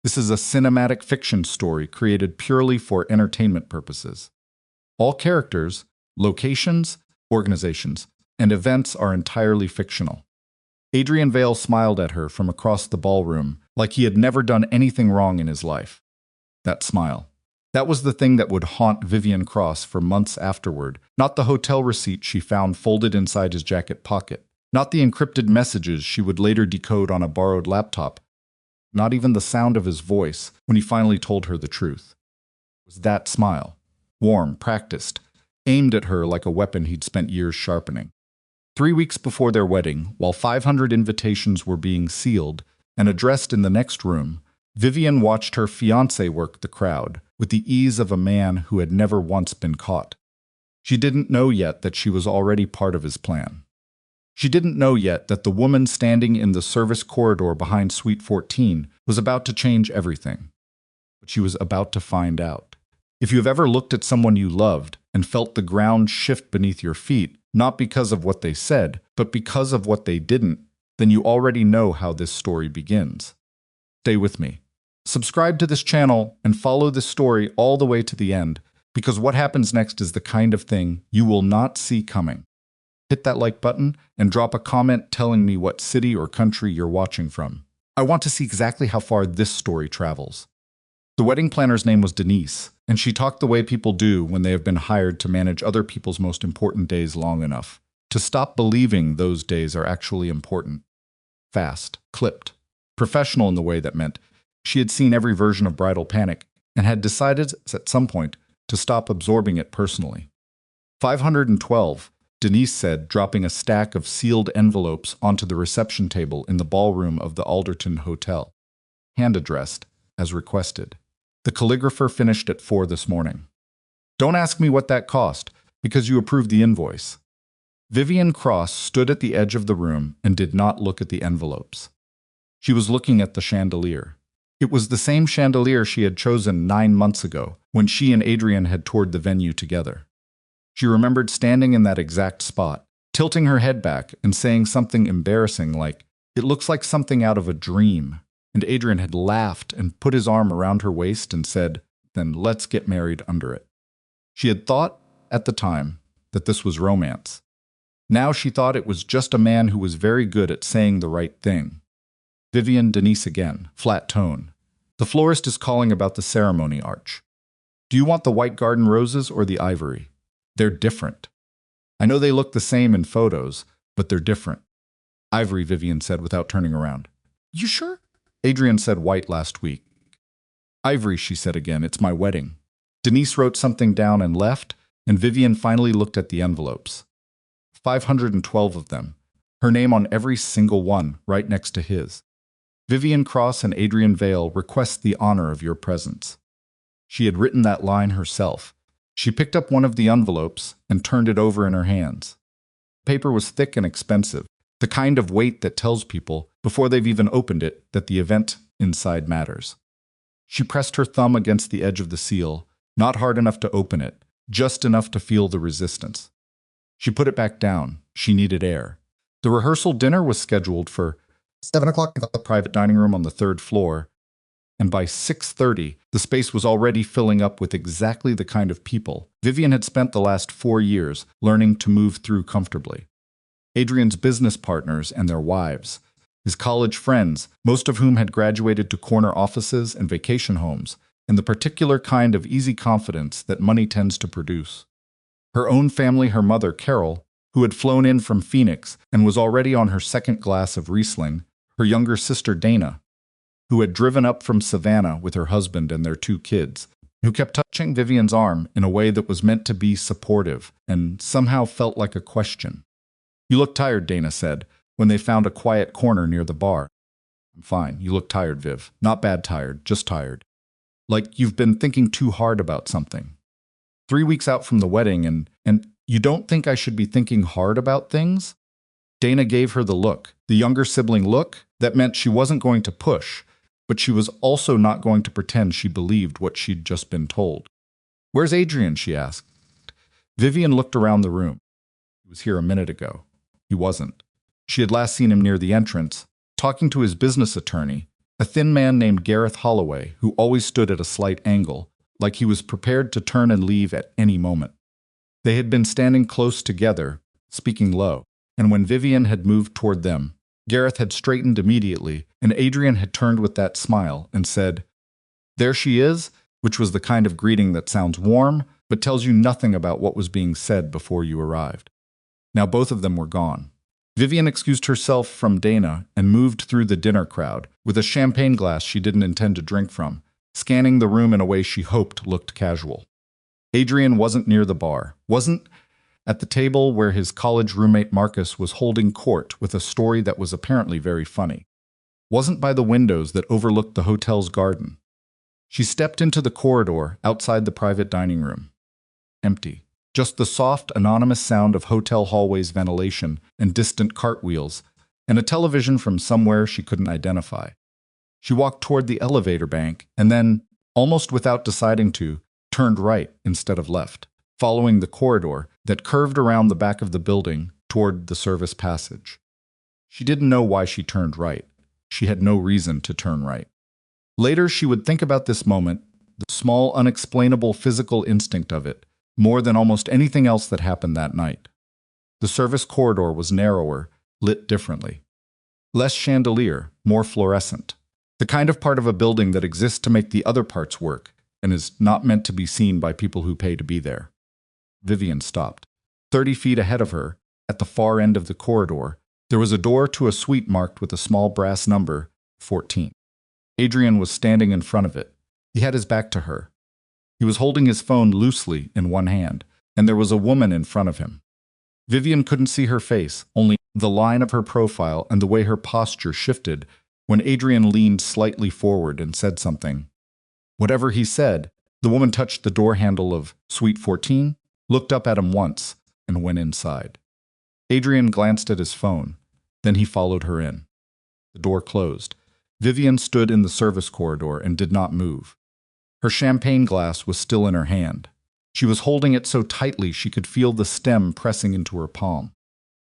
This is a cinematic fiction story created purely for entertainment purposes. All characters, locations, organizations, and events are entirely fictional. Adrian Vale smiled at her from across the ballroom like he had never done anything wrong in his life. That smile. That was the thing that would haunt Vivian Cross for months afterward, not the hotel receipt she found folded inside his jacket pocket, not the encrypted messages she would later decode on a borrowed laptop, not even the sound of his voice when he finally told her the truth. It was that smile, warm, practiced, aimed at her like a weapon he'd spent years sharpening. 3 weeks before their wedding, while 500 invitations were being sealed and addressed in the next room, Vivian watched her fiancé work the crowd with the ease of a man who had never once been caught. She didn't know yet that she was already part of his plan. She didn't know yet that the woman standing in the service corridor behind Suite 14 was about to change everything. But she was about to find out. If you have ever looked at someone you loved and felt the ground shift beneath your feet, not because of what they said, but because of what they didn't, then you already know how this story begins. Stay with me. Subscribe to this channel and follow this story all the way to the end, because what happens next is the kind of thing you will not see coming. Hit that like button and drop a comment telling me what city or country you're watching from. I want to see exactly how far this story travels. The wedding planner's name was Denise, and she talked the way people do when they have been hired to manage other people's most important days long enough, to stop believing those days are actually important. Fast, clipped, professional in the way that meant she had seen every version of bridal panic and had decided at some point to stop absorbing it personally. 512, Denise said, dropping a stack of sealed envelopes onto the reception table in the ballroom of the Alderton Hotel. Hand addressed, as requested. The calligrapher finished at 4 this morning. Don't ask me what that cost, because you approved the invoice. Vivian Cross stood at the edge of the room and did not look at the envelopes. She was looking at the chandelier. It was the same chandelier she had chosen 9 months ago, when she and Adrian had toured the venue together. She remembered standing in that exact spot, tilting her head back and saying something embarrassing like, "It looks like something out of a dream." And Adrian had laughed and put his arm around her waist and said, "Then let's get married under it." She had thought, at the time, that this was romance. Now she thought it was just a man who was very good at saying the right thing. Vivian, Denise again, flat tone. The florist is calling about the ceremony arch. Do you want the white garden roses or the ivory? They're different. I know they look the same in photos, but they're different. Ivory, Vivian said without turning around. You sure? Adrian said white last week. Ivory, she said again, it's my wedding. Denise wrote something down and left, and Vivian finally looked at the envelopes. 512 of them. Her name on every single one, right next to his. Vivian Cross and Adrian Vale request the honor of your presence. She had written that line herself. She picked up one of the envelopes and turned it over in her hands. The paper was thick and expensive, the kind of weight that tells people, before they've even opened it, that the event inside matters. She pressed her thumb against the edge of the seal, not hard enough to open it, just enough to feel the resistance. She put it back down. She needed air. The rehearsal dinner was scheduled for 7 o'clock in the private dining room on the 3rd floor, and by 6:30, the space was already filling up with exactly the kind of people Vivian had spent the last 4 years learning to move through comfortably. Adrian's business partners and their wives, his college friends, most of whom had graduated to corner offices and vacation homes, and the particular kind of easy confidence that money tends to produce. Her own family, her mother, Carol, who had flown in from Phoenix and was already on her 2nd glass of Riesling, her younger sister, Dana, who had driven up from Savannah with her husband and their 2 kids, who kept touching Vivian's arm in a way that was meant to be supportive and somehow felt like a question. You look tired, Dana said, when they found a quiet corner near the bar. I'm fine. You look tired, Viv. Not bad tired, just tired. Like you've been thinking too hard about something. 3 weeks out from the wedding and you don't think I should be thinking hard about things? Dana gave her the look, the younger sibling look, that meant she wasn't going to push, but she was also not going to pretend she believed what she'd just been told. Where's Adrian? She asked. Vivian looked around the room. He was here a minute ago. He wasn't. She had last seen him near the entrance, talking to his business attorney, a thin man named Gareth Holloway who always stood at a slight angle, like he was prepared to turn and leave at any moment. They had been standing close together, speaking low, and when Vivian had moved toward them, Gareth had straightened immediately, and Adrian had turned with that smile and said, "There she is," which was the kind of greeting that sounds warm, but tells you nothing about what was being said before you arrived. Now both of them were gone. Vivian excused herself from Dana and moved through the dinner crowd, with a champagne glass she didn't intend to drink from, scanning the room in a way she hoped looked casual. Adrian wasn't near the bar, wasn't at the table where his college roommate Marcus was holding court with a story that was apparently very funny. Wasn't by the windows that overlooked the hotel's garden. She stepped into the corridor outside the private dining room. Empty. Just the soft, anonymous sound of hotel hallways ventilation and distant cartwheels, and a television from somewhere she couldn't identify. She walked toward the elevator bank and then, almost without deciding to, turned right instead of left, following the corridor that curved around the back of the building toward the service passage. She didn't know why she turned right. She had no reason to turn right. Later, she would think about this moment, the small, unexplainable physical instinct of it, more than almost anything else that happened that night. The service corridor was narrower, lit differently. Less chandelier, more fluorescent. The kind of part of a building that exists to make the other parts work, and is not meant to be seen by people who pay to be there. Vivian stopped. 30 feet ahead of her, at the far end of the corridor, there was a door to a suite marked with a small brass number, 14. Adrian was standing in front of it. He had his back to her. He was holding his phone loosely in one hand, and there was a woman in front of him. Vivian couldn't see her face, only the line of her profile and the way her posture shifted when Adrian leaned slightly forward and said something. Whatever he said, the woman touched the door handle of Suite 14, looked up at him once, and went inside. Adrian glanced at his phone. Then he followed her in. The door closed. Vivian stood in the service corridor and did not move. Her champagne glass was still in her hand. She was holding it so tightly she could feel the stem pressing into her palm.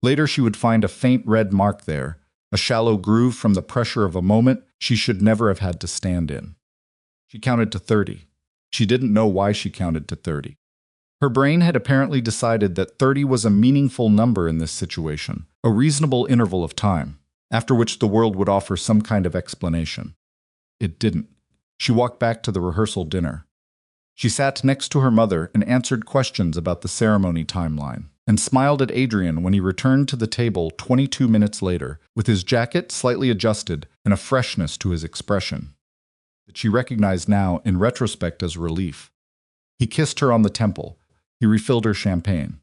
Later she would find a faint red mark there, a shallow groove from the pressure of a moment she should never have had to stand in. She counted to 30. She didn't know why she counted to 30. Her brain had apparently decided that 30 was a meaningful number in this situation, a reasonable interval of time, after which the world would offer some kind of explanation. It didn't. She walked back to the rehearsal dinner. She sat next to her mother and answered questions about the ceremony timeline, and smiled at Adrian when he returned to the table 22 minutes later, with his jacket slightly adjusted and a freshness to his expression that she recognized now in retrospect as relief. He kissed her on the temple. He refilled her champagne.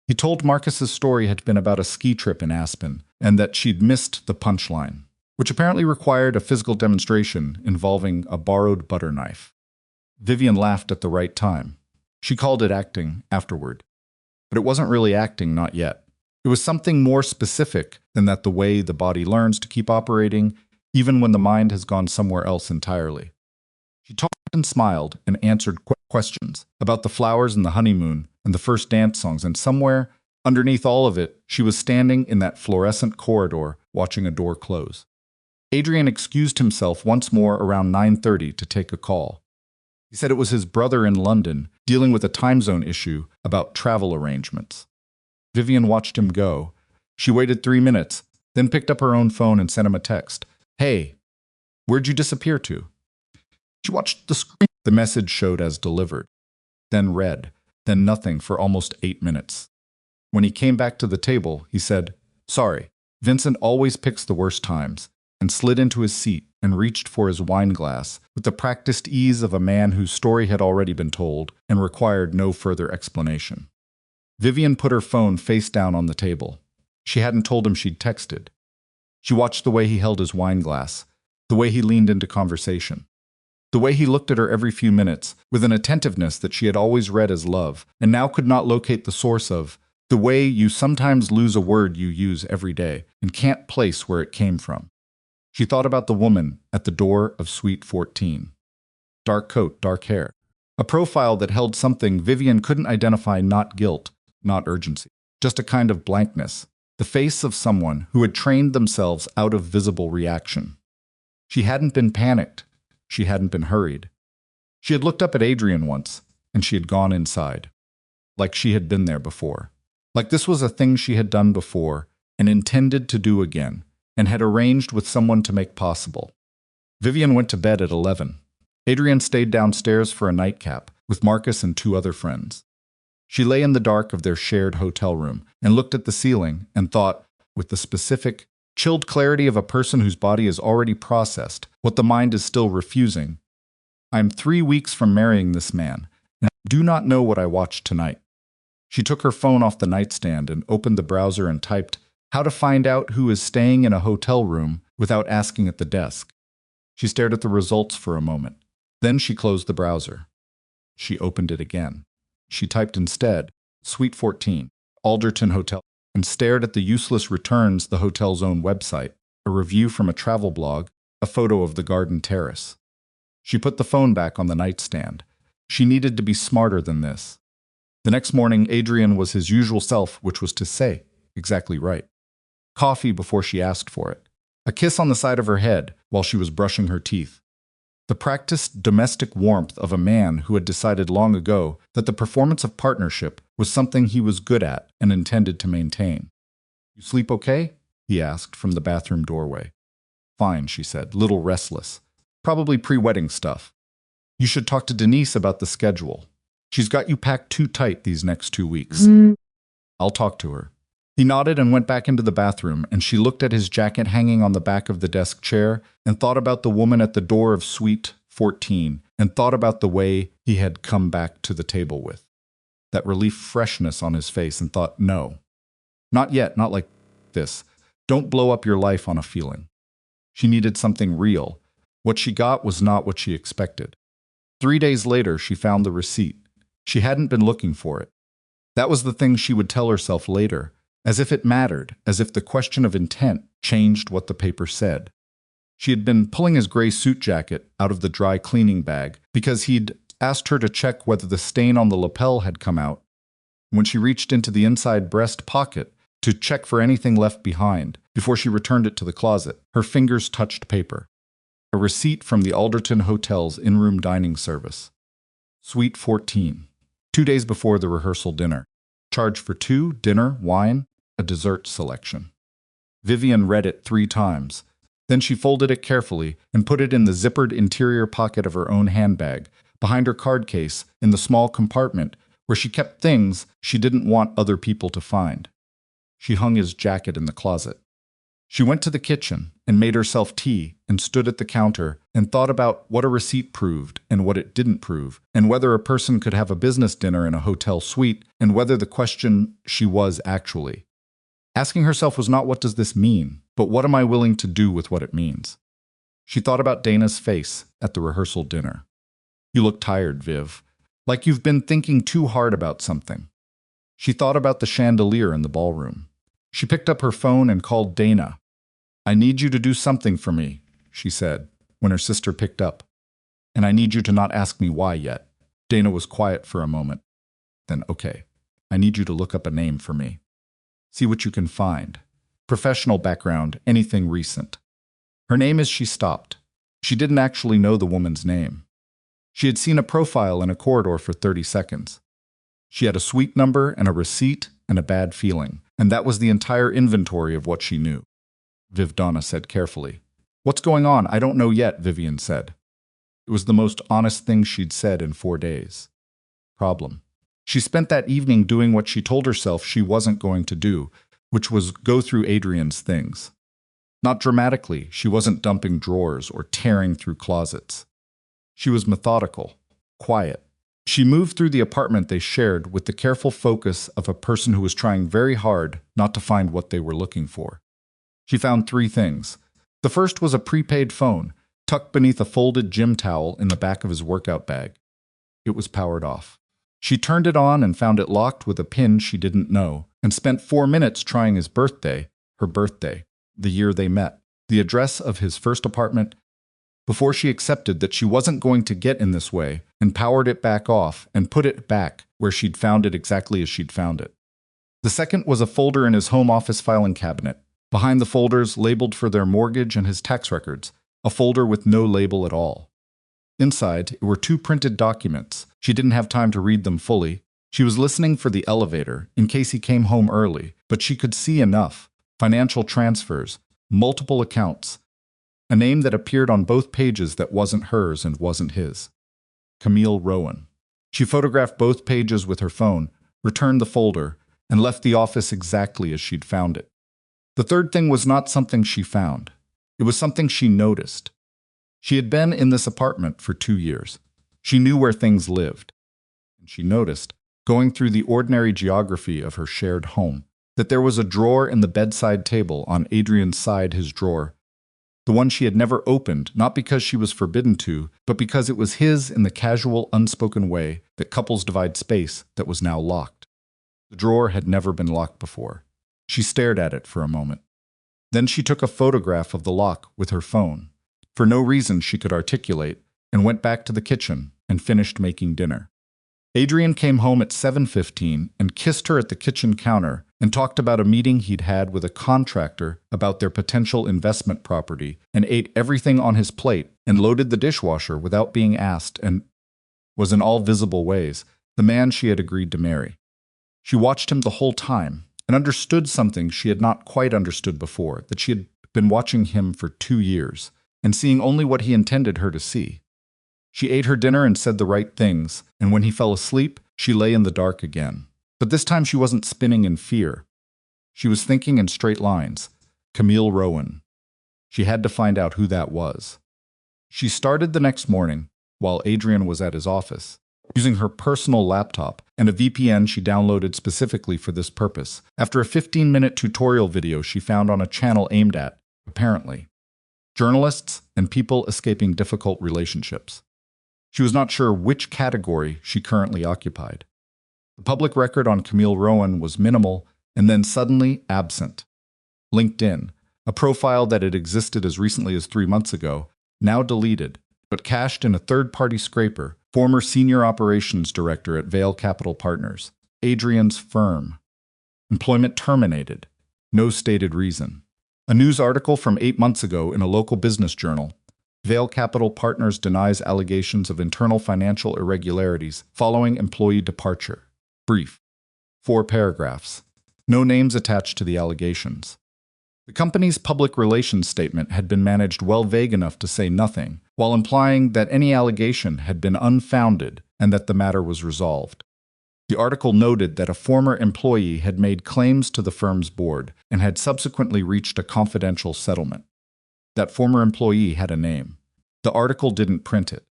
He told Marcus's story had been about a ski trip in Aspen, and that she'd missed the punchline, which apparently required a physical demonstration involving a borrowed butter knife. Vivian laughed at the right time. She called it acting afterward. But it wasn't really acting, not yet. It was something more specific than that, the way the body learns to keep operating, even when the mind has gone somewhere else entirely. She talked and smiled and answered questions about the flowers and the honeymoon and the first dance songs, and somewhere, underneath all of it, she was standing in that fluorescent corridor watching a door close. Adrian excused himself once more around 9:30 to take a call. He said it was his brother in London dealing with a time zone issue about travel arrangements. Vivian watched him go. She waited 3 minutes, then picked up her own phone and sent him a text. "Hey, where'd you disappear to?" She watched the screen the message showed as delivered, then read, then nothing for almost 8 minutes. When he came back to the table, he said, "Sorry, Vincent always picks the worst times," and slid into his seat and reached for his wine glass with the practiced ease of a man whose story had already been told and required no further explanation. Vivian put her phone face down on the table. She hadn't told him she'd texted. She watched the way he held his wine glass, the way he leaned into conversation, the way he looked at her every few minutes with an attentiveness that she had always read as love and now could not locate the source of, the way you sometimes lose a word you use every day and can't place where it came from. She thought about the woman at the door of Suite 14. Dark coat, dark hair. A profile that held something Vivian couldn't identify, not guilt, not urgency, just a kind of blankness. The face of someone who had trained themselves out of visible reaction. She hadn't been panicked. She hadn't been hurried. She had looked up at Adrian once, and she had gone inside. Like she had been there before. Like this was a thing she had done before and intended to do again, and had arranged with someone to make possible. Vivian went to bed at 11. Adrian stayed downstairs for a nightcap with Marcus and 2 other friends. She lay in the dark of their shared hotel room and looked at the ceiling and thought, with the specific, chilled clarity of a person whose body is already processed what the mind is still refusing, I am 3 weeks from marrying this man, and I do not know what I watched tonight. She took her phone off the nightstand and opened the browser and typed, how to find out who is staying in a hotel room without asking at the desk. She stared at the results for a moment. Then she closed the browser. She opened it again. She typed instead, Suite 14, Alderton Hotel, and stared at the useless returns the hotel's own website, a review from a travel blog, a photo of the garden terrace. She put the phone back on the nightstand. She needed to be smarter than this. The next morning, Adrian was his usual self, which was to say, exactly right. Coffee before she asked for it. A kiss on the side of her head while she was brushing her teeth. The practiced domestic warmth of a man who had decided long ago that the performance of partnership was something he was good at and intended to maintain. You sleep okay? He asked from the bathroom doorway. Fine, she said, little restless. Probably pre-wedding stuff. You should talk to Denise about the schedule. She's got you packed too tight these next 2 weeks. I'll talk to her. He nodded and went back into the bathroom, and she looked at his jacket hanging on the back of the desk chair and thought about the woman at the door of Suite 14 and thought about the way he had come back to the table with. That relief freshness on his face and thought, no. Not yet, not like this. Don't blow up your life on a feeling. She needed something real. What she got was not what she expected. 3 days later, she found the receipt. She hadn't been looking for it. That was the thing she would tell herself later, as if it mattered, as if the question of intent changed what the paper said. She had been pulling his gray suit jacket out of the dry cleaning bag because he'd asked her to check whether the stain on the lapel had come out. When she reached into the inside breast pocket to check for anything left behind before she returned it to the closet, her fingers touched paper. A receipt from the Alderton Hotel's in-room dining service. Suite 14. 2 days before the rehearsal dinner. Charge for 2, dinner, wine, a dessert selection. Vivian read it 3 times. Then she folded it carefully and put it in the zippered interior pocket of her own handbag, behind her card case, in the small compartment where she kept things she didn't want other people to find. She hung his jacket in the closet. She went to the kitchen and made herself tea and stood at the counter and thought about what a receipt proved and what it didn't prove, and whether a person could have a business dinner in a hotel suite, and whether the question she was actually. Asking herself was not what does this mean, but what am I willing to do with what it means? She thought about Dana's face at the rehearsal dinner. You look tired, Viv. Like you've been thinking too hard about something. She thought about the chandelier in the ballroom. She picked up her phone and called Dana. I need you to do something for me, she said, when her sister picked up. And I need you to not ask me why yet. Dana was quiet for a moment. Then, okay, I need you to look up a name for me. See what you can find. Professional background, anything recent. Her name is she stopped. She didn't actually know the woman's name. She had seen a profile in a corridor for 30 seconds. She had a suite number and a receipt and a bad feeling, and that was the entire inventory of what she knew. Viv, Donna said carefully. What's going on? I don't know yet, Vivian said. It was the most honest thing she'd said in 4 days. Problem. She spent that evening doing what she told herself she wasn't going to do, which was go through Adrian's things. Not dramatically, she wasn't dumping drawers or tearing through closets. She was methodical, quiet. She moved through the apartment they shared with the careful focus of a person who was trying very hard not to find what they were looking for. She found 3 things. The first was a prepaid phone, tucked beneath a folded gym towel in the back of his workout bag. It was powered off. She turned it on and found it locked with a pin she didn't know, and spent 4 minutes trying his birthday, her birthday, the year they met, the address of his first apartment, before she accepted that she wasn't going to get in this way, and powered it back off and put it back where she'd found it exactly as she'd found it. The second was a folder in his home office filing cabinet. Behind the folders, labeled for their mortgage and his tax records, a folder with no label at all. Inside were 2 printed documents. She didn't have time to read them fully. She was listening for the elevator in case he came home early, but she could see enough: financial transfers, multiple accounts, a name that appeared on both pages that wasn't hers and wasn't his. Camille Rowan. She photographed both pages with her phone, returned the folder, and left the office exactly as she'd found it. The third thing was not something she found. It was something she noticed. She had been in this apartment for 2 years. She knew where things lived. And she noticed, going through the ordinary geography of her shared home, that there was a drawer in the bedside table on Adrian's side, his drawer. The one she had never opened, not because she was forbidden to, but because it was his in the casual, unspoken way that couples divide space that was now locked. The drawer had never been locked before. She stared at it for a moment. Then she took a photograph of the lock with her phone, for no reason she could articulate, and went back to the kitchen and finished making dinner. Adrian came home at 7:15 and kissed her at the kitchen counter and talked about a meeting he'd had with a contractor about their potential investment property, and ate everything on his plate and loaded the dishwasher without being asked, and was in all visible ways the man she had agreed to marry. She watched him the whole time and understood something she had not quite understood before, that she had been watching him for 2 years and seeing only what he intended her to see. She ate her dinner and said the right things, and when he fell asleep, she lay in the dark again. But this time she wasn't spinning in fear. She was thinking in straight lines. Camille Rowan. She had to find out who that was. She started the next morning, while Adrian was at his office, using her personal laptop and a VPN she downloaded specifically for this purpose, after a 15-minute tutorial video she found on a channel aimed at, apparently, journalists and people escaping difficult relationships. She was not sure which category she currently occupied. The public record on Camille Rowan was minimal and then suddenly absent. LinkedIn, a profile that had existed as recently as 3 months ago, now deleted, but cached in a third-party scraper, former senior operations director at Vale Capital Partners, Adrian's firm. Employment terminated. No stated reason. A news article from 8 months ago in a local business journal. Vale Capital Partners denies allegations of internal financial irregularities following employee departure. Brief. 4 paragraphs. No names attached to the allegations. The company's public relations statement had been managed well vague enough to say nothing, while implying that any allegation had been unfounded and that the matter was resolved. The article noted that a former employee had made claims to the firm's board and had subsequently reached a confidential settlement. That former employee had a name. The article didn't print it,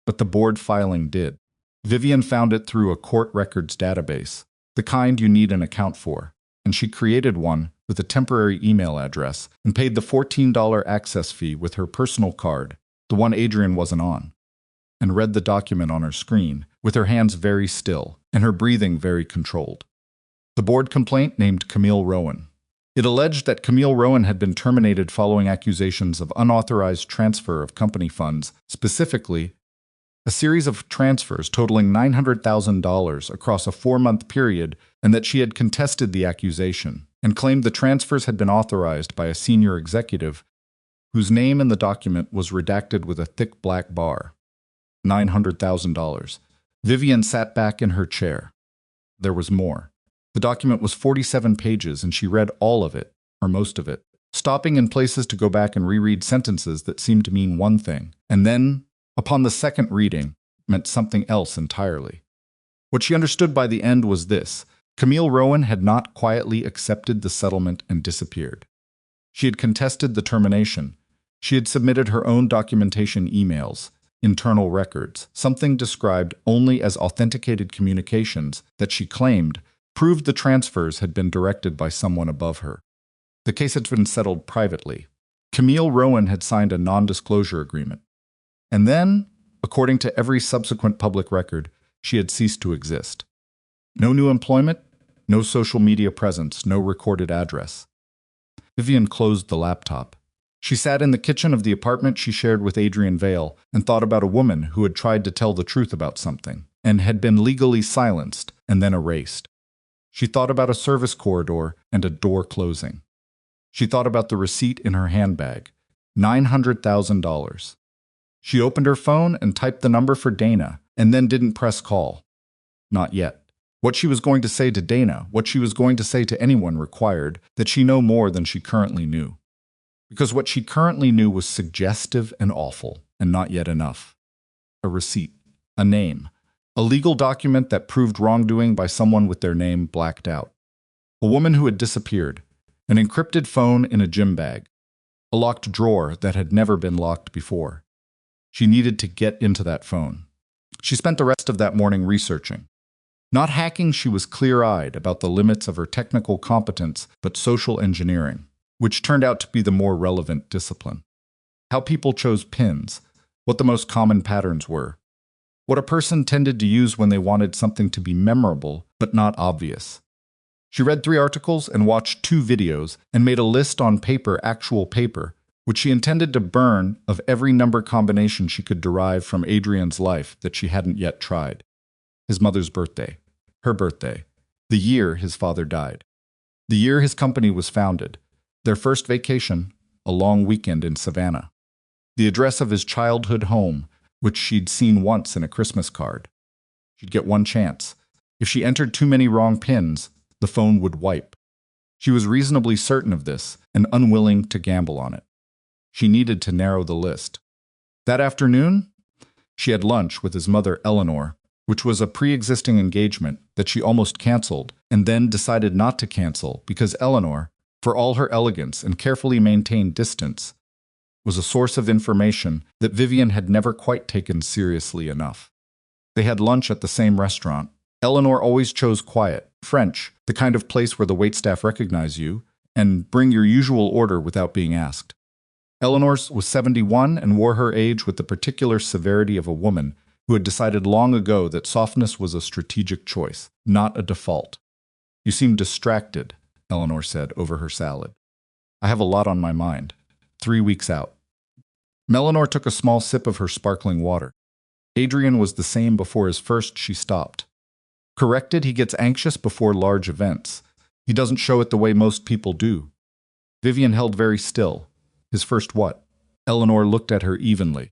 but the board filing did. Vivian found it through a court records database, the kind you need an account for, and she created one with a temporary email address and paid the $14 access fee with her personal card, the one Adrian wasn't on, and read the document on her screen, with her hands very still and her breathing very controlled. The board complaint named Camille Rowan. It alleged that Camille Rowan had been terminated following accusations of unauthorized transfer of company funds, specifically a series of transfers totaling $900,000 across a 4-month period, and that she had contested the accusation and claimed the transfers had been authorized by a senior executive whose name in the document was redacted with a thick black bar. $900,000. Vivian sat back in her chair. There was more. The document was 47 pages, and she read all of it, or most of it, stopping in places to go back and reread sentences that seemed to mean one thing, and then, upon the second reading, meant something else entirely. What she understood by the end was this: Camille Rowan had not quietly accepted the settlement and disappeared. She had contested the termination. She had submitted her own documentation emails, internal records, something described only as authenticated communications that she claimed proved the transfers had been directed by someone above her. The case had been settled privately. Camille Rowan had signed a non-disclosure agreement. And then, according to every subsequent public record, she had ceased to exist. No new employment, no social media presence, no recorded address. Vivian closed the laptop. She sat in the kitchen of the apartment she shared with Adrian Vale and thought about a woman who had tried to tell the truth about something and had been legally silenced and then erased. She thought about a service corridor and a door closing. She thought about the receipt in her handbag, $900,000. She opened her phone and typed the number for Dana, and then didn't press call. Not yet. What she was going to say to Dana, what she was going to say to anyone required that she know more than she currently knew. Because what she currently knew was suggestive and awful, and not yet enough. A receipt, a name, a legal document that proved wrongdoing by someone with their name blacked out. A woman who had disappeared, an encrypted phone in a gym bag, a locked drawer that had never been locked before. She needed to get into that phone. She spent the rest of that morning researching. Not hacking, she was clear-eyed about the limits of her technical competence, but social engineering, which turned out to be the more relevant discipline. How people chose pins, what the most common patterns were, what a person tended to use when they wanted something to be memorable but not obvious. She read 3 articles and watched 2 videos and made a list on paper, actual paper, which she intended to burn, of every number combination she could derive from Adrian's life that she hadn't yet tried. His mother's birthday, her birthday, the year his father died, the year his company was founded, their first vacation, a long weekend in Savannah, the address of his childhood home, which she'd seen once in a Christmas card. She'd get one chance. If she entered too many wrong pins, the phone would wipe. She was reasonably certain of this and unwilling to gamble on it. She needed to narrow the list. That afternoon, she had lunch with his mother, Eleanor, which was a pre-existing engagement that she almost canceled and then decided not to cancel because Eleanor, for all her elegance and carefully maintained distance, was a source of information that Vivian had never quite taken seriously enough. They had lunch at the same restaurant. Eleanor always chose quiet, French, the kind of place where the waitstaff recognize you, and bring your usual order without being asked. Eleanor was 71 and wore her age with the particular severity of a woman who had decided long ago that softness was a strategic choice, not a default. "You seem distracted," Eleanor said over her salad. "I have a lot on my mind. 3 weeks out." Eleanor took a small sip of her sparkling water. Adrian was the same before his first. She stopped. Corrected, he gets anxious before large events. He doesn't show it the way most people do. Vivian held very still. His first what? Eleanor looked at her evenly.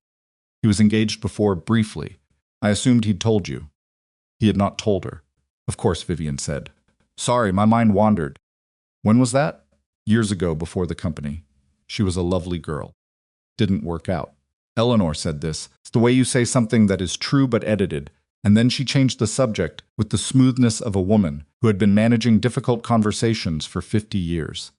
He was engaged before, briefly. I assumed he'd told you. He had not told her. Of course, Vivian said. Sorry, my mind wandered. When was that? Years ago, before the company. She was a lovely girl. Didn't work out. Eleanor said this. It's the way you say something that is true but edited. And then she changed the subject with the smoothness of a woman who had been managing difficult conversations for 50 years.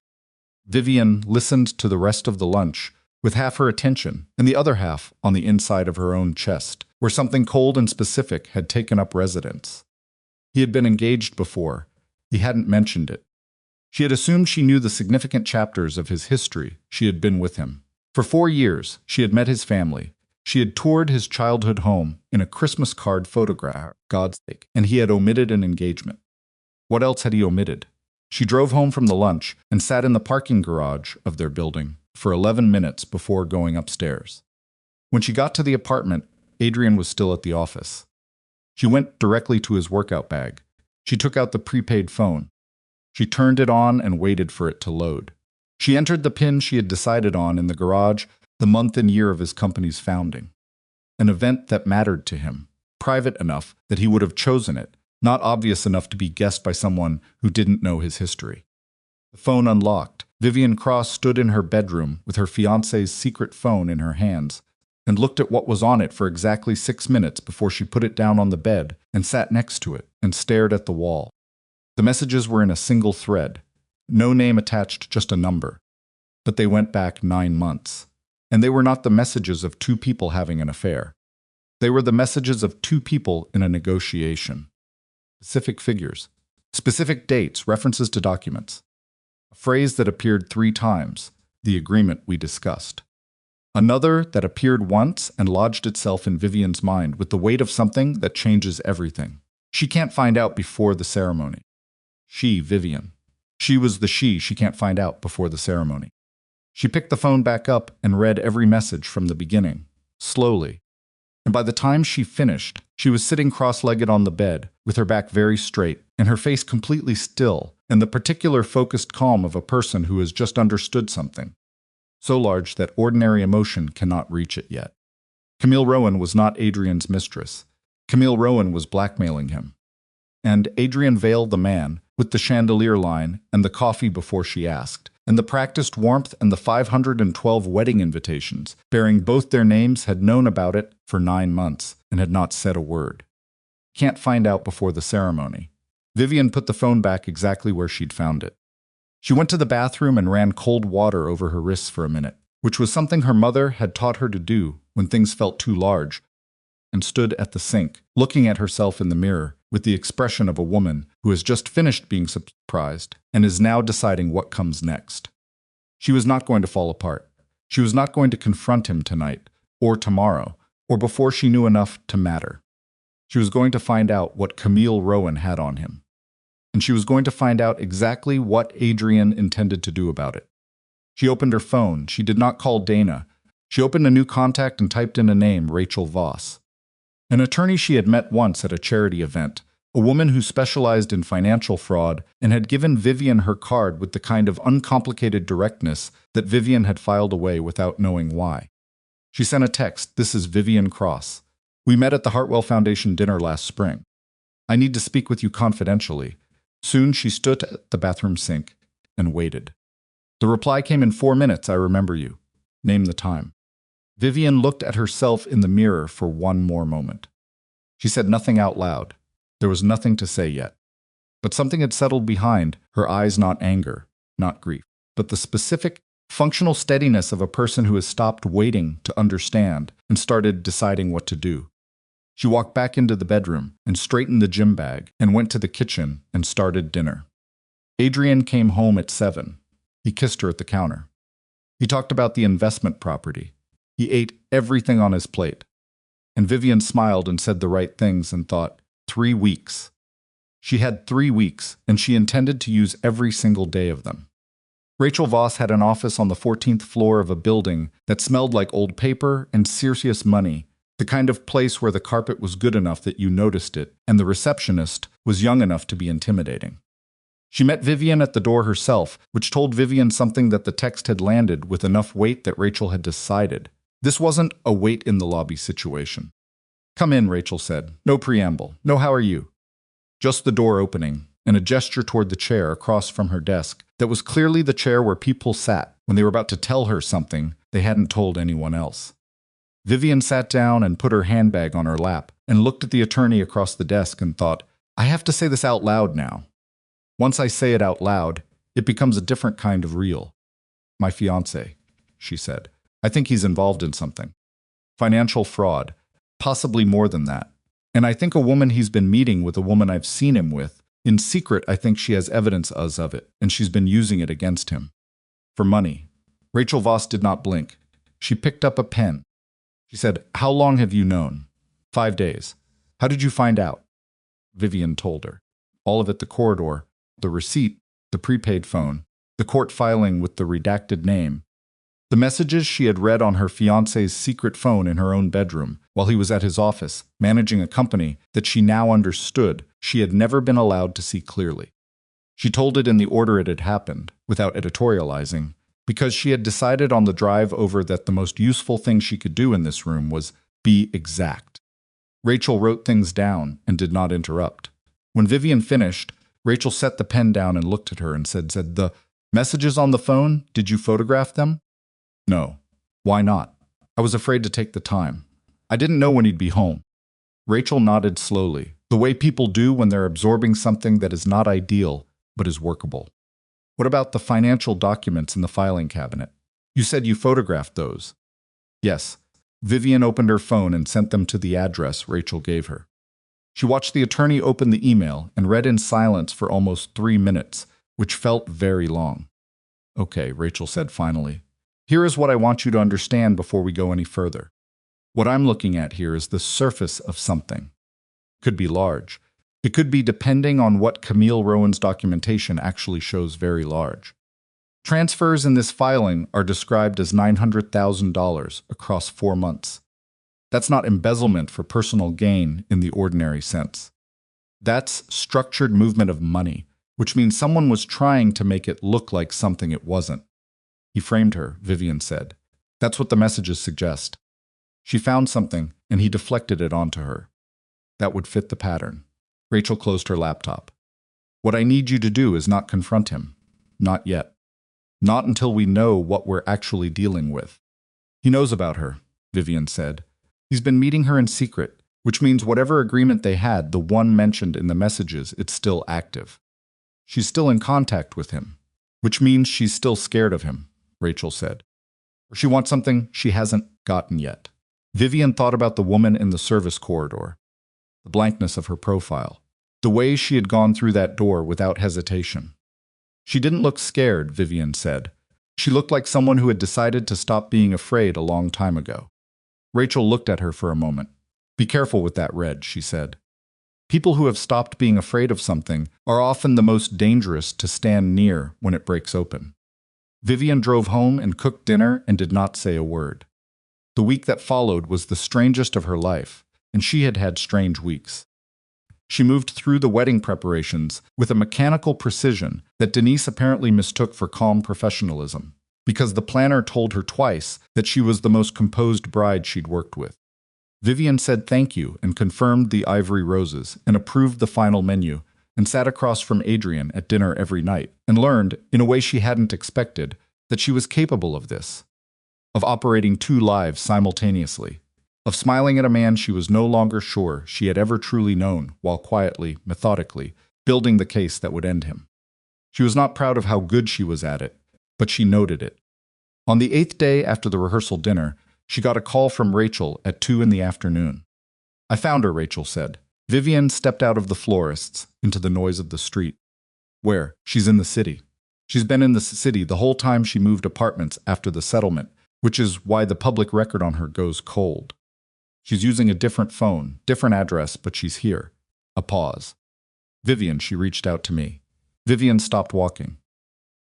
Vivian listened to the rest of the lunch with half her attention and the other half on the inside of her own chest, where something cold and specific had taken up residence. He had been engaged before. He hadn't mentioned it. She had assumed she knew the significant chapters of his history. She had been with him. For 4 years, she had met his family. She had toured his childhood home in a Christmas card photograph, God's sake, and he had omitted an engagement. What else had he omitted? She drove home from the lunch and sat in the parking garage of their building for 11 minutes before going upstairs. When she got to the apartment, Adrian was still at the office. She went directly to his workout bag. She took out the prepaid phone. She turned it on and waited for it to load. She entered the pin she had decided on in the garage, the month and year of his company's founding. An event that mattered to him, private enough that he would have chosen it, not obvious enough to be guessed by someone who didn't know his history. The phone unlocked. Vivian Cross stood in her bedroom with her fiancé's secret phone in her hands and looked at what was on it for exactly 6 minutes before she put it down on the bed and sat next to it and stared at the wall. The messages were in a single thread. No name attached, just a number. But they went back 9 months. And they were not the messages of 2 people having an affair. They were the messages of 2 people in a negotiation. Specific figures, specific dates, references to documents. A phrase that appeared 3 times, the agreement we discussed. Another that appeared once and lodged itself in Vivian's mind with the weight of something that changes everything. She can't find out before the ceremony. She, Vivian. She was the she can't find out before the ceremony. She picked the phone back up and read every message from the beginning, slowly. And by the time she finished, she was sitting cross-legged on the bed, with her back very straight, and her face completely still, and the particular focused calm of a person who has just understood something. so large that ordinary emotion cannot reach it yet. Camille Rowan was not Adrian's mistress. Camille Rowan was blackmailing him. And Adrian Vale, the man, with the chandelier line and the coffee before she asked, and the practiced warmth and the 512 wedding invitations, bearing both their names, had known about it for 9 months and had not said a word. Can't find out before the ceremony. Vivian put the phone back exactly where she'd found it. She went to the bathroom and ran cold water over her wrists for a minute, which was something her mother had taught her to do when things felt too large, and stood at the sink, looking at herself in the mirror with the expression of a woman who has just finished being surprised and is now deciding what comes next. She was not going to fall apart. She was not going to confront him tonight, or tomorrow, or before she knew enough to matter. She was going to find out what Camille Rowan had on him. And she was going to find out exactly what Adrian intended to do about it. She opened her phone. She did not call Dana. She opened a new contact and typed in a name, Rachel Voss. An attorney she had met once at a charity event, a woman who specialized in financial fraud and had given Vivian her card with the kind of uncomplicated directness that Vivian had filed away without knowing why. She sent a text, "This is Vivian Cross. We met at the Hartwell Foundation dinner last spring. I need to speak with you confidentially." Soon she stood at the bathroom sink and waited. The reply came in 4 minutes. "I remember you. Name the time." Vivian looked at herself in the mirror for one more moment. She said nothing out loud. There was nothing to say yet. But something had settled behind her eyes, not anger, not grief, but the specific, functional steadiness of a person who has stopped waiting to understand and started deciding what to do. She walked back into the bedroom and straightened the gym bag and went to the kitchen and started dinner. Adrian came home at 7. He kissed her at the counter. He talked about the investment property. He ate everything on his plate. And Vivian smiled and said the right things and thought, 3 weeks. She had 3 weeks, and she intended to use every single day of them. Rachel Voss had an office on the 14th floor of a building that smelled like old paper and serious money, the kind of place where the carpet was good enough that you noticed it, and the receptionist was young enough to be intimidating. She met Vivian at the door herself, which told Vivian something that the text had landed with enough weight that Rachel had decided. This wasn't a wait in the lobby situation. "Come in," Rachel said. No preamble. No "how are you?" Just the door opening, and a gesture toward the chair across from her desk that was clearly the chair where people sat when they were about to tell her something they hadn't told anyone else. Vivian sat down and put her handbag on her lap and looked at the attorney across the desk and thought, "I have to say this out loud now. Once I say it out loud, it becomes a different kind of real." "My fiancé," she said. "I think he's involved in something. Financial fraud. Possibly more than that. And I think a woman he's been meeting with a woman I've seen him with. In secret, I think she has evidence of it, and she's been using it against him. For money." Rachel Voss did not blink. She picked up a pen. She said, "How long have you known?" 5 days. "How did you find out?" Vivian told her. All of it: the corridor, the receipt, the prepaid phone, the court filing with the redacted name, the messages she had read on her fiancé's secret phone in her own bedroom while he was at his office, managing a company that she now understood she had never been allowed to see clearly. She told it in the order it had happened, without editorializing, because she had decided on the drive over that the most useful thing she could do in this room was be exact. Rachel wrote things down and did not interrupt. When Vivian finished, Rachel set the pen down and looked at her and said, "The messages on the phone, did you photograph them?" "No." "Why not?" "I was afraid to take the time. I didn't know when he'd be home." Rachel nodded slowly, the way people do when they're absorbing something that is not ideal, but is workable. "What about the financial documents in the filing cabinet? You said you photographed those." "Yes." Vivian opened her phone and sent them to the address Rachel gave her. She watched the attorney open the email and read in silence for almost 3 minutes, which felt very long. "Okay," Rachel said finally. "Here is what I want you to understand before we go any further. What I'm looking at here is the surface of something. It could be large. It could be, depending on what Camille Rowan's documentation actually shows, very large. Transfers in this filing are described as $900,000 across 4 months. That's not embezzlement for personal gain in the ordinary sense. That's structured movement of money, which means someone was trying to make it look like something it wasn't. He framed her, Vivian said. That's what the messages suggest. She found something, and he deflected it onto her. That would fit the pattern. Rachel closed her laptop. What I need you to do is not confront him. Not yet. Not until we know what we're actually dealing with. He knows about her, Vivian said. He's been meeting her in secret, which means whatever agreement they had, the one mentioned in the messages, it's still active. She's still in contact with him, which means she's still scared of him, Rachel said. Or she wants something she hasn't gotten yet. Vivian thought about the woman in the service corridor, the blankness of her profile, the way she had gone through that door without hesitation. She didn't look scared, Vivian said. She looked like someone who had decided to stop being afraid a long time ago. Rachel looked at her for a moment. Be careful with that, Red, she said. People who have stopped being afraid of something are often the most dangerous to stand near when it breaks open. Vivian drove home and cooked dinner and did not say a word. The week that followed was the strangest of her life, and she had had strange weeks. She moved through the wedding preparations with a mechanical precision that Denise apparently mistook for calm professionalism, because the planner told her twice that she was the most composed bride she'd worked with. Vivian said thank you and confirmed the ivory roses and approved the final menu and sat across from Adrian at dinner every night and learned, in a way she hadn't expected, that she was capable of this, of operating two lives simultaneously, of smiling at a man she was no longer sure she had ever truly known while quietly, methodically, building the case that would end him. She was not proud of how good she was at it, but she noted it. On the 8th day after the rehearsal dinner, she got a call from Rachel at 2 in the afternoon. I found her, Rachel said. Vivian stepped out of the florist's into the noise of the street. Where? She's in the city. She's been in the city the whole time she moved apartments after the settlement, which is why the public record on her goes cold. She's using a different phone, different address, but she's here. A pause. Vivian, she reached out to me. Vivian stopped walking.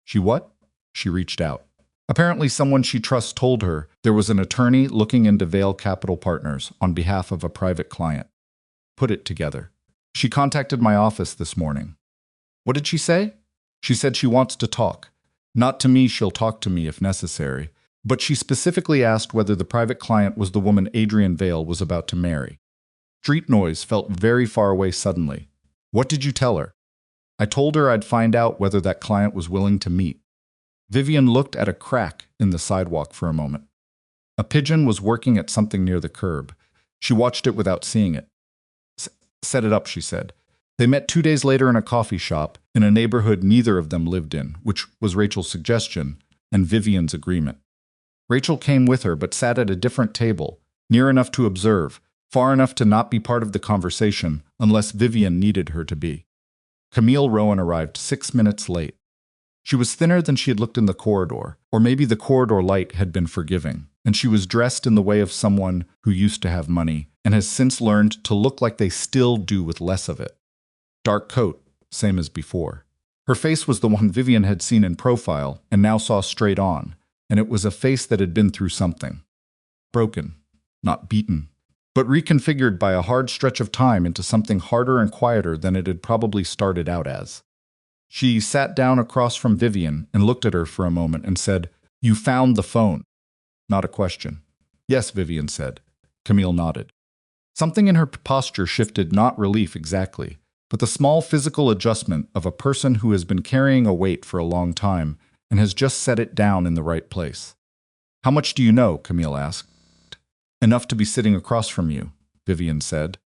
She what? She reached out. Apparently someone she trusts told her there was an attorney looking into Vale Capital Partners on behalf of a private client. Put it together. She contacted my office this morning. What did she say? She said she wants to talk. Not to me, she'll talk to me if necessary. But she specifically asked whether the private client was the woman Adrian Vale was about to marry. Street noise felt very far away suddenly. What did you tell her? I told her I'd find out whether that client was willing to meet. Vivian looked at a crack in the sidewalk for a moment. A pigeon was working at something near the curb. She watched it without seeing it. Set it up, she said. They met 2 days later in a coffee shop in a neighborhood neither of them lived in, which was Rachel's suggestion and Vivian's agreement. Rachel came with her but sat at a different table, near enough to observe, far enough to not be part of the conversation unless Vivian needed her to be. Camille Rowan arrived 6 minutes late. She was thinner than she had looked in the corridor, or maybe the corridor light had been forgiving, and she was dressed in the way of someone who used to have money and has since learned to look like they still do with less of it. Dark coat, same as before. Her face was the one Vivian had seen in profile and now saw straight on, and it was a face that had been through something. Broken, not beaten, but reconfigured by a hard stretch of time into something harder and quieter than it had probably started out as. She sat down across from Vivian and looked at her for a moment and said, "You found the phone." Not a question. "Yes," Vivian said. Camille nodded. Something in her posture shifted, not relief exactly, but the small physical adjustment of a person who has been carrying a weight for a long time and has just set it down in the right place. "How much do you know?" Camille asked. "Enough to be sitting across from you," Vivian said.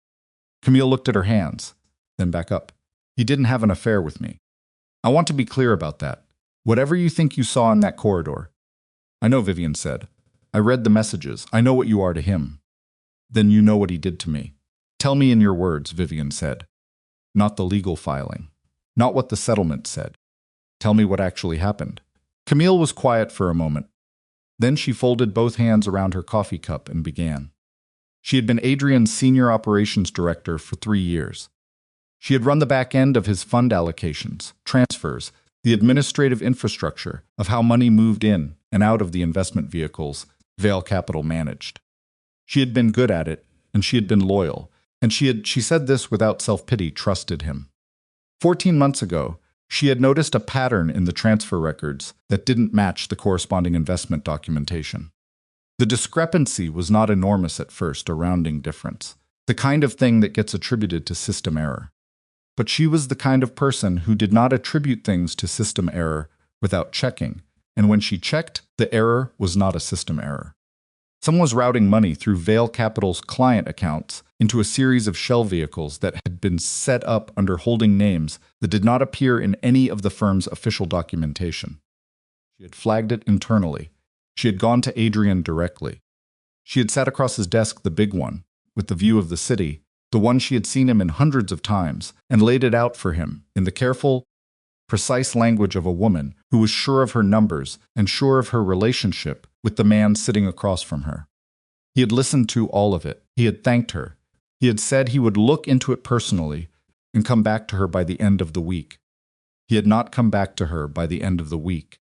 Camille looked at her hands, then back up. "He didn't have an affair with me. I want to be clear about that. Whatever you think you saw in that corridor." "I know," Vivian said. "I read the messages. I know what you are to him." "Then you know what he did to me." "Tell me in your words," Vivian said. "Not the legal filing. Not what the settlement said. Tell me what actually happened." Camille was quiet for a moment. Then she folded both hands around her coffee cup and began. She had been Adrian's senior operations director for 3 years. She had run the back end of his fund allocations, transfers, the administrative infrastructure of how money moved in and out of the investment vehicles Vale Capital managed. She had been good at it, and she had been loyal, and she said this without self-pity, trusted him. 14 months ago, She had noticed a pattern in the transfer records that didn't match the corresponding investment documentation. The discrepancy was not enormous at first, a rounding difference, the kind of thing that gets attributed to system error. But she was the kind of person who did not attribute things to system error without checking, and when she checked, the error was not a system error. Someone was routing money through Vale Capital's client accounts into a series of shell vehicles that had been set up under holding names that did not appear in any of the firm's official documentation. She had flagged it internally. She had gone to Adrian directly. She had sat across his desk, the big one, with the view of the city, the one she had seen him in hundreds of times, and laid it out for him in the careful, precise language of a woman who was sure of her numbers and sure of her relationship with the man sitting across from her. He had listened to all of it. He had thanked her. He had said he would look into it personally and come back to her by the end of the week. He had not come back to her by the end of the week.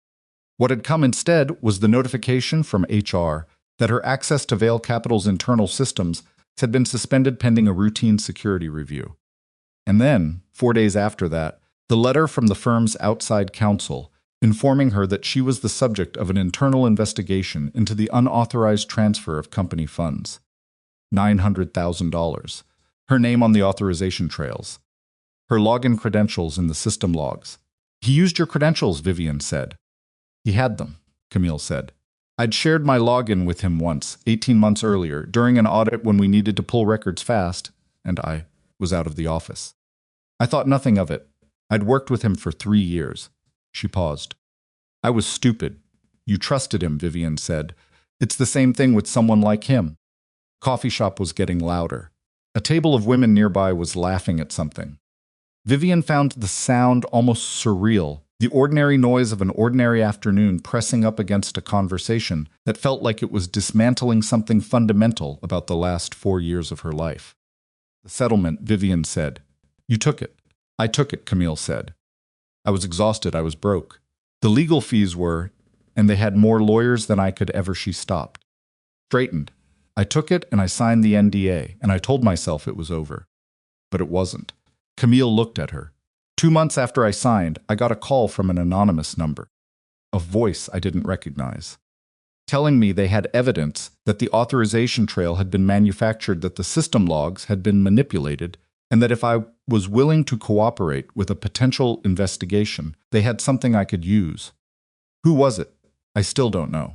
What had come instead was the notification from HR that her access to Vale Capital's internal systems had been suspended pending a routine security review. And then, 4 days after that, the letter from the firm's outside counsel informing her that she was the subject of an internal investigation into the unauthorized transfer of company funds. $900,000. Her name on the authorization trails. Her login credentials in the system logs. He used your credentials, Vivian said. He had them, Camille said. I'd shared my login with him once, 18 months earlier, during an audit when we needed to pull records fast, and I was out of the office. I thought nothing of it. I'd worked with him for 3 years. She paused. I was stupid. You trusted him, Vivian said. It's the same thing with someone like him. Coffee shop was getting louder. A table of women nearby was laughing at something. Vivian found the sound almost surreal, the ordinary noise of an ordinary afternoon pressing up against a conversation that felt like it was dismantling something fundamental about the last 4 years of her life. The settlement, Vivian said. You took it. I took it, Camille said. I was exhausted. I was broke. The legal fees were, and they had more lawyers than I could ever. She stopped. Straightened. I took it and I signed the NDA, and I told myself it was over. But it wasn't. Camille looked at her. 2 months after I signed, I got a call from an anonymous number. A voice I didn't recognize. Telling me they had evidence that the authorization trail had been manufactured, that the system logs had been manipulated, and that if I was willing to cooperate with a potential investigation, they had something I could use. Who was it? I still don't know.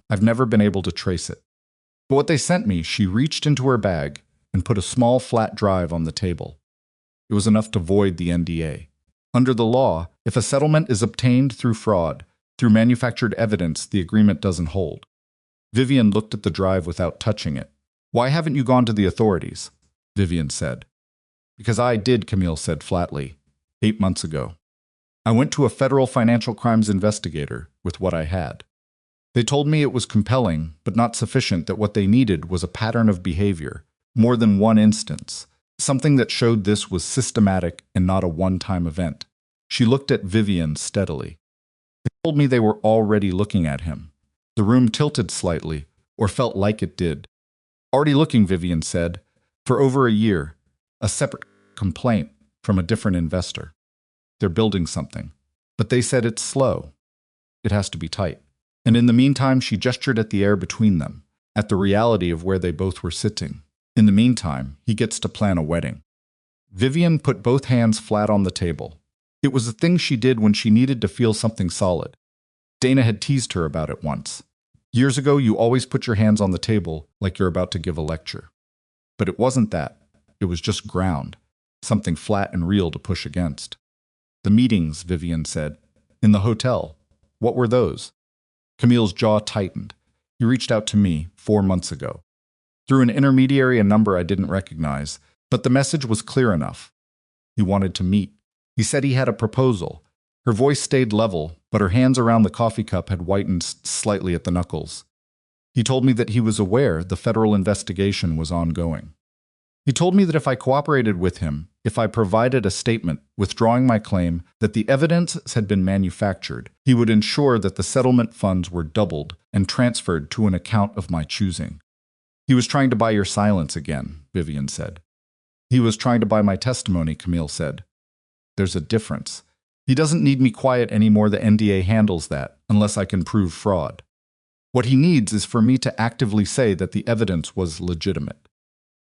I've never been able to trace it. But what they sent me, she reached into her bag and put a small flat drive on the table. It was enough to void the NDA. Under the law, if a settlement is obtained through fraud, through manufactured evidence, the agreement doesn't hold. Vivian looked at the drive without touching it. Why haven't you gone to the authorities? Vivian said. Because I did, Camille said flatly, 8 months ago. I went to a federal financial crimes investigator with what I had. They told me it was compelling, but not sufficient, that what they needed was a pattern of behavior, more than one instance, something that showed this was systematic and not a one-time event. She looked at Vivian steadily. They told me they were already looking at him. The room tilted slightly, or felt like it did. Already looking, Vivian said, for over a year. A separate complaint from a different investor. They're building something. But they said it's slow. It has to be tight. And in the meantime, she gestured at the air between them, at the reality of where they both were sitting. In the meantime, he gets to plan a wedding. Vivian put both hands flat on the table. It was a thing she did when she needed to feel something solid. Dana had teased her about it once. Years ago, you always put your hands on the table like you're about to give a lecture. But it wasn't that. It was just ground, something flat and real to push against. The meetings, Vivian said. In the hotel. What were those? Camille's jaw tightened. He reached out to me 4 months ago. Through an intermediary, a number I didn't recognize, but the message was clear enough. He wanted to meet. He said he had a proposal. Her voice stayed level, but her hands around the coffee cup had whitened slightly at the knuckles. He told me that he was aware the federal investigation was ongoing. He told me that if I cooperated with him, if I provided a statement withdrawing my claim that the evidence had been manufactured, he would ensure that the settlement funds were doubled and transferred to an account of my choosing. He was trying to buy your silence again, Vivian said. He was trying to buy my testimony, Camille said. There's a difference. He doesn't need me quiet anymore. The NDA handles that, unless I can prove fraud. What he needs is for me to actively say that the evidence was legitimate,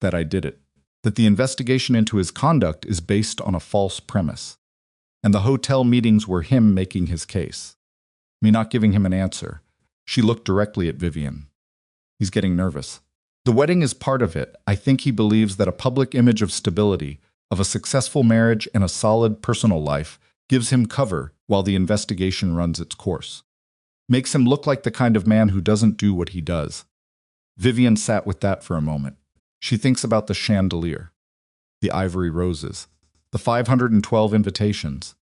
that I did it, that the investigation into his conduct is based on a false premise, and the hotel meetings were him making his case. Me not giving him an answer. She looked directly at Vivian. He's getting nervous. The wedding is part of it. I think he believes that a public image of stability, of a successful marriage and a solid personal life, gives him cover while the investigation runs its course. Makes him look like the kind of man who doesn't do what he does. Vivian sat with that for a moment. She thinks about the chandelier, the ivory roses, the 512 invitations.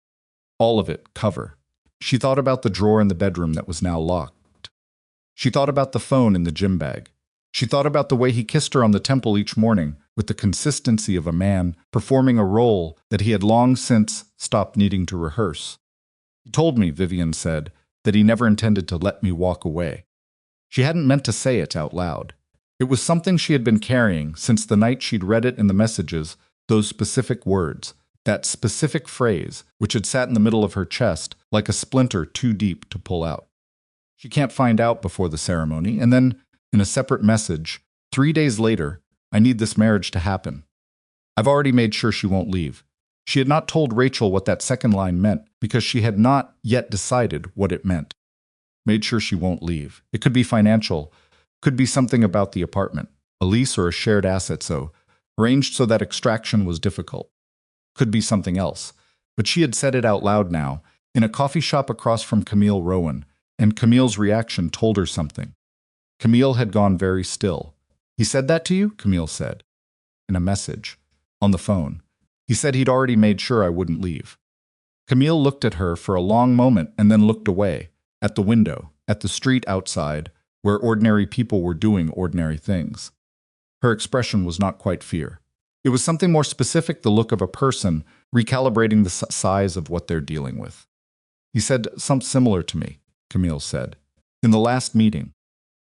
All of it cover. She thought about the drawer in the bedroom that was now locked. She thought about the phone in the gym bag. She thought about the way he kissed her on the temple each morning with the consistency of a man performing a role that he had long since stopped needing to rehearse. He told me, Vivian said, that he never intended to let me walk away. She hadn't meant to say it out loud. It was something she had been carrying since the night she'd read it in the messages, those specific words, that specific phrase, which had sat in the middle of her chest like a splinter too deep to pull out. She can't find out before the ceremony, and then, in a separate message, 3 days later, I need this marriage to happen. I've already made sure she won't leave. She had not told Rachel what that second line meant because she had not yet decided what it meant. Made sure she won't leave. It could be financial, could be something about the apartment, a lease or a shared asset arranged so that extraction was difficult. Could be something else. But she had said it out loud now, in a coffee shop across from Camille Rowan, and Camille's reaction told her something. Camille had gone very still. He said that to you? Camille said. In a message. On the phone. He said he'd already made sure I wouldn't leave. Camille looked at her for a long moment and then looked away, at the window, at the street outside, where ordinary people were doing ordinary things. Her expression was not quite fear. It was something more specific, the look of a person recalibrating the size of what they're dealing with. He said something similar to me, Camille said. In the last meeting,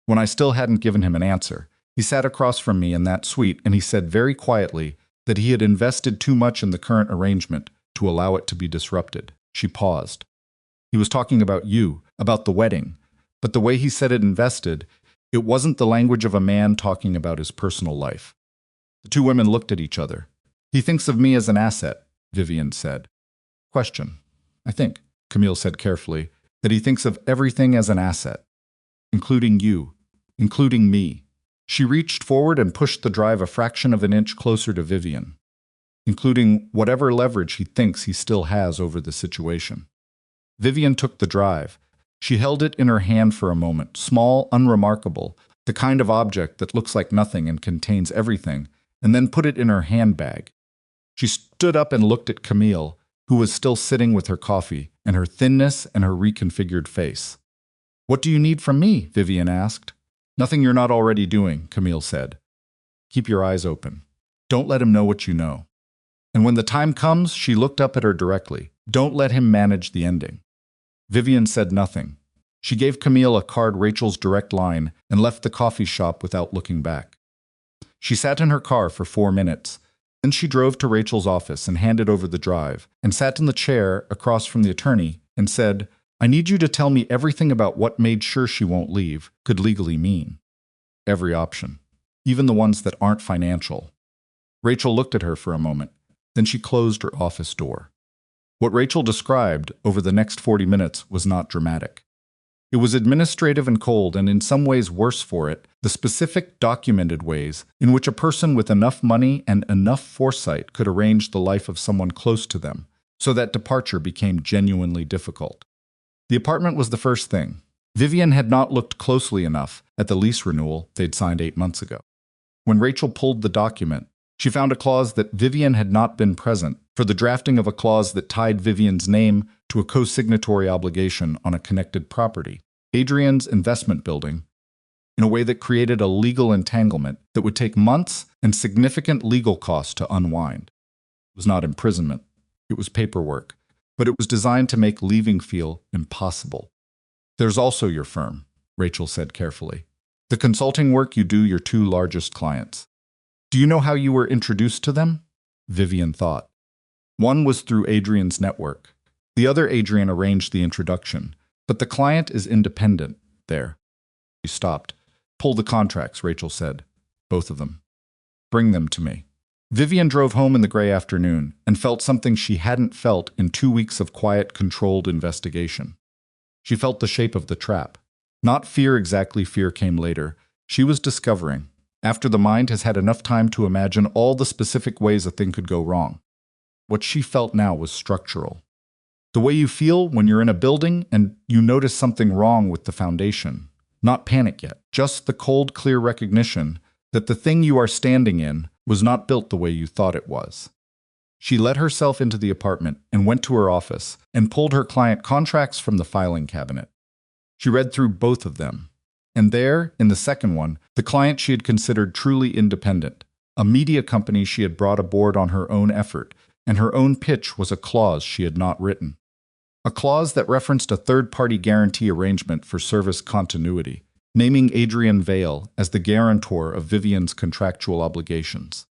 when I still hadn't given him an answer, he sat across from me in that suite and he said very quietly that he had invested too much in the current arrangement to allow it to be disrupted. She paused. He was talking about you, about the wedding, but the way he said it invested, it wasn't the language of a man talking about his personal life. The two women looked at each other. He thinks of me as an asset, Vivian said. Question. I think, Camille said carefully, that he thinks of everything as an asset, including you, including me. She reached forward and pushed the drive a fraction of an inch closer to Vivian, including whatever leverage he thinks he still has over the situation. Vivian took the drive. She held it in her hand for a moment, small, unremarkable, the kind of object that looks like nothing and contains everything, and then put it in her handbag. She stood up and looked at Camille, who was still sitting with her coffee, and her thinness and her reconfigured face. What do you need from me? Vivian asked. Nothing you're not already doing, Camille said. Keep your eyes open. Don't let him know what you know. And when the time comes, she looked up at her directly. Don't let him manage the ending. Vivian said nothing. She gave Camille a card, Rachel's direct line, and left the coffee shop without looking back. She sat in her car for 4 minutes. Then she drove to Rachel's office and handed over the drive, and sat in the chair across from the attorney and said, I need you to tell me everything about what made sure she won't leave could legally mean. Every option, even the ones that aren't financial. Rachel looked at her for a moment. Then she closed her office door. What Rachel described over the next 40 minutes was not dramatic. It was administrative and cold, and in some ways worse for it, the specific documented ways in which a person with enough money and enough foresight could arrange the life of someone close to them, so that departure became genuinely difficult. The apartment was the first thing. Vivian had not looked closely enough at the lease renewal they'd signed 8 months ago. When Rachel pulled the document, she found a clause that Vivian had not been present for the drafting of a clause that tied Vivian's name to a co-signatory obligation on a connected property, Adrian's investment building, in a way that created a legal entanglement that would take months and significant legal costs to unwind. It was not imprisonment. It was paperwork, but it was designed to make leaving feel impossible. There's also your firm, Rachel said carefully. The consulting work you do your 2 largest clients. Do you know how you were introduced to them? Vivian thought. One was through Adrian's network. The other Adrian arranged the introduction, but the client is independent there. She stopped. Pull the contracts, Rachel said. Both of them. Bring them to me. Vivian drove home in the gray afternoon and felt something she hadn't felt in 2 weeks of quiet, controlled investigation. She felt the shape of the trap. Not fear exactly, fear came later. She was discovering, after the mind has had enough time to imagine all the specific ways a thing could go wrong. What she felt now was structural. The way you feel when you're in a building and you notice something wrong with the foundation. Not panic yet, just the cold, clear recognition that the thing you are standing in was not built the way you thought it was. She let herself into the apartment and went to her office and pulled her client contracts from the filing cabinet. She read through both of them. And there, in the second one, the client she had considered truly independent, a media company she had brought aboard on her own effort, and her own pitch was a clause she had not written. A clause that referenced a third-party guarantee arrangement for service continuity, naming Adrian Vale as the guarantor of Vivian's contractual obligations.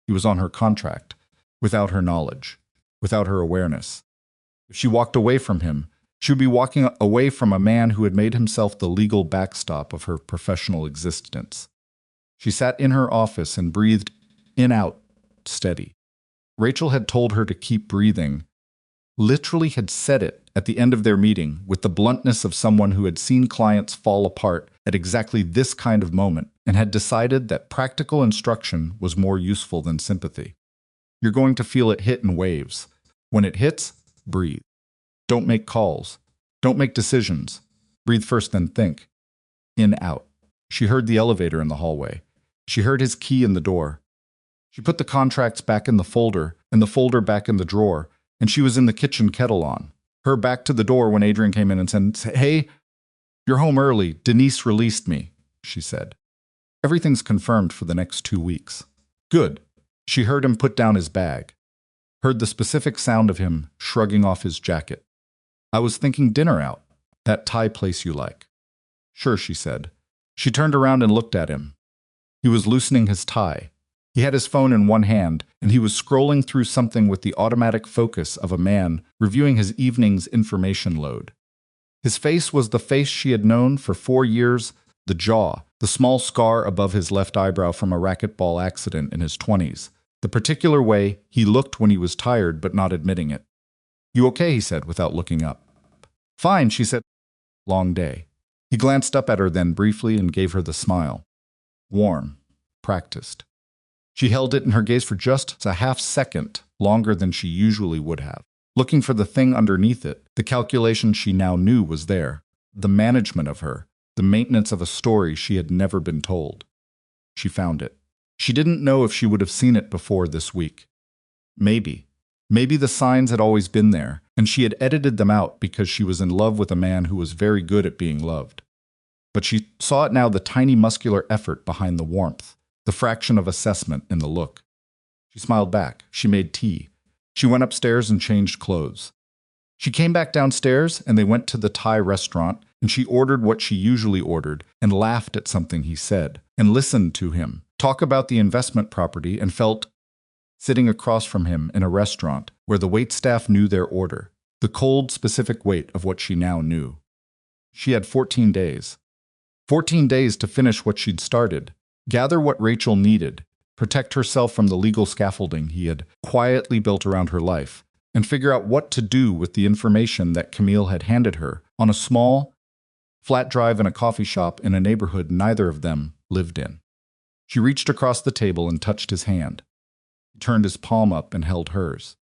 He was on her contract, without her knowledge, without her awareness. If she walked away from him, she would be walking away from a man who had made himself the legal backstop of her professional existence. She sat in her office and breathed in, out, steady. Rachel had told her to keep breathing, literally had said it at the end of their meeting with the bluntness of someone who had seen clients fall apart at exactly this kind of moment and had decided that practical instruction was more useful than sympathy. You're going to feel it hit in waves. When it hits, breathe. Don't make calls. Don't make decisions. Breathe first, then think. In, out. She heard the elevator in the hallway. She heard his key in the door. She put the contracts back in the folder and the folder back in the drawer, and she was in the kitchen, kettle on. Her back to the door when Adrian came in and said, "Hey, you're home early. Denise released me," she said. "Everything's confirmed for the next 2 weeks." "Good." She heard him put down his bag. Heard the specific sound of him shrugging off his jacket. "I was thinking dinner out. That Thai place you like." "Sure," she said. She turned around and looked at him. He was loosening his tie. He had his phone in one hand, and he was scrolling through something with the automatic focus of a man reviewing his evening's information load. His face was the face she had known for 4 years, the jaw, the small scar above his left eyebrow from a racquetball accident in his 20s, the particular way he looked when he was tired but not admitting it. "You okay?" he said without looking up. "Fine," she said. "Long day." He glanced up at her then briefly and gave her the smile. Warm, practiced. She held it in her gaze for just a half second, longer than she usually would have, looking for the thing underneath it, the calculation she now knew was there, the management of her, the maintenance of a story she had never been told. She found it. She didn't know if she would have seen it before this week. Maybe. Maybe the signs had always been there, and she had edited them out because she was in love with a man who was very good at being loved. But she saw it now, the tiny muscular effort behind the warmth, the fraction of assessment in the look. She smiled back. She made tea. She went upstairs and changed clothes. She came back downstairs, and they went to the Thai restaurant, and she ordered what she usually ordered and laughed at something he said and listened to him talk about the investment property and felt sitting across from him in a restaurant where the waitstaff knew their order, the cold, specific weight of what she now knew. She had 14 days. 14 days to finish what she'd started, gather what Rachel needed, protect herself from the legal scaffolding he had quietly built around her life, and figure out what to do with the information that Camille had handed her on a small, flat drive in a coffee shop in a neighborhood neither of them lived in. She reached across the table and touched his hand. He turned his palm up and held hers.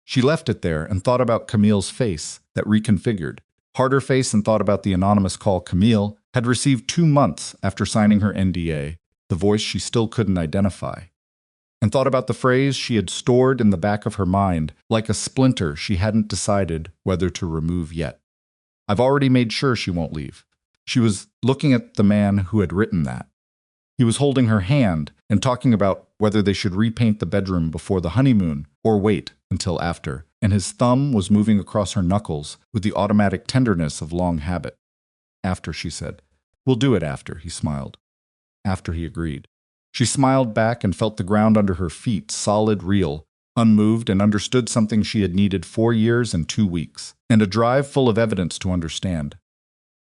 She left it there and thought about Camille's face that reconfigured, harder face, and thought about the anonymous call Camille had received 2 months after signing her NDA, the voice she still couldn't identify, and thought about the phrase she had stored in the back of her mind like a splinter she hadn't decided whether to remove yet. "I've already made sure she won't leave." She was looking at the man who had written that. He was holding her hand and talking about whether they should repaint the bedroom before the honeymoon or wait until after, and his thumb was moving across her knuckles with the automatic tenderness of long habit. "After," she said. "We'll do it after," he smiled. "After," he agreed. She smiled back and felt the ground under her feet solid, real, unmoved, and understood something she had needed 4 years and 2 weeks, and a drive full of evidence to understand.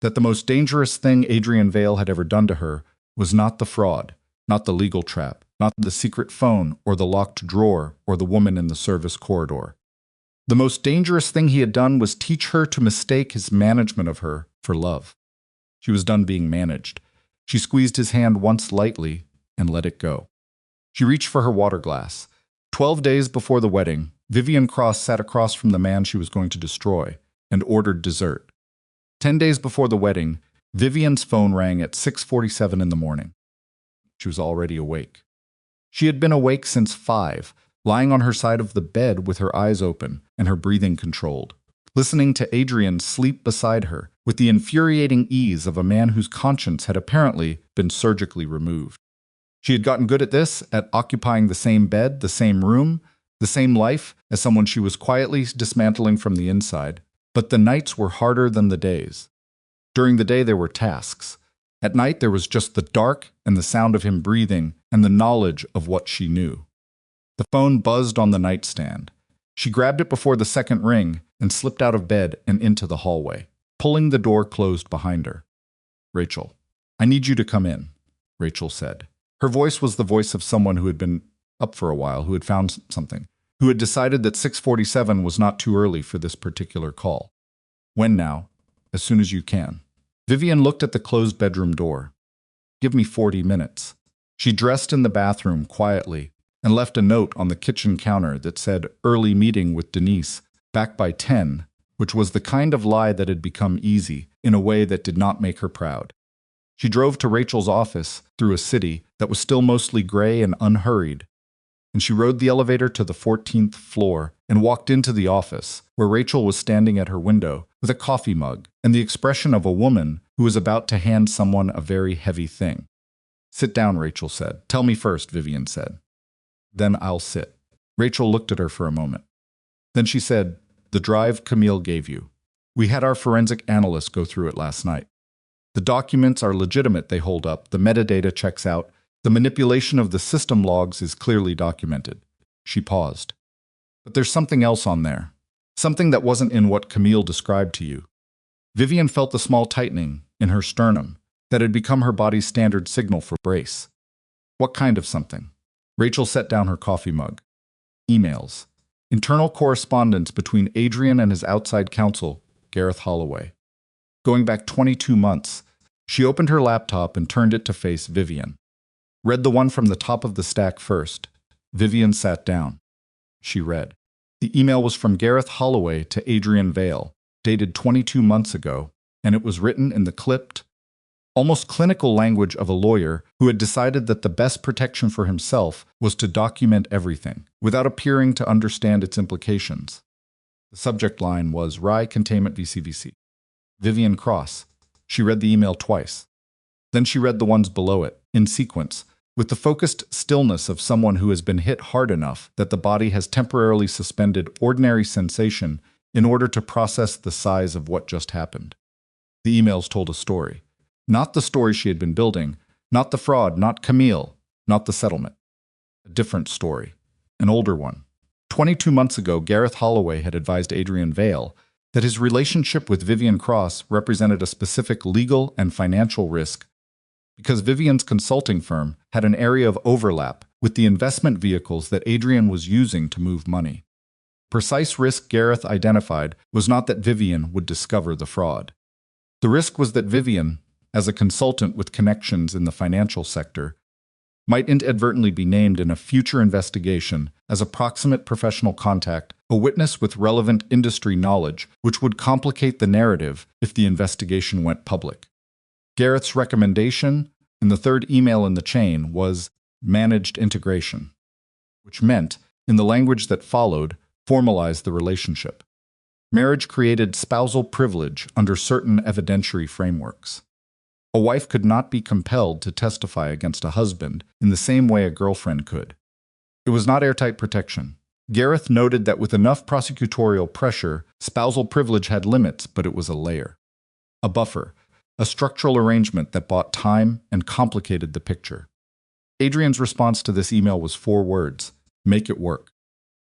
That the most dangerous thing Adrian Vale had ever done to her was not the fraud, not the legal trap, not the secret phone or the locked drawer or the woman in the service corridor. The most dangerous thing he had done was teach her to mistake his management of her for love. She was done being managed. She squeezed his hand once lightly and let it go. She reached for her water glass. 12 days before the wedding, Vivian Cross sat across from the man she was going to destroy and ordered dessert. 10 days before the wedding, Vivian's phone rang at 6:47 in the morning. She was already awake. She had been awake since 5, lying on her side of the bed with her eyes open and her breathing controlled, listening to Adrian sleep beside her with the infuriating ease of a man whose conscience had apparently been surgically removed. She had gotten good at this, at occupying the same bed, the same room, the same life as someone she was quietly dismantling from the inside. But the nights were harder than the days. During the day there were tasks. At night there was just the dark and the sound of him breathing and the knowledge of what she knew. The phone buzzed on the nightstand. She grabbed it before the second ring and slipped out of bed and into the hallway, pulling the door closed behind her. "Rachel, I need you to come in," Rachel said. Her voice was the voice of someone who had been up for a while, who had found something, who had decided that 6:47 was not too early for this particular call. "When now?" "As soon as you can." Vivian looked at the closed bedroom door. "Give me 40 minutes. She dressed in the bathroom quietly and left a note on the kitchen counter that said early meeting with Denise, back by 10, which was the kind of lie that had become easy in a way that did not make her proud. She drove to Rachel's office through a city that was still mostly gray and unhurried, and she rode the elevator to the 14th floor and walked into the office, where Rachel was standing at her window with a coffee mug and the expression of a woman who was about to hand someone a very heavy thing. "Sit down," Rachel said. "Tell me first," Vivian said. "Then I'll sit." Rachel looked at her for a moment. Then she said, "The drive Camille gave you. We had our forensic analyst go through it last night. The documents are legitimate, they hold up. The metadata checks out. The manipulation of the system logs is clearly documented." She paused. "But there's something else on there. Something that wasn't in what Camille described to you." Vivian felt the small tightening in her sternum that had become her body's standard signal for brace. "What kind of something?" Rachel set down her coffee mug. "Emails. Internal correspondence between Adrian and his outside counsel, Gareth Holloway. Going back 22 months, she opened her laptop and turned it to face Vivian. Read the one from the top of the stack first. Vivian sat down. She read. The email was from Gareth Holloway to Adrian Vale, dated 22 months ago, and it was written in the clipped, almost clinical language of a lawyer who had decided that the best protection for himself was to document everything, without appearing to understand its implications. The subject line was Rye Containment VCVC. Vivian Cross. She read the email twice. Then she read the ones below it, in sequence, with the focused stillness of someone who has been hit hard enough that the body has temporarily suspended ordinary sensation in order to process the size of what just happened. The emails told a story. Not the story she had been building, not the fraud, not Camille, not the settlement. A different story. An older one. 22 months ago, Gareth Holloway had advised Adrian Vale that his relationship with Vivian Cross represented a specific legal and financial risk because Vivian's consulting firm had an area of overlap with the investment vehicles that Adrian was using to move money. Precise risk Gareth identified was not that Vivian would discover the fraud. The risk was that Vivian, as a consultant with connections in the financial sector, might inadvertently be named in a future investigation as a proximate professional contact, a witness with relevant industry knowledge, which would complicate the narrative if the investigation went public. Gareth's recommendation, in the third email in the chain, was managed integration, which meant, in the language that followed, formalize the relationship. Marriage created spousal privilege under certain evidentiary frameworks. A wife could not be compelled to testify against a husband in the same way a girlfriend could. It was not airtight protection. Gareth noted that with enough prosecutorial pressure, spousal privilege had limits, but it was a layer. A buffer, a structural arrangement that bought time and complicated the picture. Adrian's response to this email was 4 words: make it work.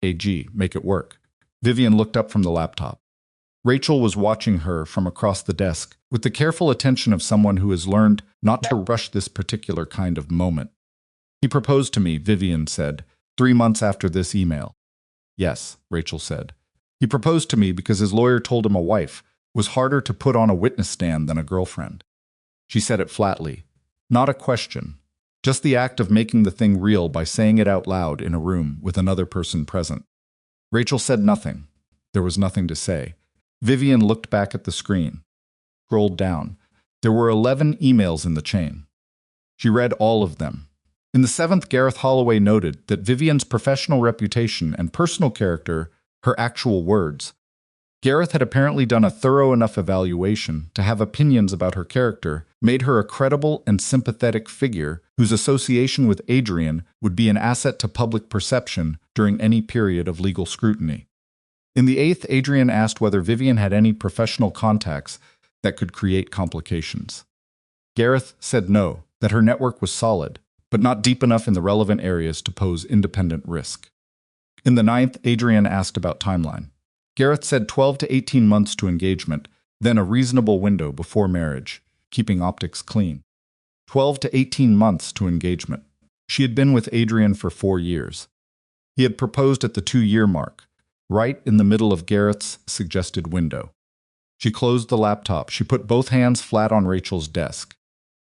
AG, make it work. Vivian looked up from the laptop. Rachel was watching her from across the desk, with the careful attention of someone who has learned not to rush this particular kind of moment. He proposed to me, Vivian said, 3 months after this email. Yes, Rachel said. He proposed to me because his lawyer told him a wife was harder to put on a witness stand than a girlfriend. She said it flatly. Not a question. Just the act of making the thing real by saying it out loud in a room with another person present. Rachel said nothing. There was nothing to say. Vivian looked back at the screen. Scrolled down. There were 11 emails in the chain. She read all of them. In the 7th, Gareth Holloway noted that Vivian's professional reputation and personal character, her actual words. Gareth had apparently done a thorough enough evaluation to have opinions about her character, made her a credible and sympathetic figure whose association with Adrian would be an asset to public perception during any period of legal scrutiny. In the 8th, Adrian asked whether Vivian had any professional contacts that could create complications. Gareth said no, that her network was solid, but not deep enough in the relevant areas to pose independent risk. In the 9th, Adrian asked about timeline. Gareth said 12 to 18 months to engagement, then a reasonable window before marriage, keeping optics clean. 12 to 18 months to engagement. She had been with Adrian for 4 years. He had proposed at the 2-year mark, right in the middle of Gareth's suggested window. She closed the laptop. She put both hands flat on Rachel's desk.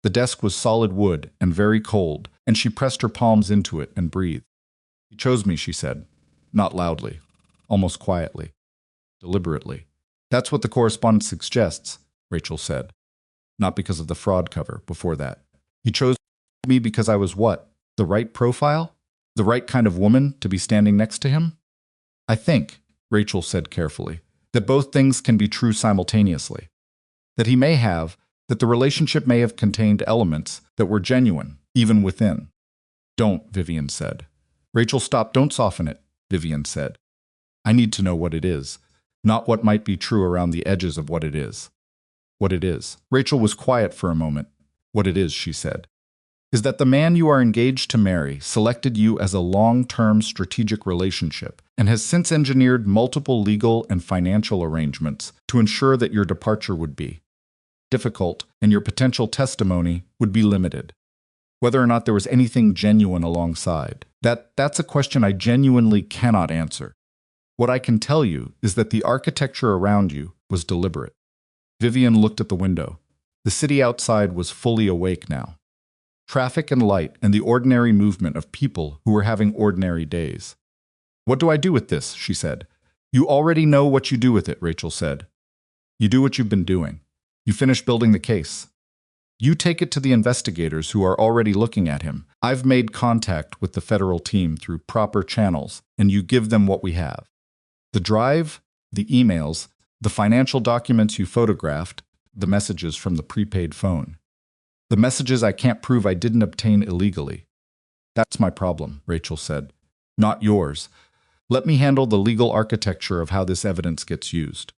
The desk was solid wood and very cold, and she pressed her palms into it and breathed. He chose me, she said. Not loudly. Almost quietly. Deliberately. That's what the correspondence suggests, Rachel said. Not because of the fraud cover before that. He chose me because I was what? The right profile? The right kind of woman to be standing next to him? I think, Rachel said carefully, that both things can be true simultaneously. That he may have, that the relationship may have contained elements that were genuine, even within. Don't, Vivian said. Rachel, stop, don't soften it, Vivian said. I need to know what it is, not what might be true around the edges of what it is. What it is. Rachel was quiet for a moment. What it is, she said, is that the man you are engaged to marry selected you as a long-term strategic relationship and has since engineered multiple legal and financial arrangements to ensure that your departure would be difficult and your potential testimony would be limited. Whether or not there was anything genuine alongside, that's a question I genuinely cannot answer. What I can tell you is that the architecture around you was deliberate. Vivian looked at the window. The city outside was fully awake now. Traffic and light and the ordinary movement of people who were having ordinary days. What do I do with this? She said. You already know what you do with it, Rachel said. You do what you've been doing. You finish building the case. You take it to the investigators who are already looking at him. I've made contact with the federal team through proper channels, and you give them what we have. The drive, the emails, the financial documents you photographed, the messages from the prepaid phone. The messages I can't prove I didn't obtain illegally. That's my problem, Rachel said. Not yours. Let me handle the legal architecture of how this evidence gets used.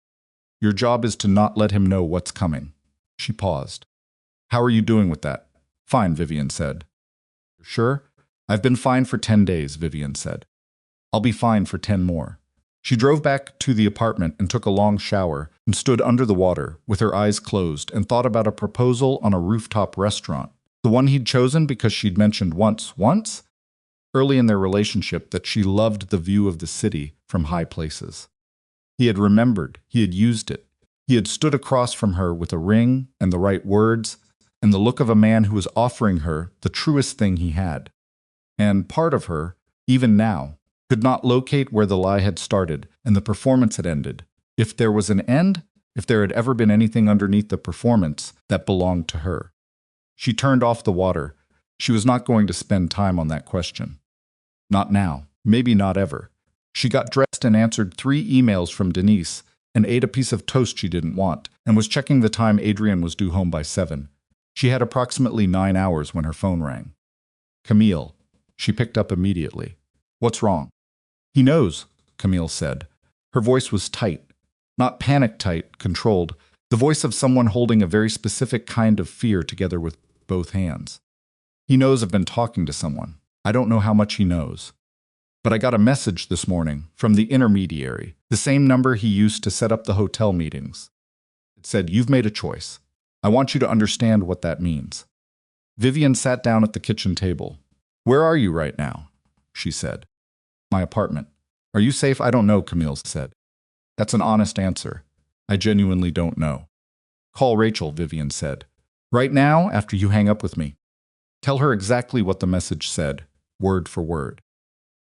Your job is to not let him know what's coming. She paused. How are you doing with that? Fine, Vivian said. You're sure? I've been fine for 10 days, Vivian said. I'll be fine for 10 more. She drove back to the apartment and took a long shower and stood under the water with her eyes closed and thought about a proposal on a rooftop restaurant, the one he'd chosen because she'd mentioned once, early in their relationship, that she loved the view of the city from high places. He had remembered, he had used it. He had stood across from her with a ring and the right words and the look of a man who was offering her the truest thing he had. And part of her, even now, could not locate where the lie had started and the performance had ended. If there was an end, if there had ever been anything underneath the performance that belonged to her. She turned off the water. She was not going to spend time on that question. Not now, maybe not ever. She got dressed and answered 3 emails from Denise and ate a piece of toast she didn't want and was checking the time Adrian was due home by 7. She had approximately 9 hours when her phone rang. Camille. She picked up immediately. What's wrong? He knows, Camille said. Her voice was tight. Not panic-tight, controlled. The voice of someone holding a very specific kind of fear together with both hands. He knows I've been talking to someone. I don't know how much he knows. But I got a message this morning from the intermediary, the same number he used to set up the hotel meetings. It said, "You've made a choice. I want you to understand what that means." Vivian sat down at the kitchen table. "Where are you right now?" she said. "My apartment." "Are you safe?" "I don't know," Camille said. "That's an honest answer. I genuinely don't know." "Call Rachel," Vivian said. "Right now, after you hang up with me. Tell her exactly what the message said, word for word.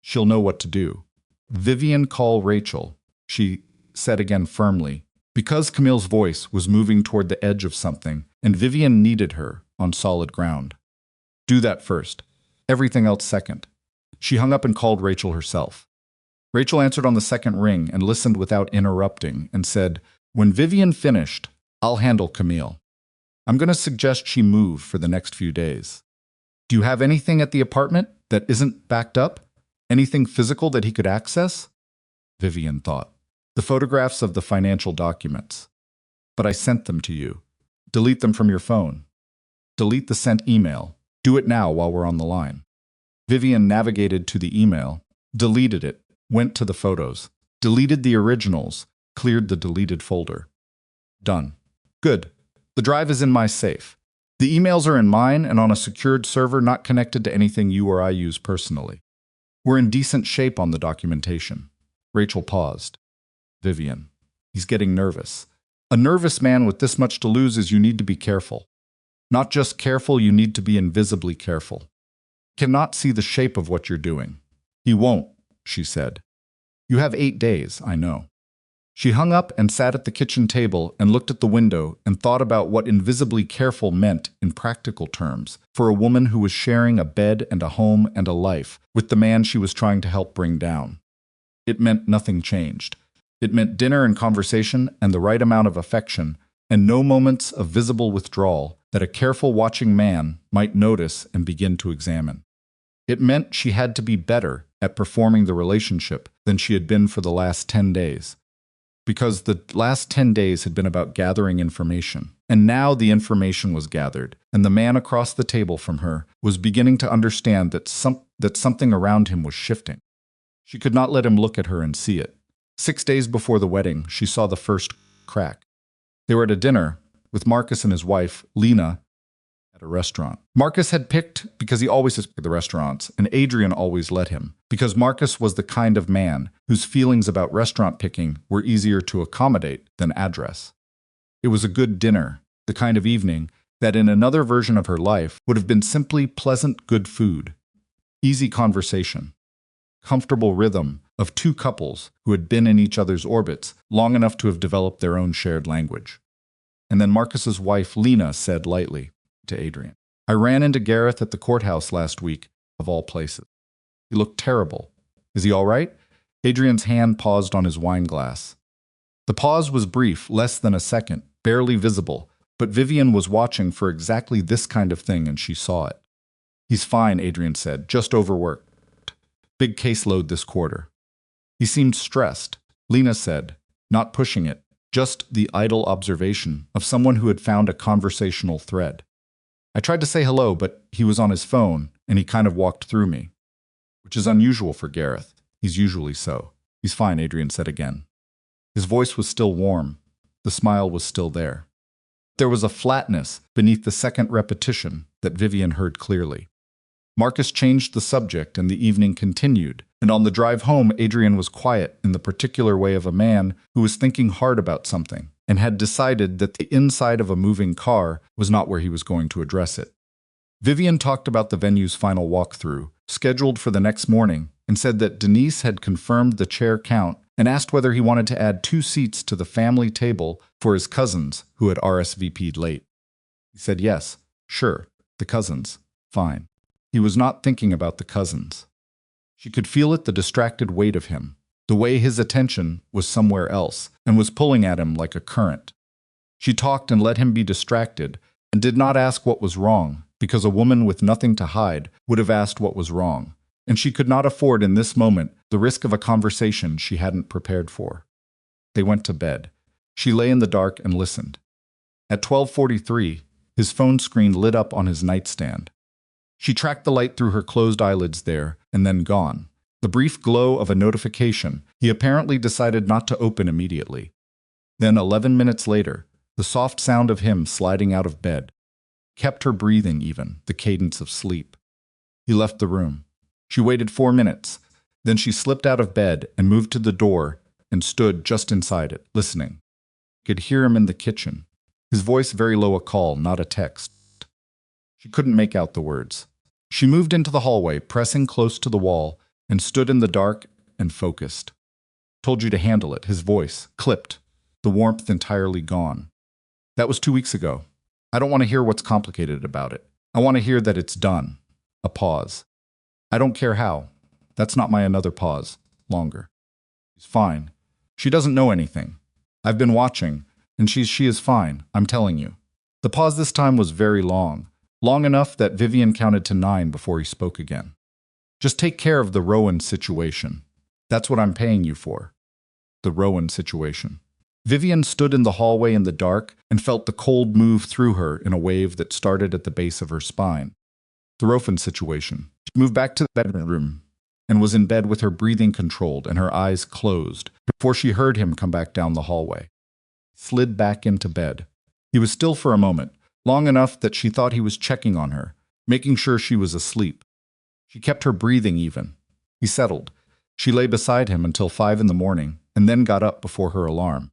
She'll know what to do." "Vivian, call Rachel," she said again firmly, because Camille's voice was moving toward the edge of something, and Vivian needed her on solid ground. "Do that first. Everything else second." She hung up and called Rachel herself. Rachel answered on the second ring and listened without interrupting and said, "When Vivian finished, I'll handle Camille. I'm going to suggest she move for the next few days. Do you have anything at the apartment that isn't backed up? Anything physical that he could access?" Vivian thought. "The photographs of the financial documents. But I sent them to you. Delete them from your phone. Delete the sent email. Do it now while we're on the line." Vivian navigated to the email, deleted it, went to the photos, deleted the originals, cleared the deleted folder. "Done." "Good. The drive is in my safe. The emails are in mine and on a secured server not connected to anything you or I use personally. We're in decent shape on the documentation." Rachel paused. "Vivian, he's getting nervous. A nervous man with this much to lose is you need to be careful. Not just careful, you need to be invisibly careful. Cannot see the shape of what you're doing." "He won't," she said. "You have 8 days, I know." She hung up and sat at the kitchen table and looked at the window and thought about what invisibly careful meant in practical terms for a woman who was sharing a bed and a home and a life with the man she was trying to help bring down. It meant nothing changed. It meant dinner and conversation and the right amount of affection and no moments of visible withdrawal that a careful watching man might notice and begin to examine. It meant she had to be better at performing the relationship than she had been for the last 10 days. Because the last 10 days had been about gathering information. And now the information was gathered, and the man across the table from her was beginning to understand that something around him was shifting. She could not let him look at her and see it. 6 days before the wedding, she saw the first crack. They were at a dinner with Marcus and his wife, Lena, at a restaurant. Marcus had picked because he always has picked the restaurants, and Adrian always let him, because Marcus was the kind of man whose feelings about restaurant picking were easier to accommodate than address. It was a good dinner, the kind of evening that in another version of her life would have been simply pleasant, good food, easy conversation, comfortable rhythm of two couples who had been in each other's orbits long enough to have developed their own shared language. And then Marcus's wife, Lena, said lightly to Adrian, "I ran into Gareth at the courthouse last week, of all places. He looked terrible. Is he all right?" Adrian's hand paused on his wine glass. The pause was brief, less than a second, barely visible, but Vivian was watching for exactly this kind of thing and she saw it. "He's fine," Adrian said, "just overworked. Big caseload this quarter." "He seemed stressed," Lena said, not pushing it, just the idle observation of someone who had found a conversational thread. "I tried to say hello, but he was on his phone, and he kind of walked through me." "Which is unusual for Gareth. He's usually so." "He's fine," Adrian said again. His voice was still warm. The smile was still there. There was a flatness beneath the second repetition that Vivian heard clearly. Marcus changed the subject, and the evening continued, and on the drive home, Adrian was quiet in the particular way of a man who was thinking hard about something and had decided that the inside of a moving car was not where he was going to address it. Vivian talked about the venue's final walkthrough, scheduled for the next morning, and said that Denise had confirmed the chair count and asked whether he wanted to add 2 seats to the family table for his cousins who had RSVP'd late. He said yes, sure, the cousins, fine. He was not thinking about the cousins. She could feel it, the distracted weight of him, the way his attention was somewhere else and was pulling at him like a current. She talked and let him be distracted and did not ask what was wrong, because a woman with nothing to hide would have asked what was wrong, and she could not afford in this moment the risk of a conversation she hadn't prepared for. They went to bed. She lay in the dark and listened. At 12:43, his phone screen lit up on his nightstand. She tracked the light through her closed eyelids there and then gone, The brief glow of a notification he apparently decided not to open immediately. Then 11 minutes later, the soft sound of him sliding out of bed kept her breathing even, the cadence of sleep. He left the room. She waited 4 minutes. Then she slipped out of bed and moved to the door and stood just inside it, listening. Could hear him in the kitchen. His voice very low, a call, not a text. She couldn't make out the words. She moved into the hallway, pressing close to the wall, and stood in the dark and focused. Told you to handle it, his voice, clipped, the warmth entirely gone. That was 2 weeks ago. I don't want to hear what's complicated about it. I want to hear that it's done. A pause. I don't care how. That's not my another pause. Longer. She's fine. She doesn't know anything. I've been watching, and she is fine, I'm telling you. The pause this time was very long. Long enough that Vivian counted to 9 before he spoke again. Just take care of the Rowan situation. That's what I'm paying you for. The Rowan situation. Vivian stood in the hallway in the dark and felt the cold move through her in a wave that started at the base of her spine. The Rowan situation. She moved back to the bedroom and was in bed with her breathing controlled and her eyes closed before she heard him come back down the hallway. Slid back into bed. He was still for a moment, long enough that she thought he was checking on her, making sure she was asleep. She kept her breathing even. He settled. She lay beside him until 5 in the morning and then got up before her alarm.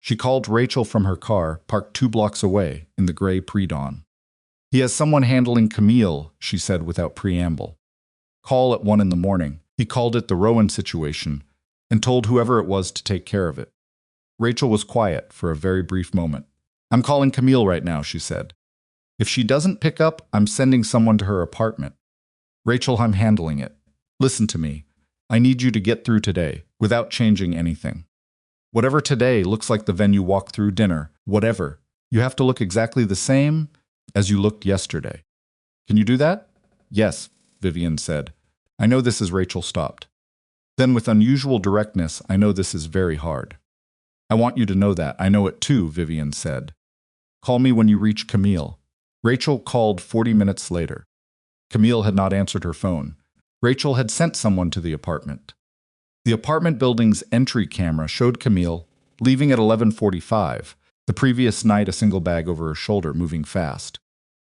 She called Rachel from her car, parked 2 blocks away in the gray pre-dawn. He has someone handling Camille, she said without preamble. Call at 1 in the morning. He called it the Rowan situation and told whoever it was to take care of it. Rachel was quiet for a very brief moment. I'm calling Camille right now, she said. If she doesn't pick up, I'm sending someone to her apartment. Rachel, I'm handling it. Listen to me. I need you to get through today without changing anything. Whatever today looks like the venue walk through dinner, whatever, you have to look exactly the same as you looked yesterday. Can you do that? Yes, Vivian said. I know this is Rachel stopped. Then with unusual directness, I know this is very hard. I want you to know that. I know it too, Vivian said. Call me when you reach Camille. Rachel called 40 minutes later. Camille had not answered her phone. Rachel had sent someone to the apartment. The apartment building's entry camera showed Camille leaving at 11:45, the previous night a single bag over her shoulder, moving fast.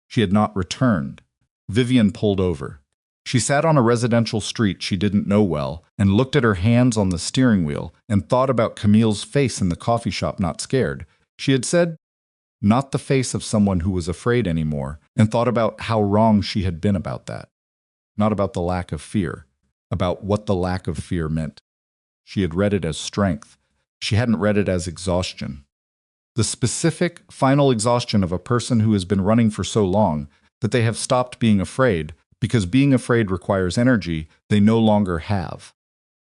She had not returned. Vivian pulled over. She sat on a residential street she didn't know well and looked at her hands on the steering wheel and thought about Camille's face in the coffee shop, not scared. She had said, not the face of someone who was afraid anymore, and thought about how wrong she had been about that. Not about the lack of fear, about what the lack of fear meant. She had read it as strength. She hadn't read it as exhaustion. The specific, final exhaustion of a person who has been running for so long that they have stopped being afraid because being afraid requires energy they no longer have.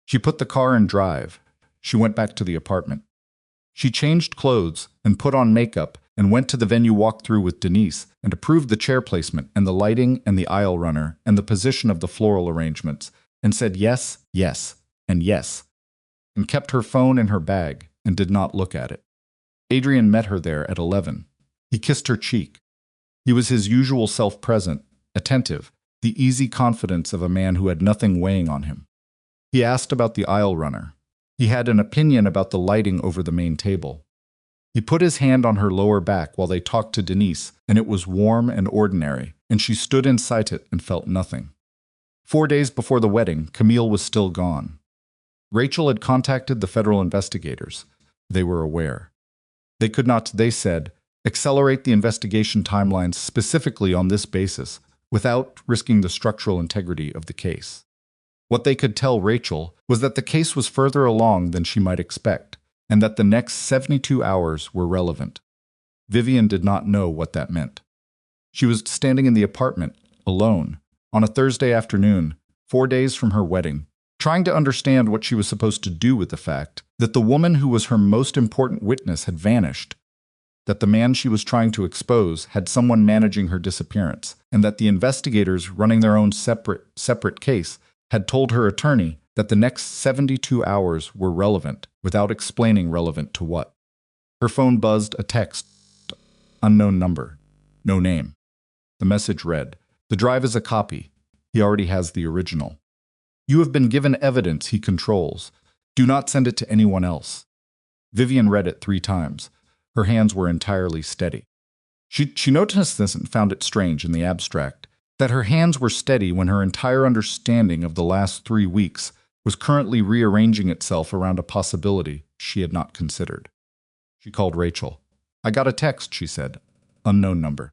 She put the car in drive. She went back to the apartment. She changed clothes and put on makeup and went to the venue walkthrough with Denise and approved the chair placement and the lighting and the aisle runner and the position of the floral arrangements and said yes, yes, and yes, and kept her phone in her bag and did not look at it. Adrian met her there at 11. He kissed her cheek. He was his usual self-present, attentive, the easy confidence of a man who had nothing weighing on him. He asked about the aisle runner. He had an opinion about the lighting over the main table. He put his hand on her lower back while they talked to Denise, and it was warm and ordinary, and she stood inside it and felt nothing. 4 days before the wedding, Camille was still gone. Rachel had contacted the federal investigators. They were aware. They could not, they said, accelerate the investigation timelines specifically on this basis without risking the structural integrity of the case. What they could tell Rachel was that the case was further along than she might expect, and that the next 72 hours were relevant. Vivian did not know what that meant. She was standing in the apartment, alone, on a Thursday afternoon, 4 days from her wedding, trying to understand what she was supposed to do with the fact that the woman who was her most important witness had vanished, that the man she was trying to expose had someone managing her disappearance, and that the investigators running their own separate case had told her attorney that the next 72 hours were relevant, without explaining relevant to what. Her phone buzzed a text. Unknown number. No name. The message read, "The drive is a copy. He already has the original." You have been given evidence he controls. Do not send it to anyone else. Vivian read it 3 times. Her hands were entirely steady. She noticed this and found it strange in the abstract, that her hands were steady when her entire understanding of the last 3 weeks was currently rearranging itself around a possibility she had not considered. She called Rachel. I got a text, she said. Unknown number.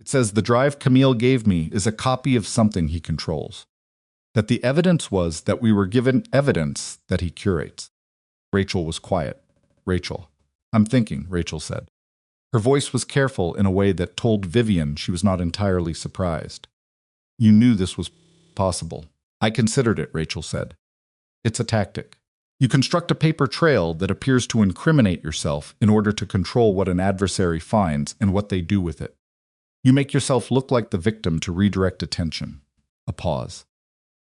It says the drive Camille gave me is a copy of something he controls. That the evidence was that we were given evidence that he curates. Rachel was quiet. Rachel. I'm thinking, Rachel said. Her voice was careful in a way that told Vivian she was not entirely surprised. You knew this was possible. I considered it, Rachel said. It's a tactic. You construct a paper trail that appears to incriminate yourself in order to control what an adversary finds and what they do with it. You make yourself look like the victim to redirect attention. A pause.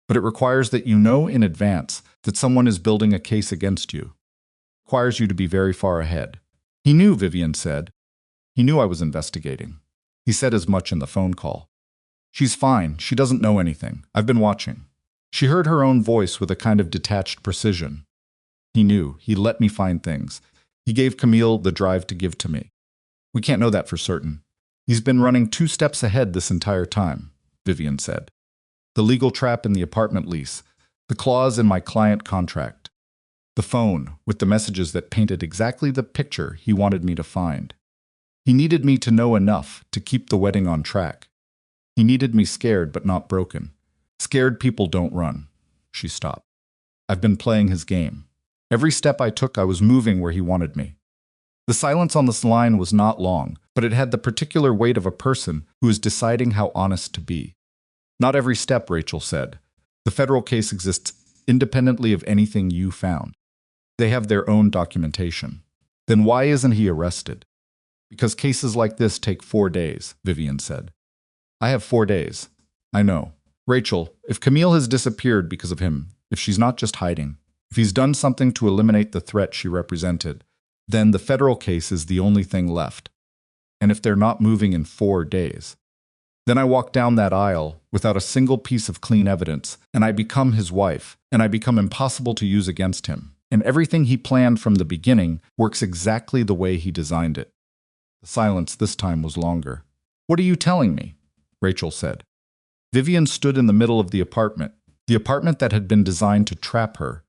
But it requires that you know in advance that someone is building a case against you. It requires you to be very far ahead. He knew, Vivian said. He knew I was investigating. He said as much in the phone call. She's fine. She doesn't know anything. I've been watching. She heard her own voice with a kind of detached precision. He knew. He let me find things. He gave Camille the drive to give to me. We can't know that for certain. He's been running 2 steps ahead this entire time, Vivian said. The legal trap in the apartment lease, the clause in my client contract, the phone with the messages that painted exactly the picture he wanted me to find. He needed me to know enough to keep the wedding on track. He needed me scared but not broken. Scared people don't run. She stopped. I've been playing his game. Every step I took, I was moving where he wanted me. The silence on this line was not long, but it had the particular weight of a person who is deciding how honest to be. Not every step, Rachel said. The federal case exists independently of anything you found. They have their own documentation. Then why isn't he arrested? Because cases like this take 4 days, Vivian said. I have 4 days. I know. Rachel, if Camille has disappeared because of him, if she's not just hiding, if he's done something to eliminate the threat she represented, then the federal case is the only thing left. And if they're not moving in 4 days, then I walk down that aisle without a single piece of clean evidence, and I become his wife, and I become impossible to use against him. And everything he planned from the beginning works exactly the way he designed it. The silence this time was longer. What are you telling me? Rachel said. Vivian stood in the middle of the apartment that had been designed to trap her.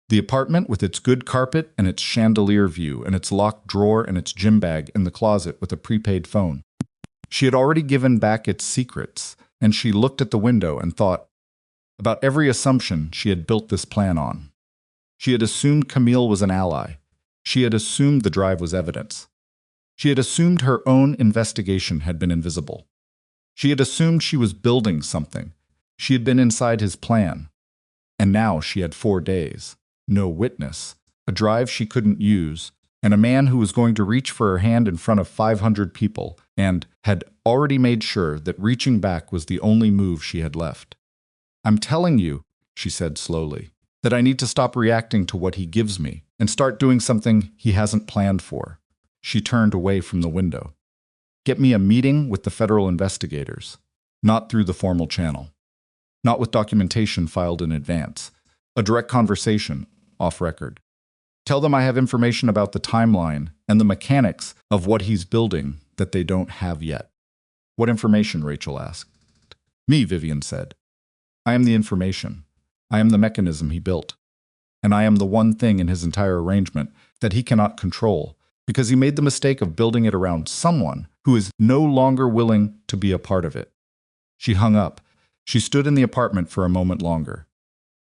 The apartment with its good carpet and its chandelier view and its locked drawer and its gym bag in the closet with a prepaid phone. She had already given back its secrets, and she looked at the window and thought about every assumption she had built this plan on. She had assumed Camille was an ally. She had assumed the drive was evidence. She had assumed her own investigation had been invisible. She had assumed she was building something. She had been inside his plan. And now she had 4 days. No witness, a drive she couldn't use, and a man who was going to reach for her hand in front of 500 people and had already made sure that reaching back was the only move she had left. I'm telling you, she said slowly, that I need to stop reacting to what he gives me and start doing something he hasn't planned for. She turned away from the window. Get me a meeting with the federal investigators, not through the formal channel, not with documentation filed in advance, a direct conversation, off record. Tell them I have information about the timeline and the mechanics of what he's building that they don't have yet. What information? Rachel asked. Me, Vivian said. I am the information. I am the mechanism he built. And I am the one thing in his entire arrangement that he cannot control, because he made the mistake of building it around someone who is no longer willing to be a part of it. She hung up. She stood in the apartment for a moment longer.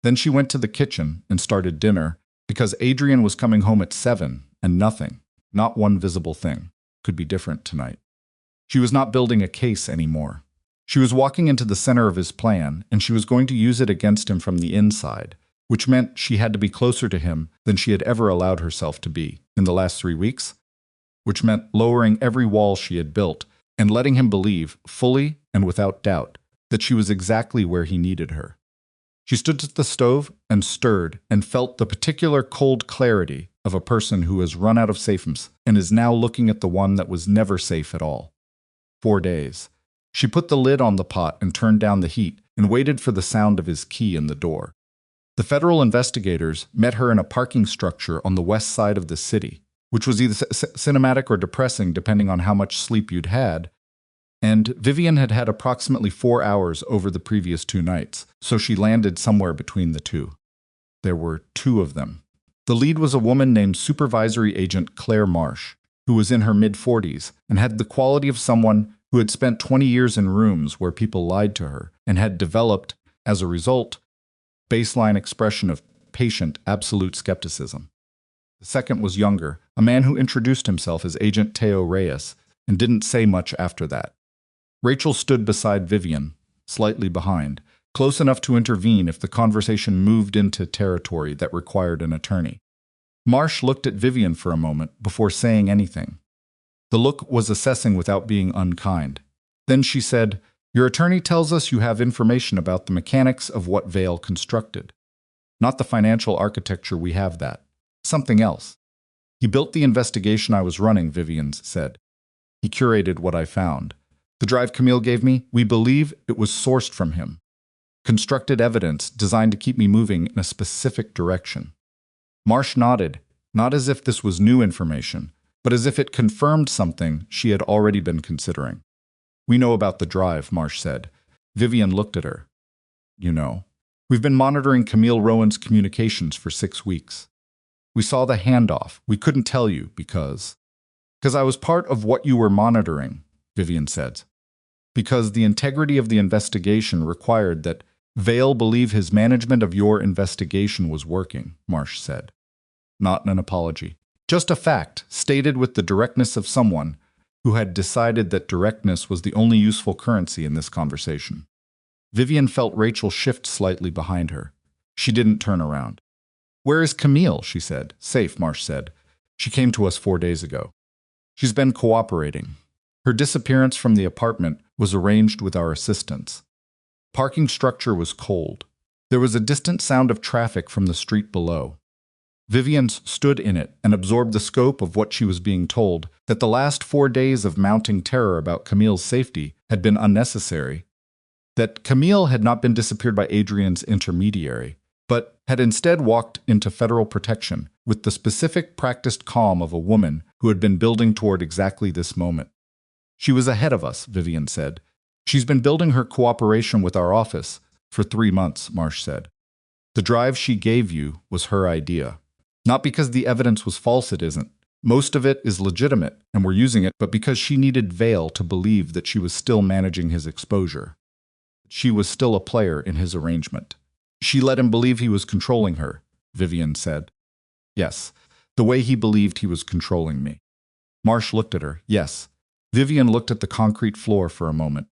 Then she went to the kitchen and started dinner, because Adrian was coming home at 7, and nothing, not one visible thing, could be different tonight. She was not building a case anymore. She was walking into the center of his plan, and she was going to use it against him from the inside, which meant she had to be closer to him than she had ever allowed herself to be in the last 3 weeks, which meant lowering every wall she had built and letting him believe, fully and without doubt, that she was exactly where he needed her. She stood at the stove and stirred and felt the particular cold clarity of a person who has run out of safes and is now looking at the one that was never safe at all. 4 days. She put the lid on the pot and turned down the heat and waited for the sound of his key in the door. The federal investigators met her in a parking structure on the west side of the city, which was either cinematic or depressing depending on how much sleep you'd had, and Vivian had had approximately 4 hours over the previous 2 nights, so she landed somewhere between the two. There were 2 of them. The lead was a woman named Supervisory Agent Claire Marsh, who was in her mid-40s and had the quality of someone who had spent 20 years in rooms where people lied to her and had developed, as a result, baseline expression of patient absolute skepticism. The second was younger, a man who introduced himself as Agent Teo Reyes and didn't say much after that. Rachel stood beside Vivian, slightly behind, close enough to intervene if the conversation moved into territory that required an attorney. Marsh looked at Vivian for a moment before saying anything. The look was assessing without being unkind. Then she said, "Your attorney tells us you have information about the mechanics of what Vale constructed. Not the financial architecture, we have that. Something else." "He built the investigation I was running," Vivian said. "He curated what I found. The drive Camille gave me, we believe it was sourced from him. Constructed evidence designed to keep me moving in a specific direction." Marsh nodded, not as if this was new information, but as if it confirmed something she had already been considering. "We know about the drive," Marsh said. Vivian looked at her. "You know. We've been monitoring Camille Rowan's communications for 6 weeks. We saw the handoff. We couldn't tell you because I was part of what you were monitoring," Vivian said. "Because the integrity of the investigation required that Vale believe his management of your investigation was working," Marsh said. Not an apology. Just a fact, stated with the directness of someone who had decided that directness was the only useful currency in this conversation. Vivian felt Rachel shift slightly behind her. She didn't turn around. "Where is Camille?" she said. "Safe," Marsh said. "She came to us 4 days ago. She's been cooperating. Her disappearance from the apartment was arranged with our assistance." Parking structure was cold. There was a distant sound of traffic from the street below. Vivian stood in it and absorbed the scope of what she was being told, that the last 4 days of mounting terror about Camille's safety had been unnecessary, that Camille had not been disappeared by Adrian's intermediary, but had instead walked into federal protection with the specific practiced calm of a woman who had been building toward exactly this moment. "She was ahead of us," Vivian said. "She's been building her cooperation with our office for 3 months," Marsh said. "The drive she gave you was her idea. Not because the evidence was false, it isn't. Most of it is legitimate, and we're using it, but because she needed Vale to believe that she was still managing his exposure. She was still a player in his arrangement. She let him believe he was controlling her," Vivian said. "Yes, the way he believed he was controlling me." Marsh looked at her. "Yes." Vivian looked at the concrete floor for a moment.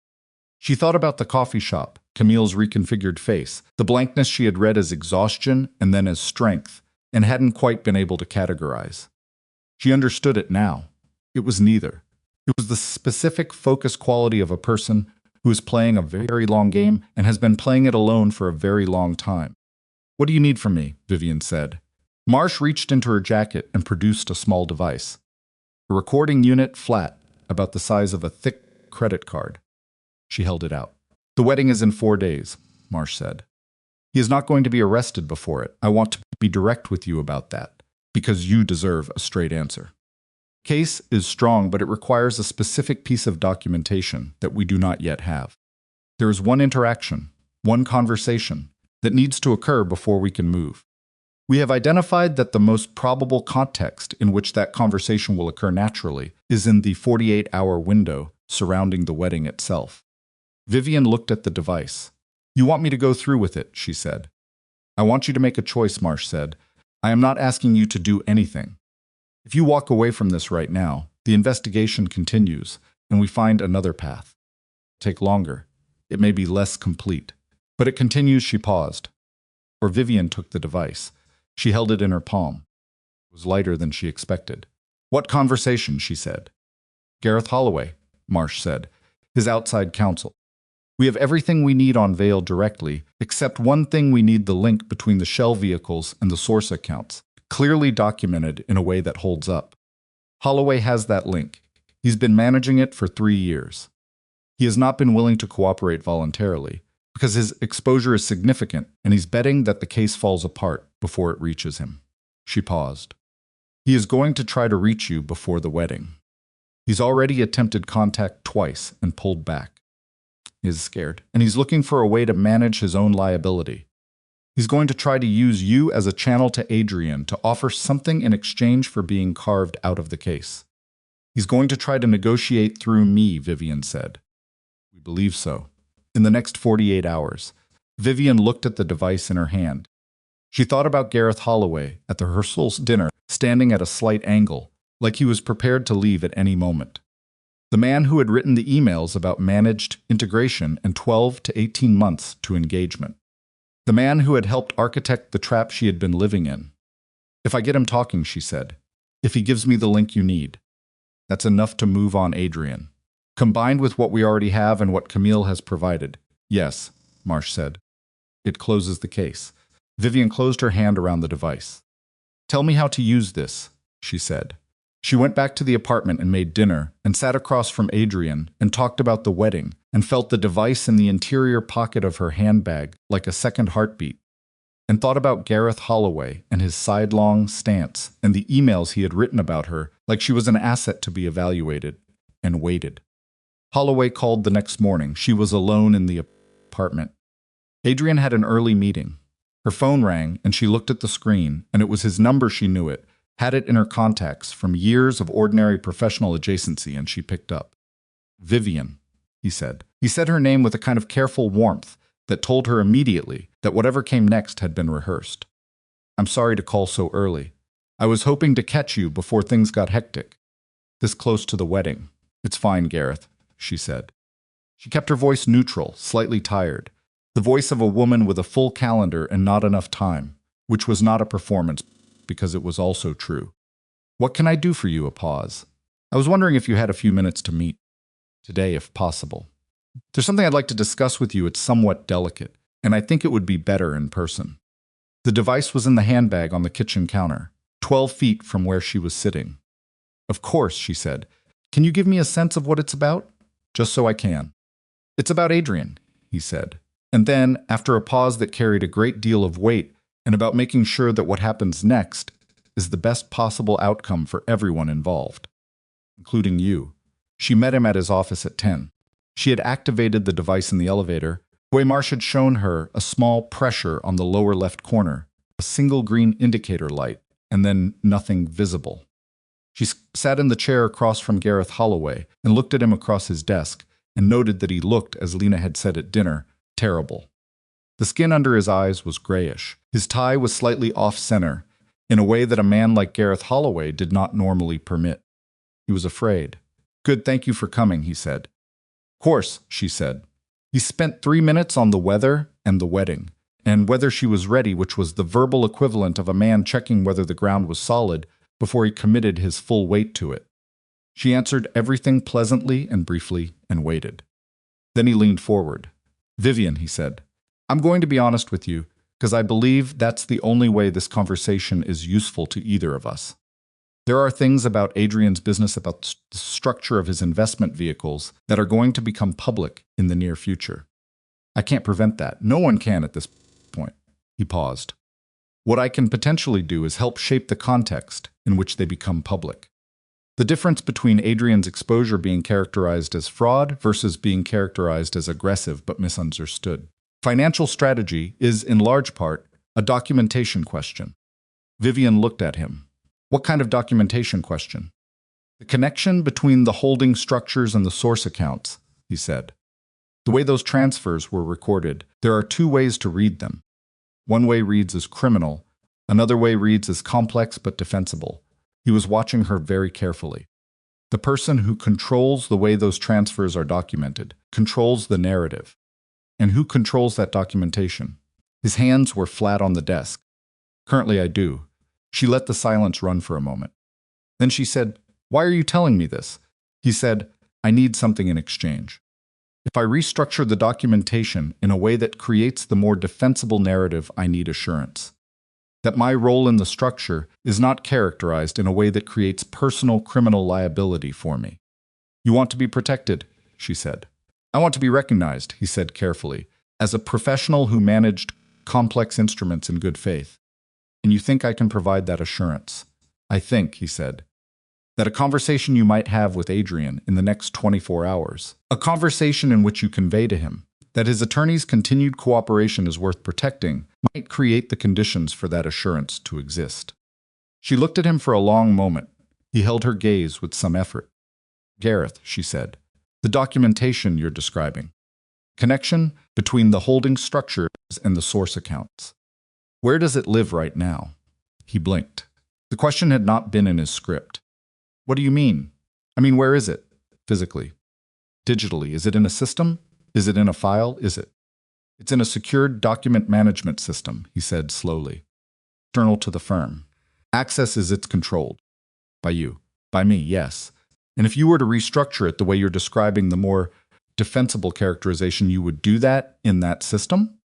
She thought about the coffee shop, Camille's reconfigured face, the blankness she had read as exhaustion and then as strength, and hadn't quite been able to categorize. She understood it now. It was neither. It was the specific focus quality of a person who is playing a very long game and has been playing it alone for a very long time. "What do you need from me?" Vivian said. Marsh reached into her jacket and produced a small device. A recording unit, flat, about the size of a thick credit card. She held it out. "The wedding is in 4 days," Marsh said. "He is not going to be arrested before it. I want to be direct with you about that, because you deserve a straight answer. Case is strong, but it requires a specific piece of documentation that we do not yet have. There is one interaction, one conversation, that needs to occur before we can move. We have identified that the most probable context in which that conversation will occur naturally is in the 48-hour window surrounding the wedding itself." Vivian looked at the device. "You want me to go through with it," she said. "I want you to make a choice," Marsh said. "I am not asking you to do anything. If you walk away from this right now, the investigation continues, and we find another path. Take longer. It may be less complete. But it continues." She paused. Or Vivian took the device. She held it in her palm. It was lighter than she expected. "What conversation?" she said. "Gareth Holloway," Marsh said. "His outside counsel. We have everything we need on Vale directly, except one thing: we need the link between the shell vehicles and the source accounts, clearly documented in a way that holds up. Holloway has that link. He's been managing it for 3 years. He has not been willing to cooperate voluntarily, because his exposure is significant and he's betting that the case falls apart before it reaches him. She paused. He is going to try to reach you before the wedding. He's already attempted contact twice and pulled back. He is scared, and he's looking for a way to manage his own liability. He's going to try to use you as a channel to Adrian to offer something in exchange for being carved out of the case. He's going to try to negotiate through me, Vivian said. We believe so. In the next 48 hours, Vivian looked at the device in her hand. She thought about Gareth Holloway at the rehearsals dinner, standing at a slight angle, like he was prepared to leave at any moment. The man who had written the emails about managed integration and 12 to 18 months to engagement. The man who had helped architect the trap she had been living in. If I get him talking, she said, if he gives me the link you need, that's enough to move on Adrian. Combined with what we already have and what Camille has provided. Yes, Marsh said. It closes the case. Vivian closed her hand around the device. Tell me how to use this, she said. She went back to the apartment and made dinner, and sat across from Adrian and talked about the wedding, and felt the device in the interior pocket of her handbag like a second heartbeat, and thought about Gareth Holloway and his sidelong stance and the emails he had written about her like she was an asset to be evaluated, and waited. Holloway called the next morning. She was alone in the apartment. Adrian had an early meeting. Her phone rang, and she looked at the screen, and it was his number. She knew it, had it in her contacts from years of ordinary professional adjacency, and she picked up. Vivian, he said. He said her name with a kind of careful warmth that told her immediately that whatever came next had been rehearsed. I'm sorry to call so early. I was hoping to catch you before things got hectic. This close to the wedding. It's fine, Gareth, she said. She kept her voice neutral, slightly tired, the voice of a woman with a full calendar and not enough time, which was not a performance because it was also true. What can I do for you? A pause. I was wondering if you had a few minutes to meet. Today, if possible. There's something I'd like to discuss with you. It's somewhat delicate, and I think it would be better in person. The device was in the handbag on the kitchen counter, 12 feet from where she was sitting. Of course, she said. Can you give me a sense of what it's about? Just so I can. It's about Adrian, he said. And then, after a pause that carried a great deal of weight, and about making sure that what happens next is the best possible outcome for everyone involved, including you. She met him at his office at 10. She had activated the device in the elevator. Marsh had shown her a small pressure on the lower left corner, a single green indicator light, and then nothing visible. She sat in the chair across from Gareth Holloway and looked at him across his desk and noted that he looked, as Lena had said at dinner, terrible. The skin under his eyes was grayish. His tie was slightly off-center, in a way that a man like Gareth Holloway did not normally permit. He was afraid. Good, thank you for coming, he said. Of course, she said. He spent 3 minutes on the weather and the wedding, and whether she was ready, which was the verbal equivalent of a man checking whether the ground was solid before he committed his full weight to it. She answered everything pleasantly and briefly and waited. Then he leaned forward. Vivian, he said, I'm going to be honest with you, because I believe that's the only way this conversation is useful to either of us. There are things about Adrian's business, about the structure of his investment vehicles, that are going to become public in the near future. I can't prevent that. No one can at this point. He paused. What I can potentially do is help shape the context in which they become public. The difference between Adrian's exposure being characterized as fraud versus being characterized as aggressive but misunderstood. Financial strategy is, in large part, a documentation question. Vivian looked at him. What kind of documentation question? The connection between the holding structures and the source accounts, he said. The way those transfers were recorded, there are two ways to read them. One way reads as criminal, another way reads as complex but defensible. He was watching her very carefully. The person who controls the way those transfers are documented controls the narrative. And who controls that documentation? His hands were flat on the desk. Currently, I do. She let the silence run for a moment. Then she said, Why are you telling me this? He said, I need something in exchange. If I restructure the documentation in a way that creates the more defensible narrative, I need assurance. That my role in the structure is not characterized in a way that creates personal criminal liability for me. You want to be protected, she said. I want to be recognized, he said carefully, as a professional who managed complex instruments in good faith. And you think I can provide that assurance? I think, he said, that a conversation you might have with Adrian in the next 24 hours, a conversation in which you convey to him that his attorney's continued cooperation is worth protecting, might create the conditions for that assurance to exist. She looked at him for a long moment. He held her gaze with some effort. Gareth, she said, the documentation you're describing. Connection between the holding structures and the source accounts. Where does it live right now? He blinked. The question had not been in his script. What do you mean? I mean, where is it? Physically. Digitally. Is it in a system? Is it in a file? Is it? It's in a secured document management system, he said slowly. External to the firm. Access is it's controlled. By you. By me, yes. And if you were to restructure it the way you're describing the more defensible characterization, you would do that in that system?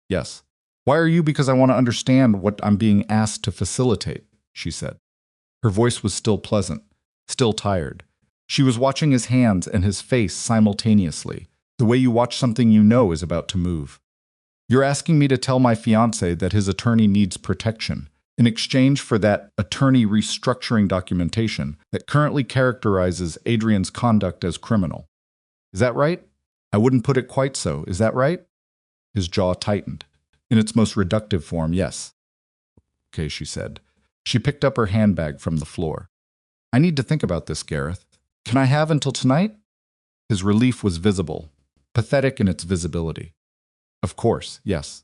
Yes. Why are you? Because I want to understand what I'm being asked to facilitate, she said. Her voice was still pleasant, still tired. She was watching his hands and his face simultaneously, the way you watch something you know is about to move. You're asking me to tell my fiancé that his attorney needs protection in exchange for that attorney restructuring documentation that currently characterizes Adrian's conduct as criminal. Is that right? I wouldn't put it quite so. Is that right? His jaw tightened. In its most reductive form, yes. Okay, she said. She picked up her handbag from the floor. I need to think about this, Gareth. Can I have until tonight? His relief was visible, pathetic in its visibility. Of course, yes.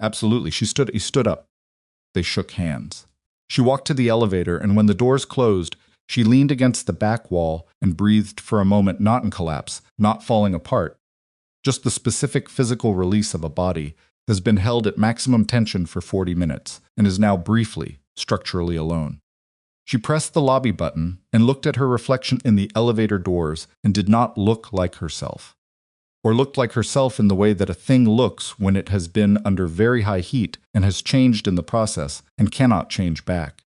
Absolutely. He stood up. They shook hands. She walked to the elevator, and when the doors closed, she leaned against the back wall and breathed for a moment, not in collapse, not falling apart. Just the specific physical release of a body has been held at maximum tension for 40 minutes and is now briefly, structurally alone. She pressed the lobby button and looked at her reflection in the elevator doors and did not look like herself. Or looked like herself in the way that a thing looks when it has been under very high heat and has changed in the process and cannot change back.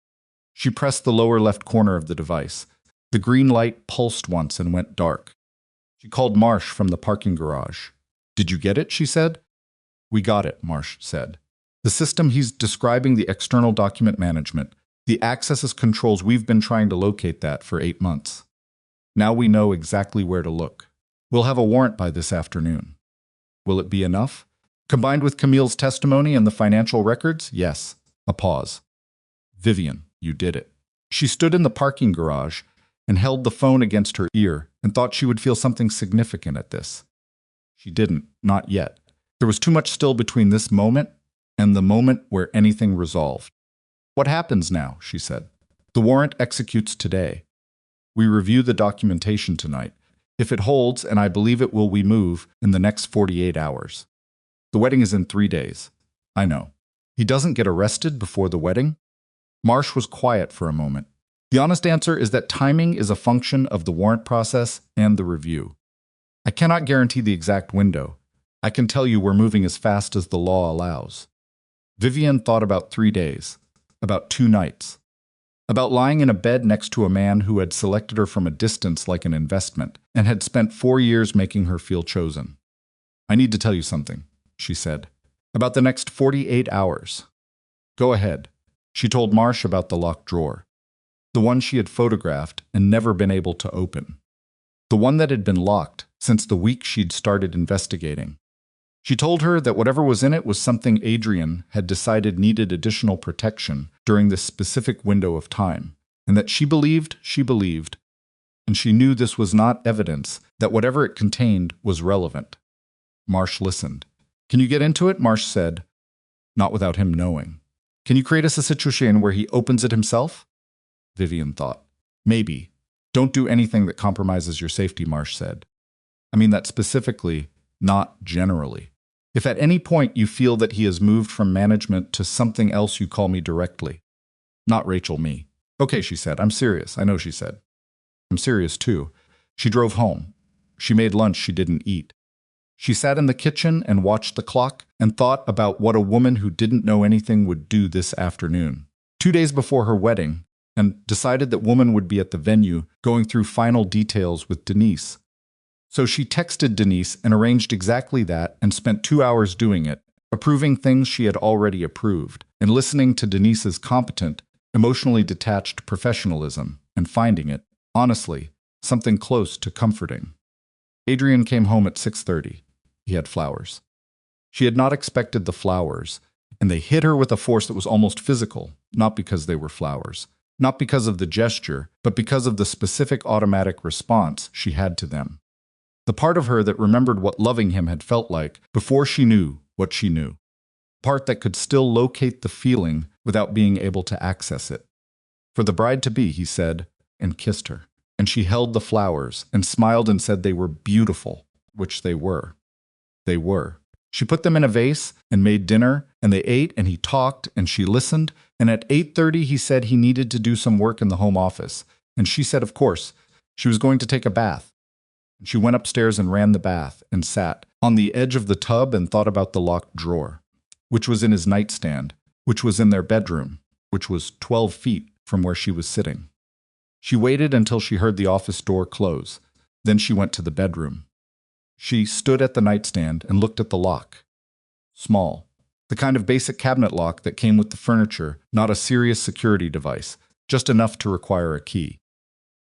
She pressed the lower left corner of the device. The green light pulsed once and went dark. She called Marsh from the parking garage. Did you get it? She said. We got it, Marsh said. The system he's describing, the external document management, the access controls, we've been trying to locate that for 8 months. Now we know exactly where to look. We'll have a warrant by this afternoon. Will it be enough? Combined with Camille's testimony and the financial records? Yes. A pause. Vivian, you did it. She stood in the parking garage and held the phone against her ear and thought she would feel something significant at this. She didn't, not yet. There was too much still between this moment and the moment where anything resolved. What happens now? She said. The warrant executes today. We review the documentation tonight. If it holds, and I believe it will, we move in the next 48 hours. The wedding is in 3 days. I know. He doesn't get arrested before the wedding? Marsh was quiet for a moment. The honest answer is that timing is a function of the warrant process and the review. I cannot guarantee the exact window. I can tell you we're moving as fast as the law allows. Vivian thought about 3 days, about 2 nights, about lying in a bed next to a man who had selected her from a distance like an investment and had spent 4 years making her feel chosen. I need to tell you something, she said, about the next 48 hours. Go ahead. She told Marsh about the locked drawer, the one she had photographed and never been able to open, the one that had been locked since the week she'd started investigating. She told her that whatever was in it was something Adrian had decided needed additional protection during this specific window of time, and that she believed, and she knew this was not evidence that whatever it contained was relevant. Marsh listened. Can you get into it? Marsh said. Not without him knowing. Can you create us a situation where he opens it himself? Vivian thought. Maybe. Don't do anything that compromises your safety, Marsh said. I mean that specifically, not generally. If at any point you feel that he has moved from management to something else, you call me directly. Not Rachel, me. Okay, she said. I'm serious. I know, she said. I'm serious, too. She drove home. She made lunch she didn't eat. She sat in the kitchen and watched the clock and thought about what a woman who didn't know anything would do this afternoon. 2 days before her wedding, and decided that woman would be at the venue going through final details with Denise. So she texted Denise and arranged exactly that and spent 2 hours doing it, approving things she had already approved, and listening to Denise's competent, emotionally detached professionalism, and finding it, honestly, something close to comforting. Adrian came home at 6:30. He had flowers. She had not expected the flowers, and they hit her with a force that was almost physical, not because they were flowers, not because of the gesture, but because of the specific automatic response she had to them. The part of her that remembered what loving him had felt like before she knew what she knew. Part that could still locate the feeling without being able to access it. For the bride-to-be, he said, and kissed her. And she held the flowers and smiled and said they were beautiful, which they were. They were. She put them in a vase and made dinner, and they ate, and he talked, and she listened, and at 8:30 he said he needed to do some work in the home office, and she said of course, she was going to take a bath. And she went upstairs and ran the bath, and sat on the edge of the tub and thought about the locked drawer, which was in his nightstand, which was in their bedroom, which was 12 feet from where she was sitting. She waited until she heard the office door close. Then she went to the bedroom. She stood at the nightstand and looked at the lock. Small. The kind of basic cabinet lock that came with the furniture, not a serious security device, just enough to require a key.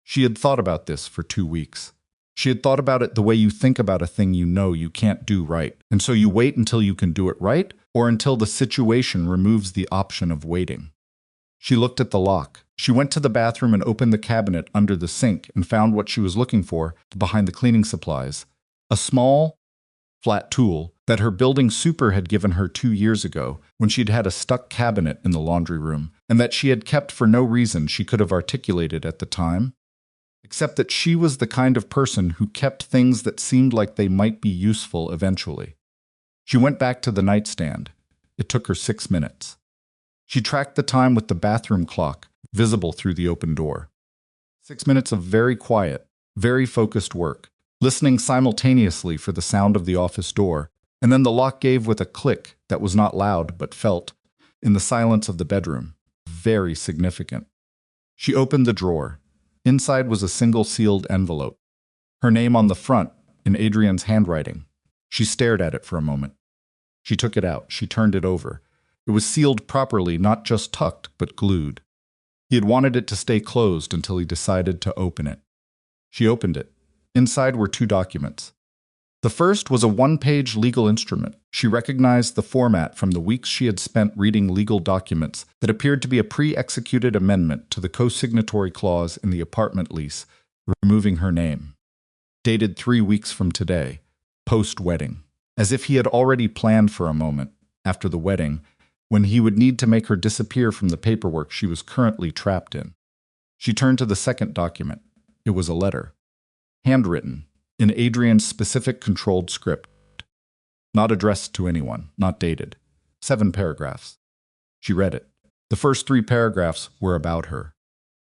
She had thought about this for 2 weeks. She had thought about it the way you think about a thing you know you can't do right, and so you wait until you can do it right, or until the situation removes the option of waiting. She looked at the lock. She went to the bathroom and opened the cabinet under the sink and found what she was looking for behind the cleaning supplies. A small, flat tool that her building super had given her 2 years ago when she'd had a stuck cabinet in the laundry room, and that she had kept for no reason she could have articulated at the time, except that she was the kind of person who kept things that seemed like they might be useful eventually. She went back to the nightstand. It took her 6 minutes. She tracked the time with the bathroom clock, visible through the open door. 6 minutes of very quiet, very focused work, listening simultaneously for the sound of the office door, and then the lock gave with a click that was not loud but felt, in the silence of the bedroom, very significant. She opened the drawer. Inside was a single sealed envelope. Her name on the front, in Adrian's handwriting. She stared at it for a moment. She took it out. She turned it over. It was sealed properly, not just tucked, but glued. He had wanted it to stay closed until he decided to open it. She opened it. Inside were 2 documents. The first was a 1-page legal instrument. She recognized the format from the weeks she had spent reading legal documents that appeared to be a pre-executed amendment to the co-signatory clause in the apartment lease, removing her name. Dated 3 weeks from today, post-wedding, as if he had already planned for a moment, after the wedding, when he would need to make her disappear from the paperwork she was currently trapped in. She turned to the second document. It was a letter. Handwritten, in Adrian's specific controlled script. Not addressed to anyone, not dated. 7 paragraphs. She read it. The first 3 paragraphs were about her.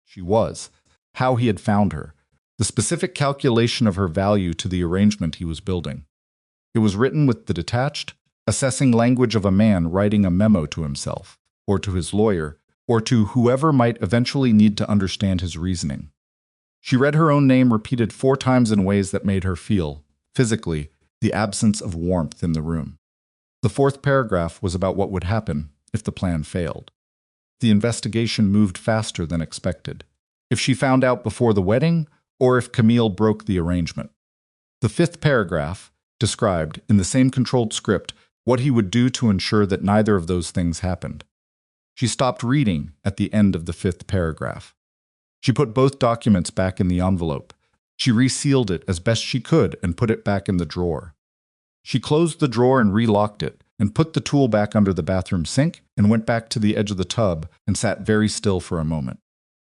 She was, how he had found her, the specific calculation of her value to the arrangement he was building. It was written with the detached, assessing language of a man writing a memo to himself, or to his lawyer, or to whoever might eventually need to understand his reasoning. She read her own name repeated 4 times in ways that made her feel, physically, the absence of warmth in the room. The 4th paragraph was about what would happen if the plan failed. The investigation moved faster than expected. If she found out before the wedding, or if Camille broke the arrangement. The 5th paragraph described, in the same controlled script, what he would do to ensure that neither of those things happened. She stopped reading at the end of the 5th paragraph. She put both documents back in the envelope. She resealed it as best she could and put it back in the drawer. She closed the drawer and relocked it, and put the tool back under the bathroom sink and went back to the edge of the tub and sat very still for a moment.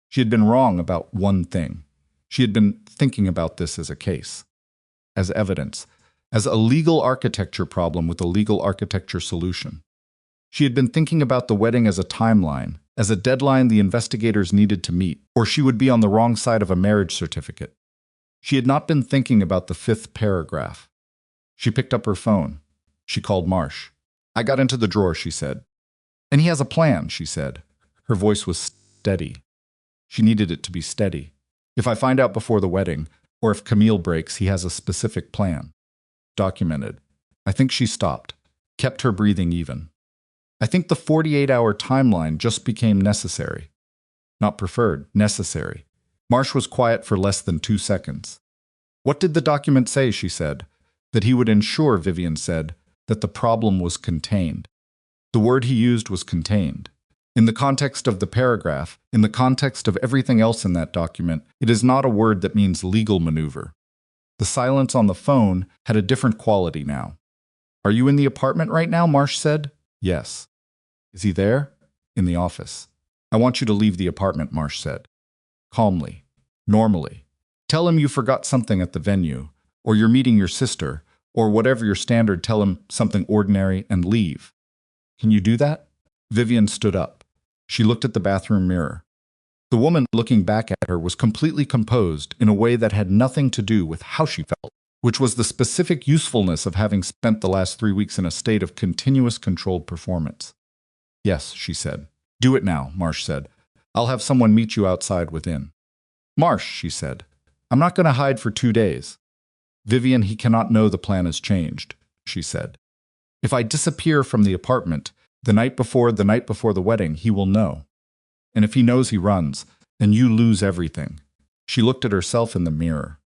She had been wrong about one thing. She had been thinking about this as a case, as evidence, as a legal architecture problem with a legal architecture solution. She had been thinking about the wedding as a timeline, as a deadline the investigators needed to meet, or she would be on the wrong side of a marriage certificate. She had not been thinking about the 5th paragraph. She picked up her phone. She called Marsh. "I got into the drawer," she said. "And he has a plan," she said. Her voice was steady. She needed it to be steady. "If I find out before the wedding, Or if Camille breaks, he has a specific plan. Documented. I think she stopped, kept her breathing even. I think the 48-hour timeline just became necessary. Not preferred, necessary. Marsh was quiet for less than 2 seconds. What did the document say, she said? That he would ensure, Vivian said, that the problem was contained. The word he used was contained. In the context of the paragraph, in the context of everything else in that document, it is not a word that means legal maneuver. The silence on the phone had a different quality now. Are you in the apartment right now? Marsh said. Yes. Is he there? In the office. I want you to leave the apartment, Marsh said. Calmly. Normally. Tell him you forgot something at the venue, or you're meeting your sister, or whatever your standard, tell him something ordinary and leave. Can you do that? Vivian stood up. She looked at the bathroom mirror. The woman looking back at her was completely composed in a way that had nothing to do with how she felt, which was the specific usefulness of having spent the last 3 weeks in a state of continuous controlled performance. Yes, she said. Do it now, Marsh said. I'll have someone meet you outside within. Marsh, she said. I'm not going to hide for 2 days. Vivian, he cannot know the plan has changed, she said. If I disappear from the apartment the night before the wedding, he will know. And if he knows, he runs, and you lose everything. She looked at herself in the mirror.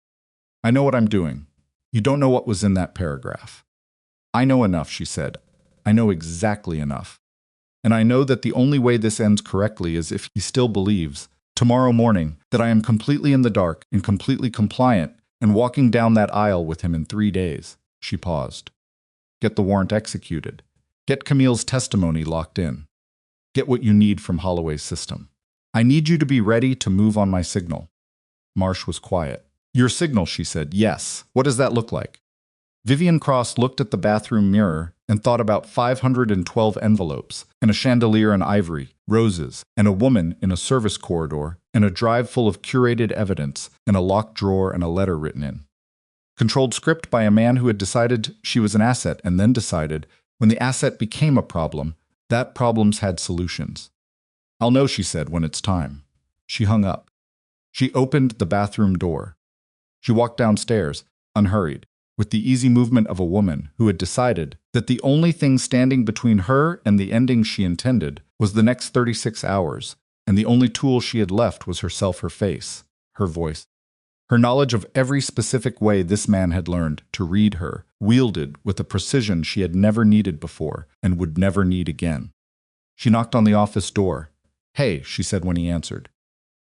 I know what I'm doing. You don't know what was in that paragraph. I know enough, she said. I know exactly enough. And I know that the only way this ends correctly is if he still believes, tomorrow morning, that I am completely in the dark and completely compliant and walking down that aisle with him in 3 days. She paused. Get the warrant executed. Get Camille's testimony locked in. Get what you need from Holloway's system. I need you to be ready to move on my signal. Marsh was quiet. Your signal, she said. Yes. What does that look like? Vivian Cross looked at the bathroom mirror and thought about 512 envelopes, and a chandelier in ivory, roses, and a woman in a service corridor, and a drive full of curated evidence, and a locked drawer and a letter written in. Controlled script by a man who had decided she was an asset and then decided, when the asset became a problem, that problems had solutions. I'll know, she said, when it's time. She hung up. She opened the bathroom door. She walked downstairs, unhurried, with the easy movement of a woman who had decided that the only thing standing between her and the ending she intended was the next 36 hours, and the only tool she had left was herself, her face, her voice. Her knowledge of every specific way this man had learned to read her, wielded with a precision she had never needed before and would never need again. She knocked on the office door. Hey, she said when he answered.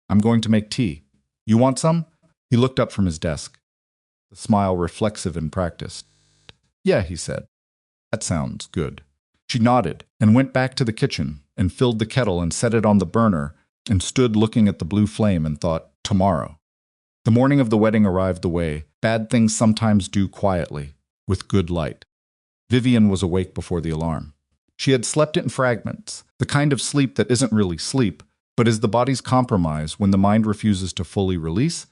I'm going to make tea. You want some? He looked up from his desk. The smile reflexive and practiced. Yeah, he said. That sounds good. She nodded and went back to the kitchen and filled the kettle and set it on the burner and stood looking at the blue flame and thought, tomorrow. The morning of the wedding arrived the way bad things sometimes do quietly, with good light. Vivian was awake before the alarm. She had slept in fragments, the kind of sleep that isn't really sleep, but is the body's compromise when the mind refuses to fully release.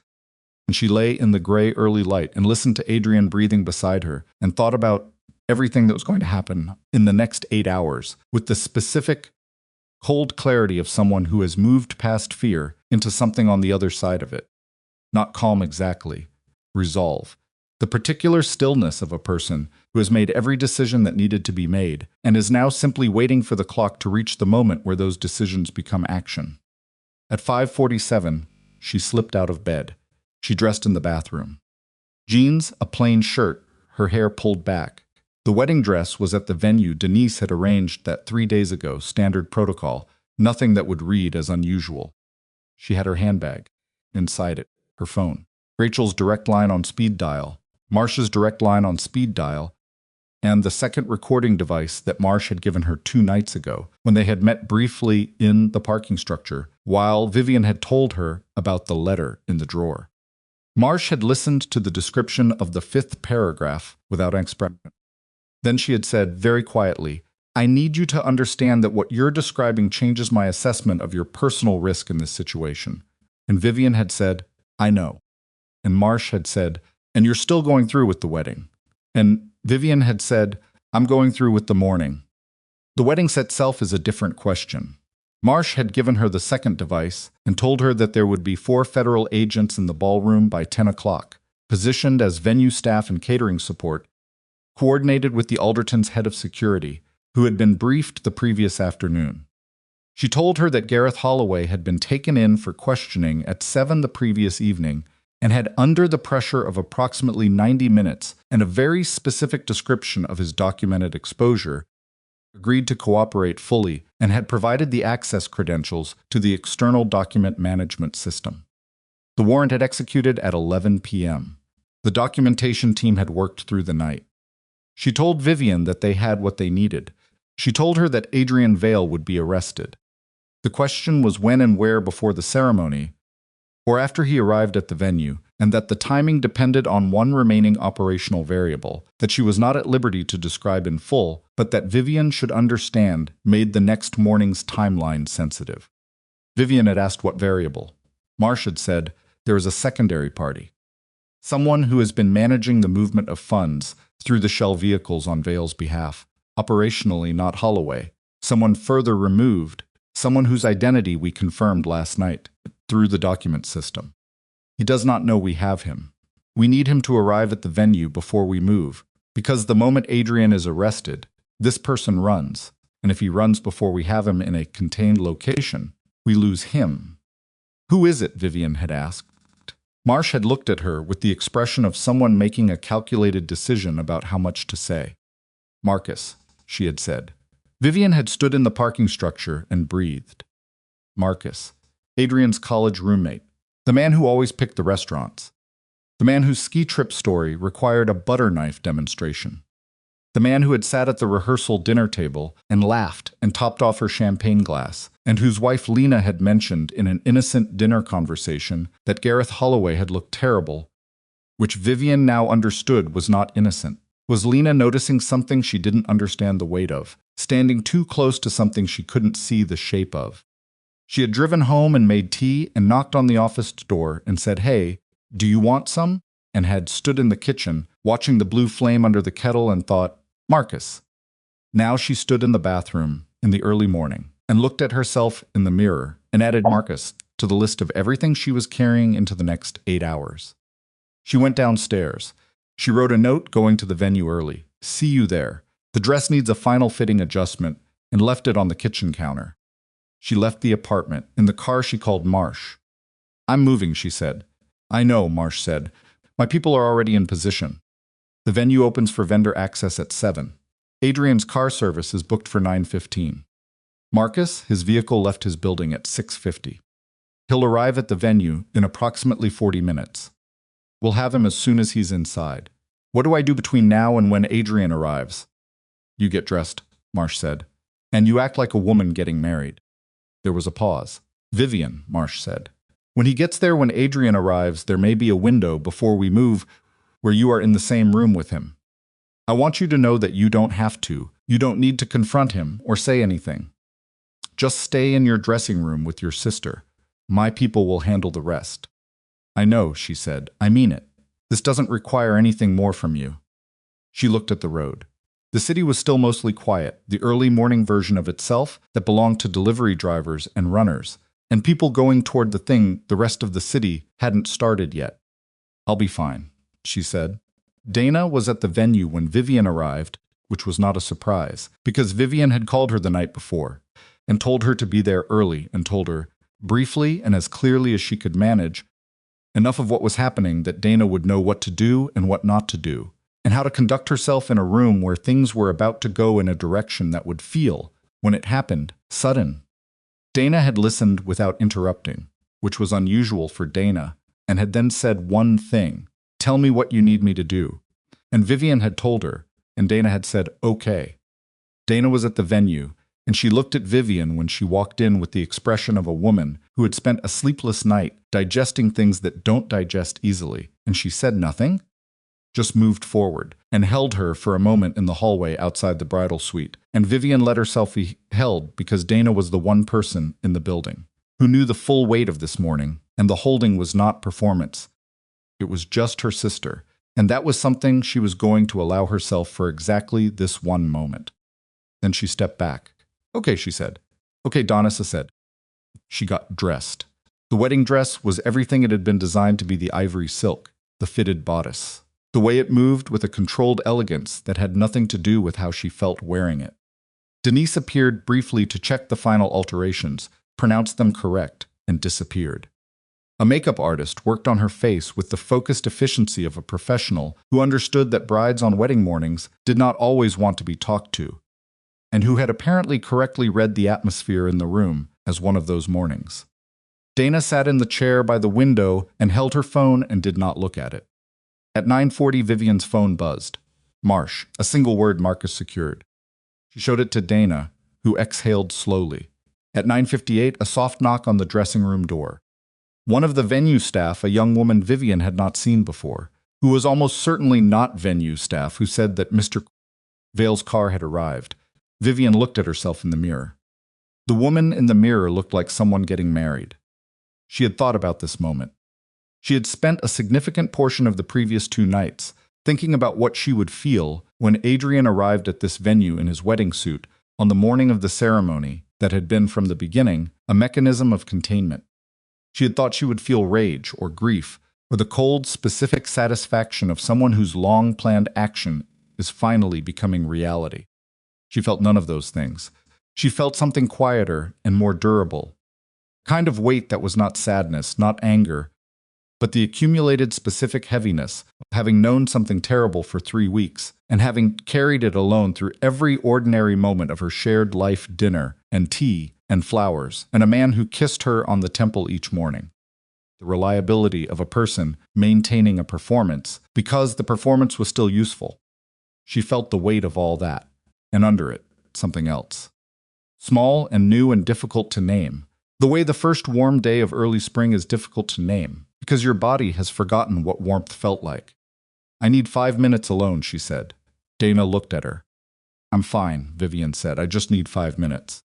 And she lay in the gray early light and listened to Adrian breathing beside her and thought about everything that was going to happen in the next 8 hours with the specific, cold clarity of someone who has moved past fear into something on the other side of it. Not calm exactly. Resolve. The particular stillness of a person who has made every decision that needed to be made and is now simply waiting for the clock to reach the moment where those decisions become action. At 5:47, she slipped out of bed. She dressed in the bathroom. Jeans, a plain shirt, her hair pulled back. The wedding dress was at the venue Denise had arranged that 3 days ago, standard protocol, nothing that would read as unusual. She had her handbag. Inside it, her phone. Rachel's direct line on speed dial, Marsh's direct line on speed dial, and the second recording device that Marsh had given her 2 nights ago when they had met briefly in the parking structure while Vivian had told her about the letter in the drawer. Marsh had listened to the description of the 5th paragraph without expression. Then she had said very quietly, I need you to understand that what you're describing changes my assessment of your personal risk in this situation. And Vivian had said, I know. And Marsh had said, and you're still going through with the wedding. And Vivian had said, I'm going through with the mourning. The wedding itself is a different question. Marsh had given her the second device and told her that there would be 4 federal agents in the ballroom by 10 o'clock, positioned as venue staff and catering support, coordinated with the Alderton's head of security, who had been briefed the previous afternoon. She told her that Gareth Holloway had been taken in for questioning at 7 the previous evening and had, under the pressure of approximately 90 minutes and a very specific description of his documented exposure, agreed to cooperate fully and had provided the access credentials to the external document management system. The warrant had executed at 11 p.m. The documentation team had worked through the night. She told Vivian that they had what they needed. She told her that Adrian Vale would be arrested. The question was when and where before the ceremony, or after he arrived at the venue, and that the timing depended on one remaining operational variable that she was not at liberty to describe in full, but that Vivian should understand made the next morning's timeline sensitive. Vivian had asked what variable. Marsh had said, there is a secondary party. Someone who has been managing the movement of funds through the shell vehicles on Vale's behalf, operationally not Holloway, someone further removed, someone whose identity we confirmed last night through the document system. He does not know we have him. We need him to arrive at the venue before we move, because the moment Adrian is arrested, this person runs, and if he runs before we have him in a contained location, we lose him. Who is it? Vivian had asked. Marsh had looked at her with the expression of someone making a calculated decision about how much to say. Marcus, she had said. Vivian had stood in the parking structure and breathed. Marcus, Adrian's college roommate, the man who always picked the restaurants, the man whose ski trip story required a butter knife demonstration, the man who had sat at the rehearsal dinner table and laughed and topped off her champagne glass, and whose wife Lena had mentioned in an innocent dinner conversation that Gareth Holloway had looked terrible, which Vivian now understood was not innocent. Was Lena noticing something she didn't understand the weight of, standing too close to something she couldn't see the shape of? She had driven home and made tea and knocked on the office door and said, "Hey, do you want some?" and had stood in the kitchen, watching the blue flame under the kettle and thought, Marcus. Now she stood in the bathroom in the early morning and looked at herself in the mirror and added Marcus to the list of everything she was carrying into the next 8 hours. She went downstairs. She wrote a note going to the venue early. See you there. The dress needs a final fitting adjustment, and left it on the kitchen counter. She left the apartment. In the car she called Marsh. I'm moving, she said. I know, Marsh said. My people are already in position. The venue opens for vendor access at 7. Adrian's car service is booked for 9:15. Marcus, his vehicle left his building at 6:50. He'll arrive at the venue in approximately 40 minutes. We'll have him as soon as he's inside. What do I do between now and when Adrian arrives? You get dressed, Marsh said. And you act like a woman getting married. There was a pause. Vivian, Marsh said. When he gets there when Adrian arrives, there may be a window before we move where you are in the same room with him. I want you to know that you don't have to. You don't need to confront him or say anything. Just stay in your dressing room with your sister. My people will handle the rest. I know, she said. I mean it. This doesn't require anything more from you. She looked at the road. The city was still mostly quiet, the early morning version of itself that belonged to delivery drivers and runners, and people going toward the thing the rest of the city hadn't started yet. I'll be fine, she said. Dana was at the venue when Vivian arrived, which was not a surprise, because Vivian had called her the night before, and told her to be there early, and told her, briefly and as clearly as she could manage, enough of what was happening that Dana would know what to do and what not to do, and how to conduct herself in a room where things were about to go in a direction that would feel, when it happened, sudden. Dana had listened without interrupting, which was unusual for Dana, and had then said one thing, tell me what you need me to do. And Vivian had told her, and Dana had said, okay. Dana was at the venue, and she looked at Vivian when she walked in with the expression of a woman who had spent a sleepless night digesting things that don't digest easily, and she said nothing, just moved forward, and held her for a moment in the hallway outside the bridal suite, and Vivian let herself be held because Dana was the one person in the building who knew the full weight of this morning, and the holding was not performance. It was just her sister, and that was something she was going to allow herself for exactly this one moment. Then she stepped back. Okay, she said. Okay, Donissa said. She got dressed. The wedding dress was everything it had been designed to be, the ivory silk, the fitted bodice, the way it moved with a controlled elegance that had nothing to do with how she felt wearing it. Denise appeared briefly to check the final alterations, pronounced them correct, and disappeared. A makeup artist worked on her face with the focused efficiency of a professional who understood that brides on wedding mornings did not always want to be talked to, and who had apparently correctly read the atmosphere in the room as one of those mornings. Dana sat in the chair by the window and held her phone and did not look at it. At 9:40, Vivian's phone buzzed. Marsh, a single word Marcus secured. She showed it to Dana, who exhaled slowly. At 9:58, a soft knock on the dressing room door. One of the venue staff, a young woman Vivian had not seen before, who was almost certainly not venue staff, who said that Mr. Vale's car had arrived. Vivian looked at herself in the mirror. The woman in the mirror looked like someone getting married. She had thought about this moment. She had spent a significant portion of the previous 2 nights thinking about what she would feel when Adrian arrived at this venue in his wedding suit on the morning of the ceremony that had been from the beginning a mechanism of containment. She had thought she would feel rage or grief or the cold, specific satisfaction of someone whose long-planned action is finally becoming reality. She felt none of those things. She felt something quieter and more durable, kind of weight that was not sadness, not anger, but the accumulated specific heaviness of having known something terrible for 3 weeks and having carried it alone through every ordinary moment of her shared life dinner and tea and flowers and a man who kissed her on the temple each morning. The reliability of a person maintaining a performance because the performance was still useful. She felt the weight of all that, and under it, something else. Small and new and difficult to name. The way the first warm day of early spring is difficult to name, because your body has forgotten what warmth felt like. I need 5 minutes alone, she said. Dana looked at her. I'm fine, Vivian said. I just need 5 minutes.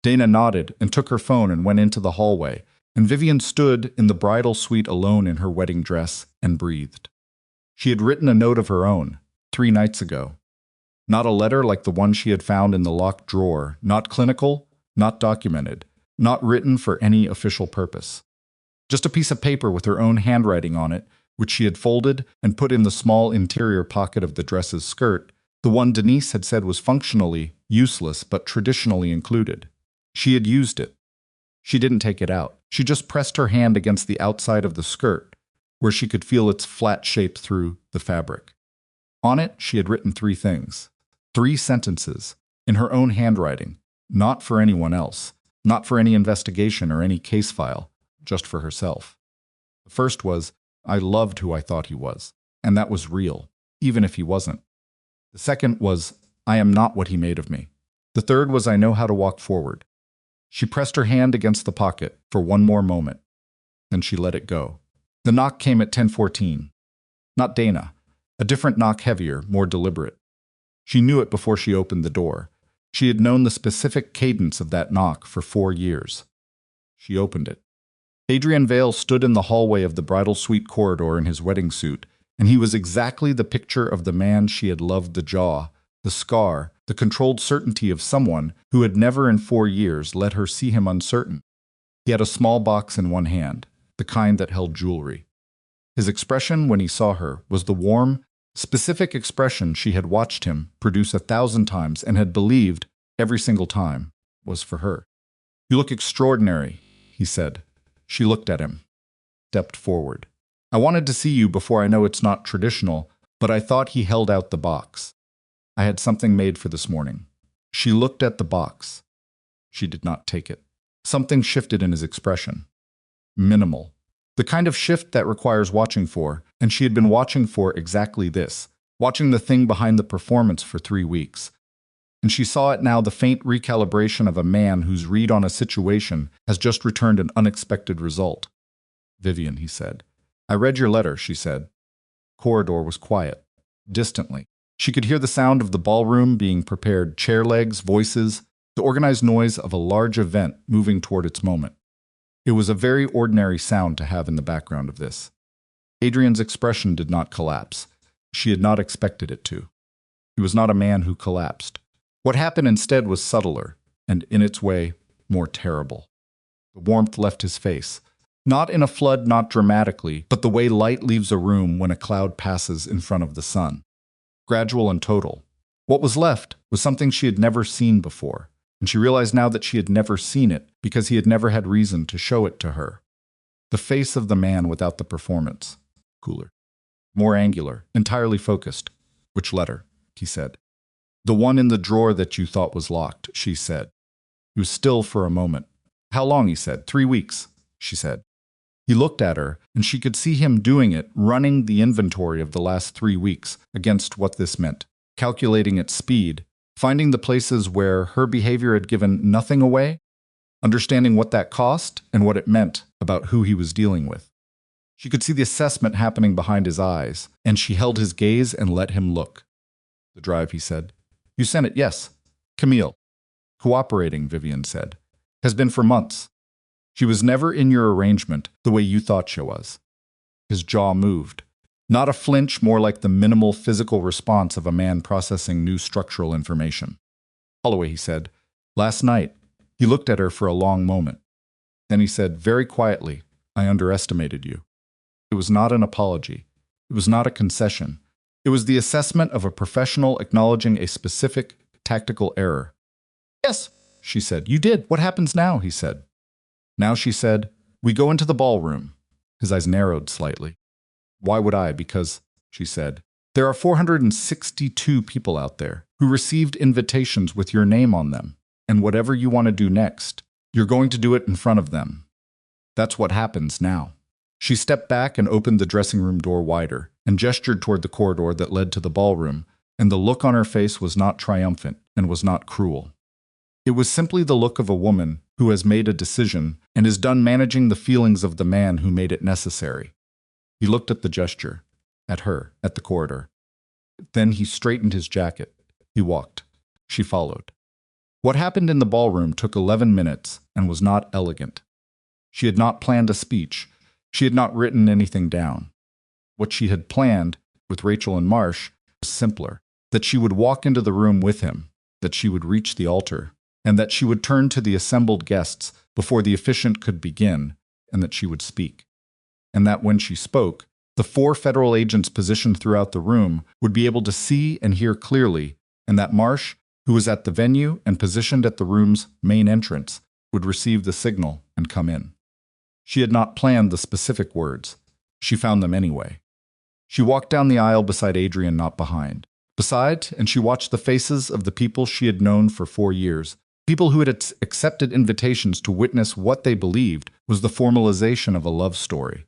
Dana nodded and took her phone and went into the hallway, and Vivian stood in the bridal suite alone in her wedding dress and breathed. She had written a note of her own, 3 nights ago. Not a letter like the one she had found in the locked drawer, not clinical, not documented, not written for any official purpose. Just a piece of paper with her own handwriting on it, which she had folded and put in the small interior pocket of the dress's skirt, the one Denise had said was functionally useless but traditionally included. She had used it. She didn't take it out. She just pressed her hand against the outside of the skirt, where she could feel its flat shape through the fabric. On it, she had written 3 things. 3 sentences, in her own handwriting, not for anyone else, not for any investigation or any case file, just for herself. The first was, I loved who I thought he was, and that was real, even if he wasn't. The second was, I am not what he made of me. The third was, I know how to walk forward. She pressed her hand against the pocket for one more moment. Then she let it go. The knock came at 10:14. Not Dana. A different knock, heavier, more deliberate. She knew it before she opened the door. She had known the specific cadence of that knock for 4 years. She opened it. Adrian Vale stood in the hallway of the bridal suite corridor in his wedding suit, and he was exactly the picture of the man she had loved: the jaw, the scar, the controlled certainty of someone who had never in 4 years let her see him uncertain. He had a small box in one hand, the kind that held jewelry. His expression when he saw her was the warm, specific expression she had watched him produce 1,000 times and had believed, every single time, was for her. "You look extraordinary," he said. She looked at him, stepped forward. "I wanted to see you before I know it's not traditional, but I thought." He held out the box. "I had something made for this morning." She looked at the box. She did not take it. Something shifted in his expression. Minimal. The kind of shift that requires watching for, and she had been watching for exactly this, watching the thing behind the performance for 3 weeks. And she saw it now, the faint recalibration of a man whose read on a situation has just returned an unexpected result. "Vivian," he said. "I read your letter," she said. Corridor was quiet, distantly. She could hear the sound of the ballroom being prepared, chair legs, voices, the organized noise of a large event moving toward its moment. It was a very ordinary sound to have in the background of this. Adrian's expression did not collapse. She had not expected it to. He was not a man who collapsed. What happened instead was subtler, and in its way, more terrible. The warmth left his face. Not in a flood, not dramatically, but the way light leaves a room when a cloud passes in front of the sun. Gradual and total. What was left was something she had never seen before, and she realized now that she had never seen it because he had never had reason to show it to her. The face of the man without the performance. Cooler. More angular, entirely focused. Which letter? He said. The one in the drawer that you thought was locked, she said. He was still for a moment. How long? He said. 3 weeks, she said. He looked at her, and she could see him doing it, running the inventory of the last 3 weeks against what this meant, calculating its speed, finding the places where her behavior had given nothing away, understanding what that cost and what it meant about who he was dealing with. She could see the assessment happening behind his eyes, and she held his gaze and let him look. The drive, he said. You sent it, yes. Camille. Cooperating, Vivian said. Has been for months. She was never in your arrangement the way you thought she was. His jaw moved. Not a flinch, more like the minimal physical response of a man processing new structural information. Holloway, he said. Last night. He looked at her for a long moment. Then he said, very quietly, I underestimated you. It was not an apology. It was not a concession. It was the assessment of a professional acknowledging a specific tactical error. Yes, she said. You did. What happens now? He said. Now, she said, we go into the ballroom. His eyes narrowed slightly. Why would I? Because, she said, there are 462 people out there who received invitations with your name on them, and whatever you want to do next, you're going to do it in front of them. That's what happens now. She stepped back and opened the dressing room door wider and gestured toward the corridor that led to the ballroom, and the look on her face was not triumphant and was not cruel. It was simply the look of a woman who has made a decision and is done managing the feelings of the man who made it necessary. He looked at the gesture, at her, at the corridor. Then he straightened his jacket. He walked. She followed. What happened in the ballroom took 11 minutes and was not elegant. She had not planned a speech. She had not written anything down. What she had planned, with Rachel and Marsh, was simpler. That she would walk into the room with him, that she would reach the altar, and that she would turn to the assembled guests before the officiant could begin, and that she would speak. And that when she spoke, the 4 federal agents positioned throughout the room would be able to see and hear clearly, and that Marsh, who was at the venue and positioned at the room's main entrance, would receive the signal and come in. She had not planned the specific words. She found them anyway. She walked down the aisle beside Adrian, not behind. Beside, and she watched the faces of the people she had known for 4 years, people who had accepted invitations to witness what they believed was the formalization of a love story.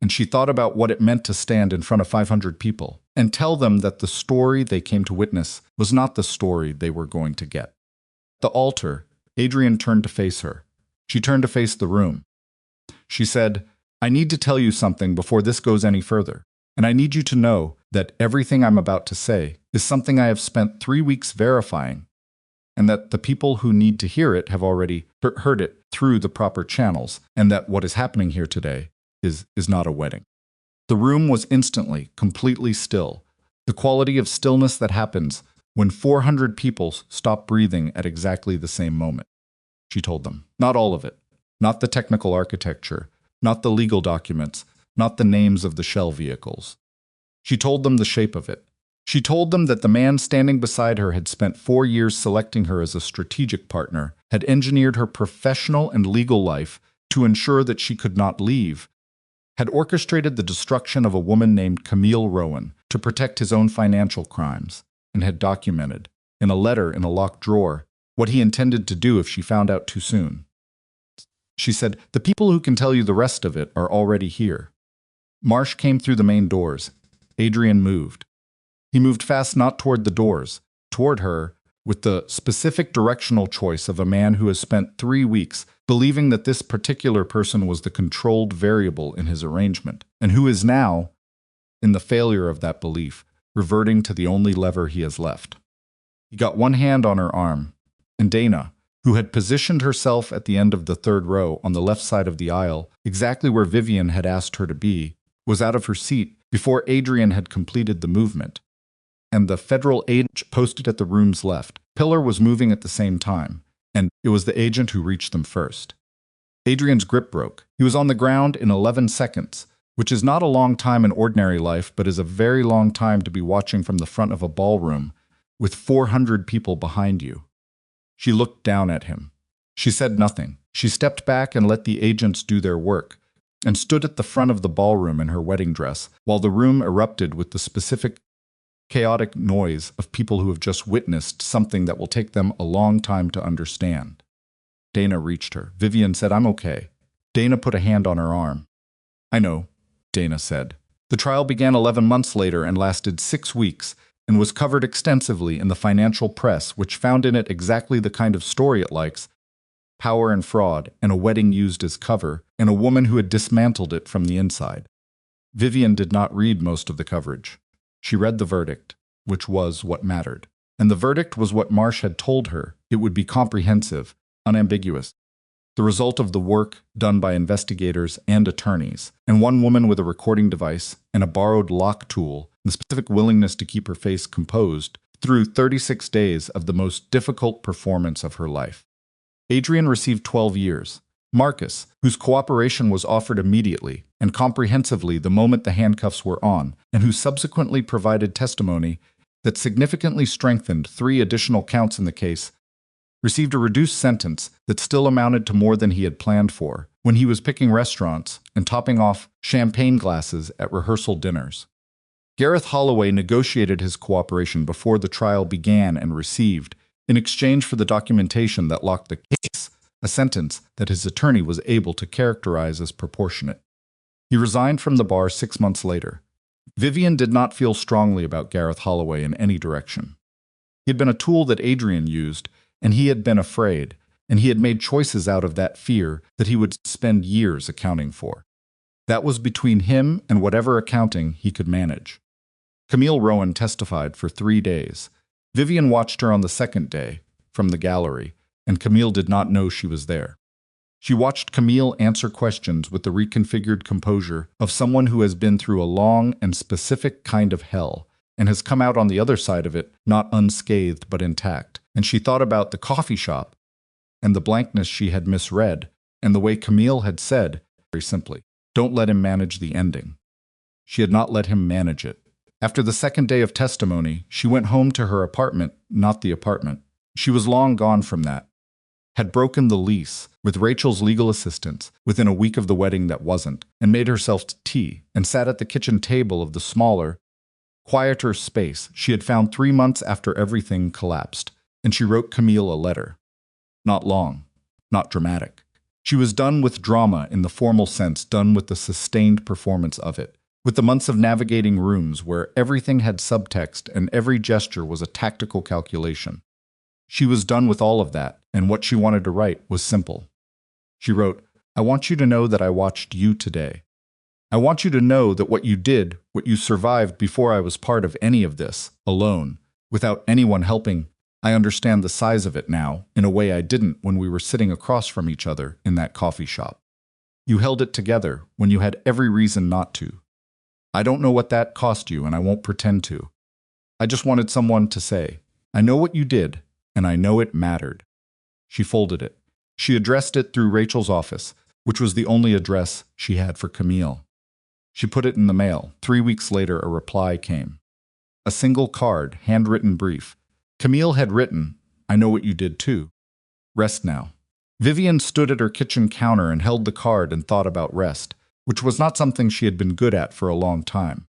And she thought about what it meant to stand in front of 500 people and tell them that the story they came to witness was not the story they were going to get. At the altar, Adrian turned to face her. She turned to face the room. She said, I need to tell you something before this goes any further, and I need you to know that everything I'm about to say is something I have spent 3 weeks verifying, and that the people who need to hear it have already heard it through the proper channels, and that what is happening here today is not a wedding. The room was instantly, completely still, the quality of stillness that happens when 400 people stop breathing at exactly the same moment. She told them, not all of it, not the technical architecture, not the legal documents, not the names of the shell vehicles. She told them the shape of it. She told them that the man standing beside her had spent 4 years selecting her as a strategic partner, had engineered her professional and legal life to ensure that she could not leave, had orchestrated the destruction of a woman named Camille Rowan to protect his own financial crimes, and had documented, in a letter in a locked drawer, what he intended to do if she found out too soon. She said, the people who can tell you the rest of it are already here. Marsh came through the main doors. Adrian moved. He moved fast not toward the doors, toward her, with the specific directional choice of a man who has spent 3 weeks believing that this particular person was the controlled variable in his arrangement, and who is now, in the failure of that belief, reverting to the only lever he has left. He got one hand on her arm, and Dana, who had positioned herself at the end of the 3rd row on the left side of the aisle, exactly where Vivian had asked her to be, was out of her seat before Adrian had completed the movement. And the federal agent posted at the room's left. Pillar was moving at the same time, and it was the agent who reached them first. Adrian's grip broke. He was on the ground in 11 seconds, which is not a long time in ordinary life, but is a very long time to be watching from the front of a ballroom with 400 people behind you. She looked down at him. She said nothing. She stepped back and let the agents do their work, and stood at the front of the ballroom in her wedding dress, while the room erupted with the specific chaotic noise of people who have just witnessed something that will take them a long time to understand. Dana reached her. Vivian said, "I'm okay." Dana put a hand on her arm. "I know," Dana said. The trial began 11 months later and lasted 6 weeks, and was covered extensively in the financial press, which found in it exactly the kind of story it likes: power and fraud, and a wedding used as cover, and a woman who had dismantled it from the inside. Vivian did not read most of the coverage. She read the verdict, which was what mattered. And the verdict was what Marsh had told her. It would be comprehensive, unambiguous. The result of the work done by investigators and attorneys, and one woman with a recording device and a borrowed lock tool, and the specific willingness to keep her face composed through 36 days of the most difficult performance of her life. Adrian received 12 years. Marcus, whose cooperation was offered immediately and comprehensively the moment the handcuffs were on, and who subsequently provided testimony that significantly strengthened 3 additional counts in the case, received a reduced sentence that still amounted to more than he had planned for when he was picking restaurants and topping off champagne glasses at rehearsal dinners. Gareth Holloway negotiated his cooperation before the trial began and received, in exchange for the documentation that locked the case, a sentence that his attorney was able to characterize as proportionate. He resigned from the bar 6 months later. Vivian did not feel strongly about Gareth Holloway in any direction. He had been a tool that Adrian used, and he had been afraid, and he had made choices out of that fear that he would spend years accounting for. That was between him and whatever accounting he could manage. Camille Rowan testified for 3 days. Vivian watched her on the second day, from the gallery, and Camille did not know she was there. She watched Camille answer questions with the reconfigured composure of someone who has been through a long and specific kind of hell, and has come out on the other side of it not unscathed but intact. And she thought about the coffee shop, and the blankness she had misread, and the way Camille had said, very simply, "Don't let him manage the ending." She had not let him manage it. After the second day of testimony, she went home to her apartment, not the apartment. She was long gone from that. Had broken the lease, with Rachel's legal assistance, within a week of the wedding that wasn't, and made herself tea, and sat at the kitchen table of the smaller, quieter space she had found 3 months after everything collapsed, and she wrote Camille a letter. Not long, not dramatic. She was done with drama in the formal sense, done with the sustained performance of it, with the months of navigating rooms where everything had subtext and every gesture was a tactical calculation. She was done with all of that, and what she wanted to write was simple. She wrote, "I want you to know that I watched you today. I want you to know that what you did, what you survived before I was part of any of this, alone, without anyone helping. I understand the size of it now, in a way I didn't when we were sitting across from each other in that coffee shop. You held it together when you had every reason not to. I don't know what that cost you, and I won't pretend to. I just wanted someone to say, I know what you did, and I know it mattered." She folded it. She addressed it through Rachel's office, which was the only address she had for Camille. She put it in the mail. 3 weeks later, a reply came. A single card, handwritten brief. Camille had written, "I know what you did too. Rest now." Vivian stood at her kitchen counter and held the card and thought about rest, which was not something she had been good at for a long time.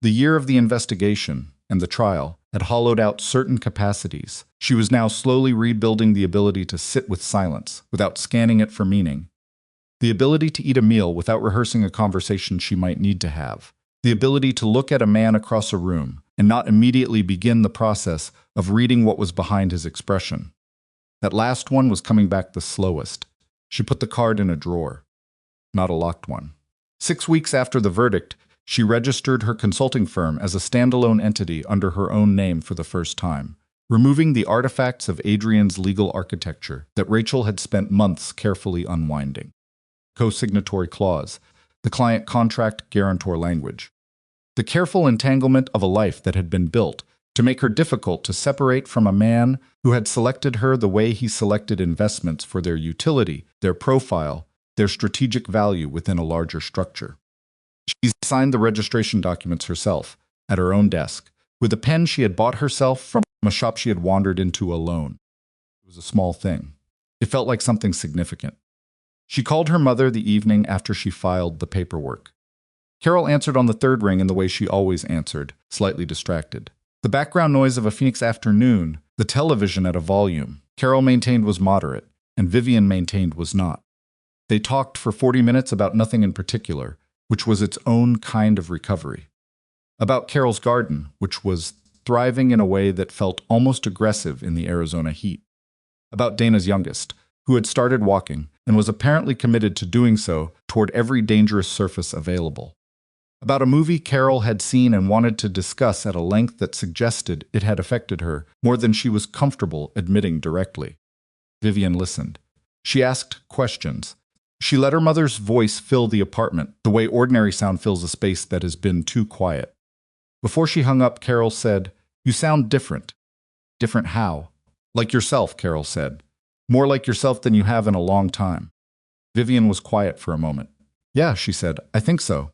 The year of the investigation and the trial had hollowed out certain capacities. She was now slowly rebuilding the ability to sit with silence, without scanning it for meaning. The ability to eat a meal without rehearsing a conversation she might need to have. The ability to look at a man across a room and not immediately begin the process of reading what was behind his expression. That last one was coming back the slowest. She put the card in a drawer. Not a locked one. 6 weeks after the verdict, she registered her consulting firm as a standalone entity under her own name for the first time, removing the artifacts of Adrian's legal architecture that Rachel had spent months carefully unwinding. Co-signatory clause, the client contract guarantor language. The careful entanglement of a life that had been built to make her difficult to separate from a man who had selected her the way he selected investments for their utility, their profile, their strategic value within a larger structure. She signed the registration documents herself, at her own desk, with a pen she had bought herself from a shop she had wandered into alone. It was a small thing. It felt like something significant. She called her mother the evening after she filed the paperwork. Carol answered on the third ring in the way she always answered, slightly distracted. The background noise of a Phoenix afternoon, the television at a volume, Carol maintained was moderate, and Vivian maintained was not. They talked for 40 minutes about nothing in particular, which was its own kind of recovery. About Carol's garden, which was thriving in a way that felt almost aggressive in the Arizona heat. About Dana's youngest, who had started walking and was apparently committed to doing so toward every dangerous surface available. About a movie Carol had seen and wanted to discuss at a length that suggested it had affected her more than she was comfortable admitting directly. Vivian listened. She asked questions. She let her mother's voice fill the apartment, the way ordinary sound fills a space that has been too quiet. Before she hung up, Carol said, "You sound different." "Different how?" "Like yourself," Carol said. "More like yourself than you have in a long time." Vivian was quiet for a moment. "Yeah," she said, "I think so."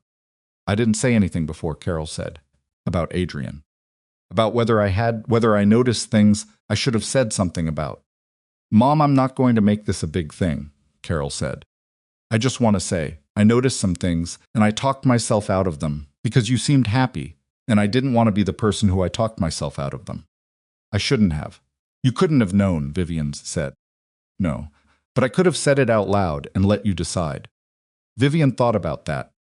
"I didn't say anything before," Carol said. "About Adrian. About whether I noticed things I should have said something about." "Mom, I'm not going to make this a big thing," Carol said. "I just want to say, I noticed some things, and I talked myself out of them, because you seemed happy, and I didn't want to be the person who I talked myself out of them. I shouldn't have." "You couldn't have known," Vivian said. "No, but I could have said it out loud and let you decide." Vivian thought about that.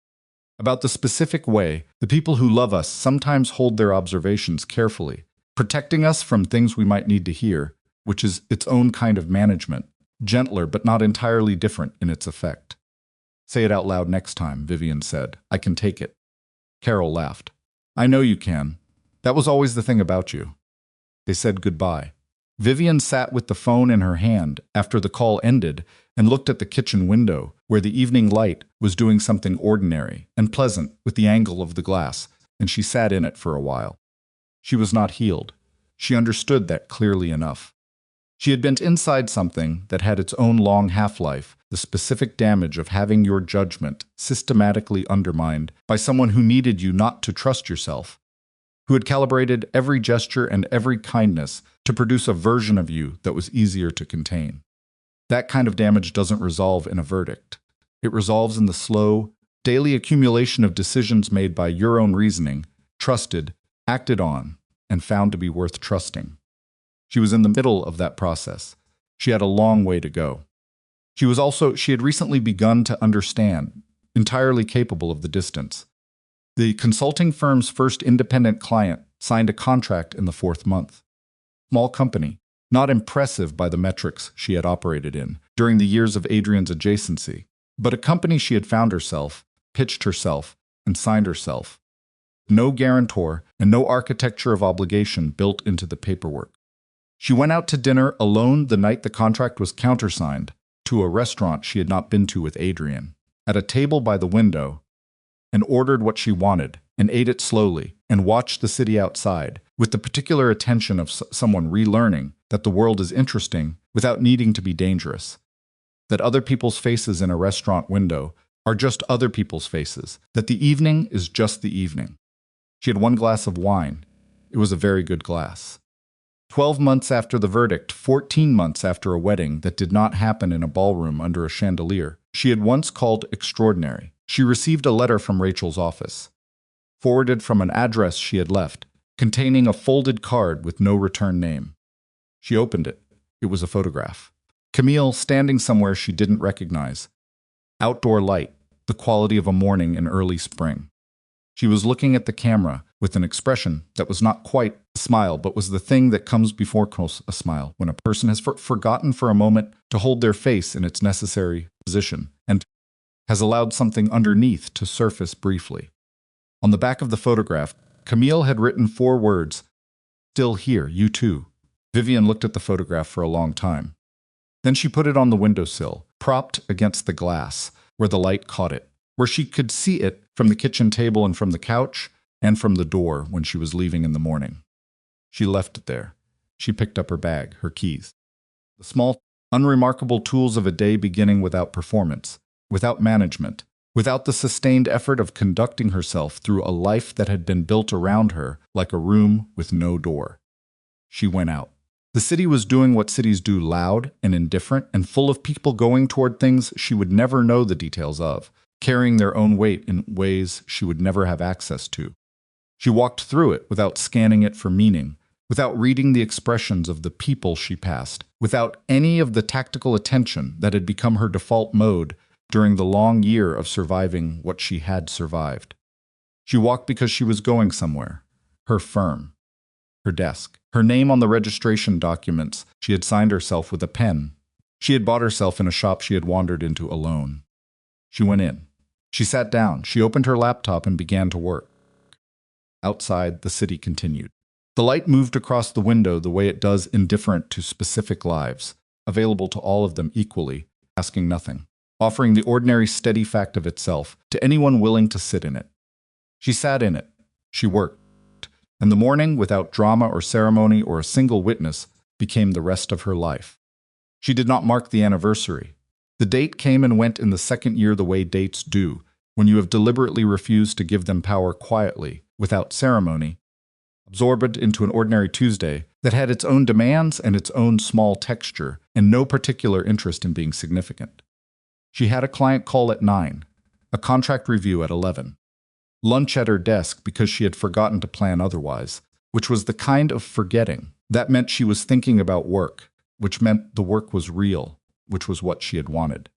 About the specific way the people who love us sometimes hold their observations carefully, protecting us from things we might need to hear, which is its own kind of management, gentler but not entirely different in its effect. "Say it out loud next time," Vivian said. "I can take it." Carol laughed. "I know you can. That was always the thing about you." They said goodbye. Vivian sat with the phone in her hand after the call ended and looked at the kitchen window, where the evening light was doing something ordinary and pleasant with the angle of the glass, and she sat in it for a while. She was not healed. She understood that clearly enough. She had been inside something that had its own long half-life, the specific damage of having your judgment systematically undermined by someone who needed you not to trust yourself, who had calibrated every gesture and every kindness to produce a version of you that was easier to contain. That kind of damage doesn't resolve in a verdict. It resolves in the slow, daily accumulation of decisions made by your own reasoning, trusted, acted on, and found to be worth trusting. She was in the middle of that process. She had a long way to go. She had recently begun to understand, entirely capable of the distance. The consulting firm's first independent client signed a contract in the 4th month. Small company, not impressive by the metrics she had operated in during the years of Adrian's adjacency, but a company she had found herself, pitched herself, and signed herself. No guarantor and no architecture of obligation built into the paperwork. She went out to dinner alone the night the contract was countersigned, to a restaurant she had not been to with Adrian, at a table by the window, and ordered what she wanted, and ate it slowly, and watched the city outside, with the particular attention of someone relearning that the world is interesting without needing to be dangerous, that other people's faces in a restaurant window are just other people's faces, that the evening is just the evening. She had one glass of wine. It was a very good glass. 12 months after the verdict, 14 months after a wedding that did not happen in a ballroom under a chandelier, she had once called extraordinary. She received a letter from Rachel's office, forwarded from an address she had left, containing a folded card with no return name. She opened it. It was a photograph. Camille standing somewhere she didn't recognize. Outdoor light, the quality of a morning in early spring. She was looking at the camera with an expression that was not quite a smile, but was the thing that comes before a smile, when a person has forgotten for a moment to hold their face in its necessary position and has allowed something underneath to surface briefly. On the back of the photograph, Camille had written 4 words, "Still here, you too." Vivian looked at the photograph for a long time. Then she put it on the windowsill, propped against the glass, where the light caught it, where she could see it from the kitchen table and from the couch and from the door when she was leaving in the morning. She left it there. She picked up her bag, her keys. The small, unremarkable tools of a day beginning without performance, without management, without the sustained effort of conducting herself through a life that had been built around her like a room with no door. She went out. The city was doing what cities do, loud and indifferent and full of people going toward things she would never know the details of, carrying their own weight in ways she would never have access to. She walked through it without scanning it for meaning, without reading the expressions of the people she passed, without any of the tactical attention that had become her default mode during the long year of surviving what she had survived. She walked because she was going somewhere. Her firm. Her desk. Her name on the registration documents. She had signed herself with a pen. She had bought herself in a shop she had wandered into alone. She went in. She sat down. She opened her laptop and began to work. Outside, the city continued. The light moved across the window the way it does indifferent to specific lives, available to all of them equally, asking nothing, offering the ordinary steady fact of itself to anyone willing to sit in it. She sat in it. She worked. And the morning, without drama or ceremony or a single witness, became the rest of her life. She did not mark the anniversary. The date came and went in the second year the way dates do, when you have deliberately refused to give them power quietly, without ceremony, absorbed into an ordinary Tuesday that had its own demands and its own small texture, and no particular interest in being significant. She had a client call at 9, a contract review at 11. Lunch at her desk because she had forgotten to plan otherwise, which was the kind of forgetting. That meant she was thinking about work, which meant the work was real, which was what she had wanted.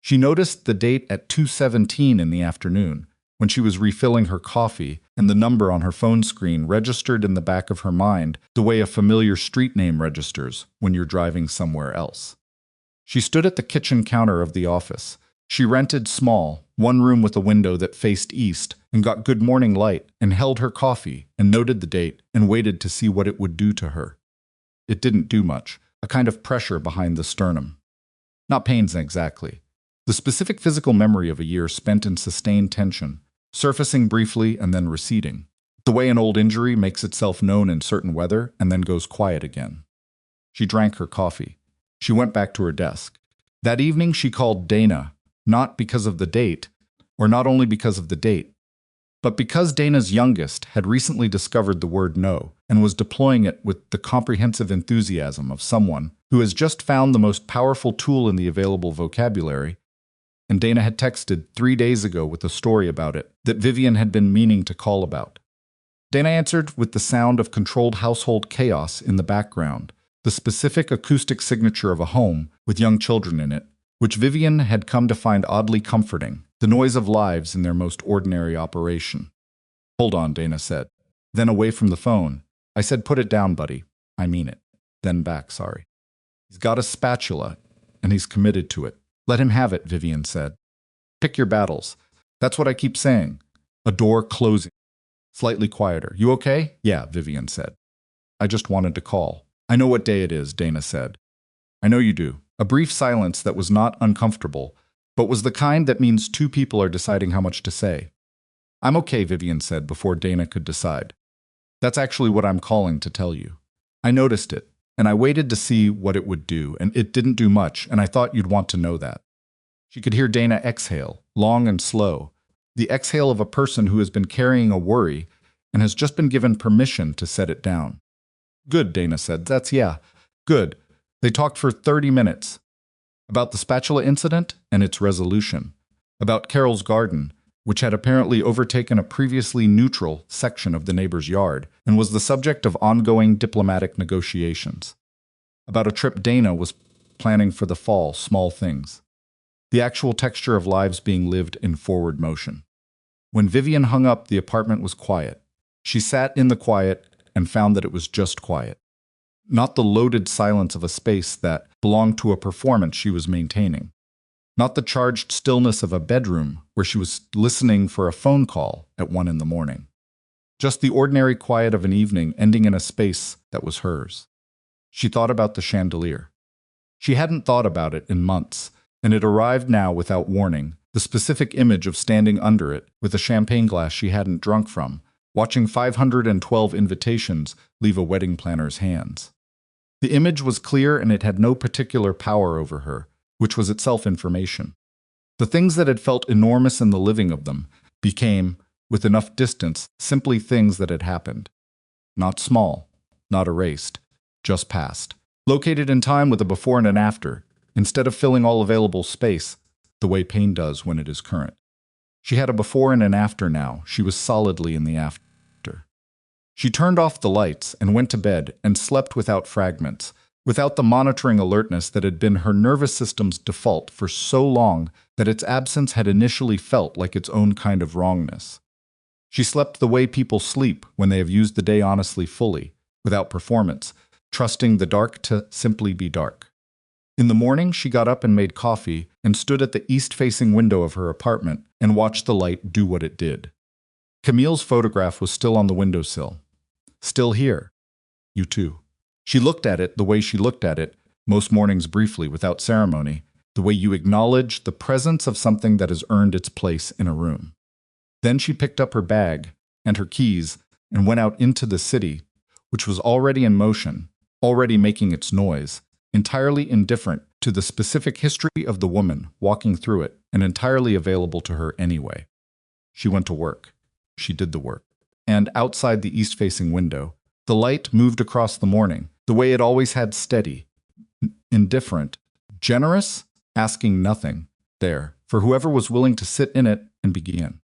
She noticed the date at 2:17 in the afternoon, when she was refilling her coffee, and the number on her phone screen registered in the back of her mind the way a familiar street name registers when you're driving somewhere else. She stood at the kitchen counter of the office. She rented small, one room with a window that faced east and got good morning light, and held her coffee and noted the date and waited to see what it would do to her. It didn't do much, a kind of pressure behind the sternum. Not pains exactly. The specific physical memory of a year spent in sustained tension, surfacing briefly and then receding, the way an old injury makes itself known in certain weather and then goes quiet again. She drank her coffee. She went back to her desk. That evening she called Dana, not because of the date, or not only because of the date, but because Dana's youngest had recently discovered the word no and was deploying it with the comprehensive enthusiasm of someone who has just found the most powerful tool in the available vocabulary, and Dana had texted 3 days ago with a story about it that Vivian had been meaning to call about. Dana answered with the sound of controlled household chaos in the background, the specific acoustic signature of a home with young children in it, which Vivian had come to find oddly comforting, the noise of lives in their most ordinary operation. "Hold on," Dana said. Then away from the phone, "I said put it down, buddy. I mean it." Then back, "Sorry. He's got a spatula, and he's committed to it. Let him have it," Vivian said. "Pick your battles. That's what I keep saying." A door closing. Slightly quieter. "You okay?" "Yeah," Vivian said. "I just wanted to call." "I know what day it is," Dana said. "I know you do." A brief silence that was not uncomfortable, but was the kind that means two people are deciding how much to say. "I'm okay," Vivian said before Dana could decide. "That's actually what I'm calling to tell you. I noticed it, and I waited to see what it would do, and it didn't do much, and I thought you'd want to know that." She could hear Dana exhale, long and slow, the exhale of a person who has been carrying a worry and has just been given permission to set it down. "Good," Dana said. Good. They talked for 30 minutes. About the spatula incident and its resolution. About Carol's garden, which had apparently overtaken a previously neutral section of the neighbor's yard and was the subject of ongoing diplomatic negotiations. About a trip Dana was planning for the fall, small things. The actual texture of lives being lived in forward motion. When Vivian hung up, the apartment was quiet. She sat in the quiet and found that it was just quiet. Not the loaded silence of a space that belonged to a performance she was maintaining. Not the charged stillness of a bedroom where she was listening for a phone call at 1 a.m. Just the ordinary quiet of an evening ending in a space that was hers. She thought about the chandelier. She hadn't thought about it in months, and it arrived now without warning, the specific image of standing under it with a champagne glass she hadn't drunk from, watching 512 invitations leave a wedding planner's hands. The image was clear and it had no particular power over her, which was itself information. The things that had felt enormous in the living of them became, with enough distance, simply things that had happened. Not small, not erased, just past. Located in time with a before and an after, instead of filling all available space, the way pain does when it is current. She had a before and an after now. She was solidly in the after. She turned off the lights and went to bed and slept without fragments, without the monitoring alertness that had been her nervous system's default for so long that its absence had initially felt like its own kind of wrongness. She slept the way people sleep when they have used the day honestly fully, without performance, trusting the dark to simply be dark. In the morning, she got up and made coffee and stood at the east-facing window of her apartment and watched the light do what it did. Camille's photograph was still on the windowsill. Still here. You too. She looked at it the way she looked at it, most mornings briefly, without ceremony, the way you acknowledge the presence of something that has earned its place in a room. Then she picked up her bag and her keys and went out into the city, which was already in motion, already making its noise, entirely indifferent to the specific history of the woman walking through it and entirely available to her anyway. She went to work. She did the work. And outside the east-facing window, the light moved across the morning, the way it always had, steady, indifferent, generous, asking nothing, there, for whoever was willing to sit in it and begin.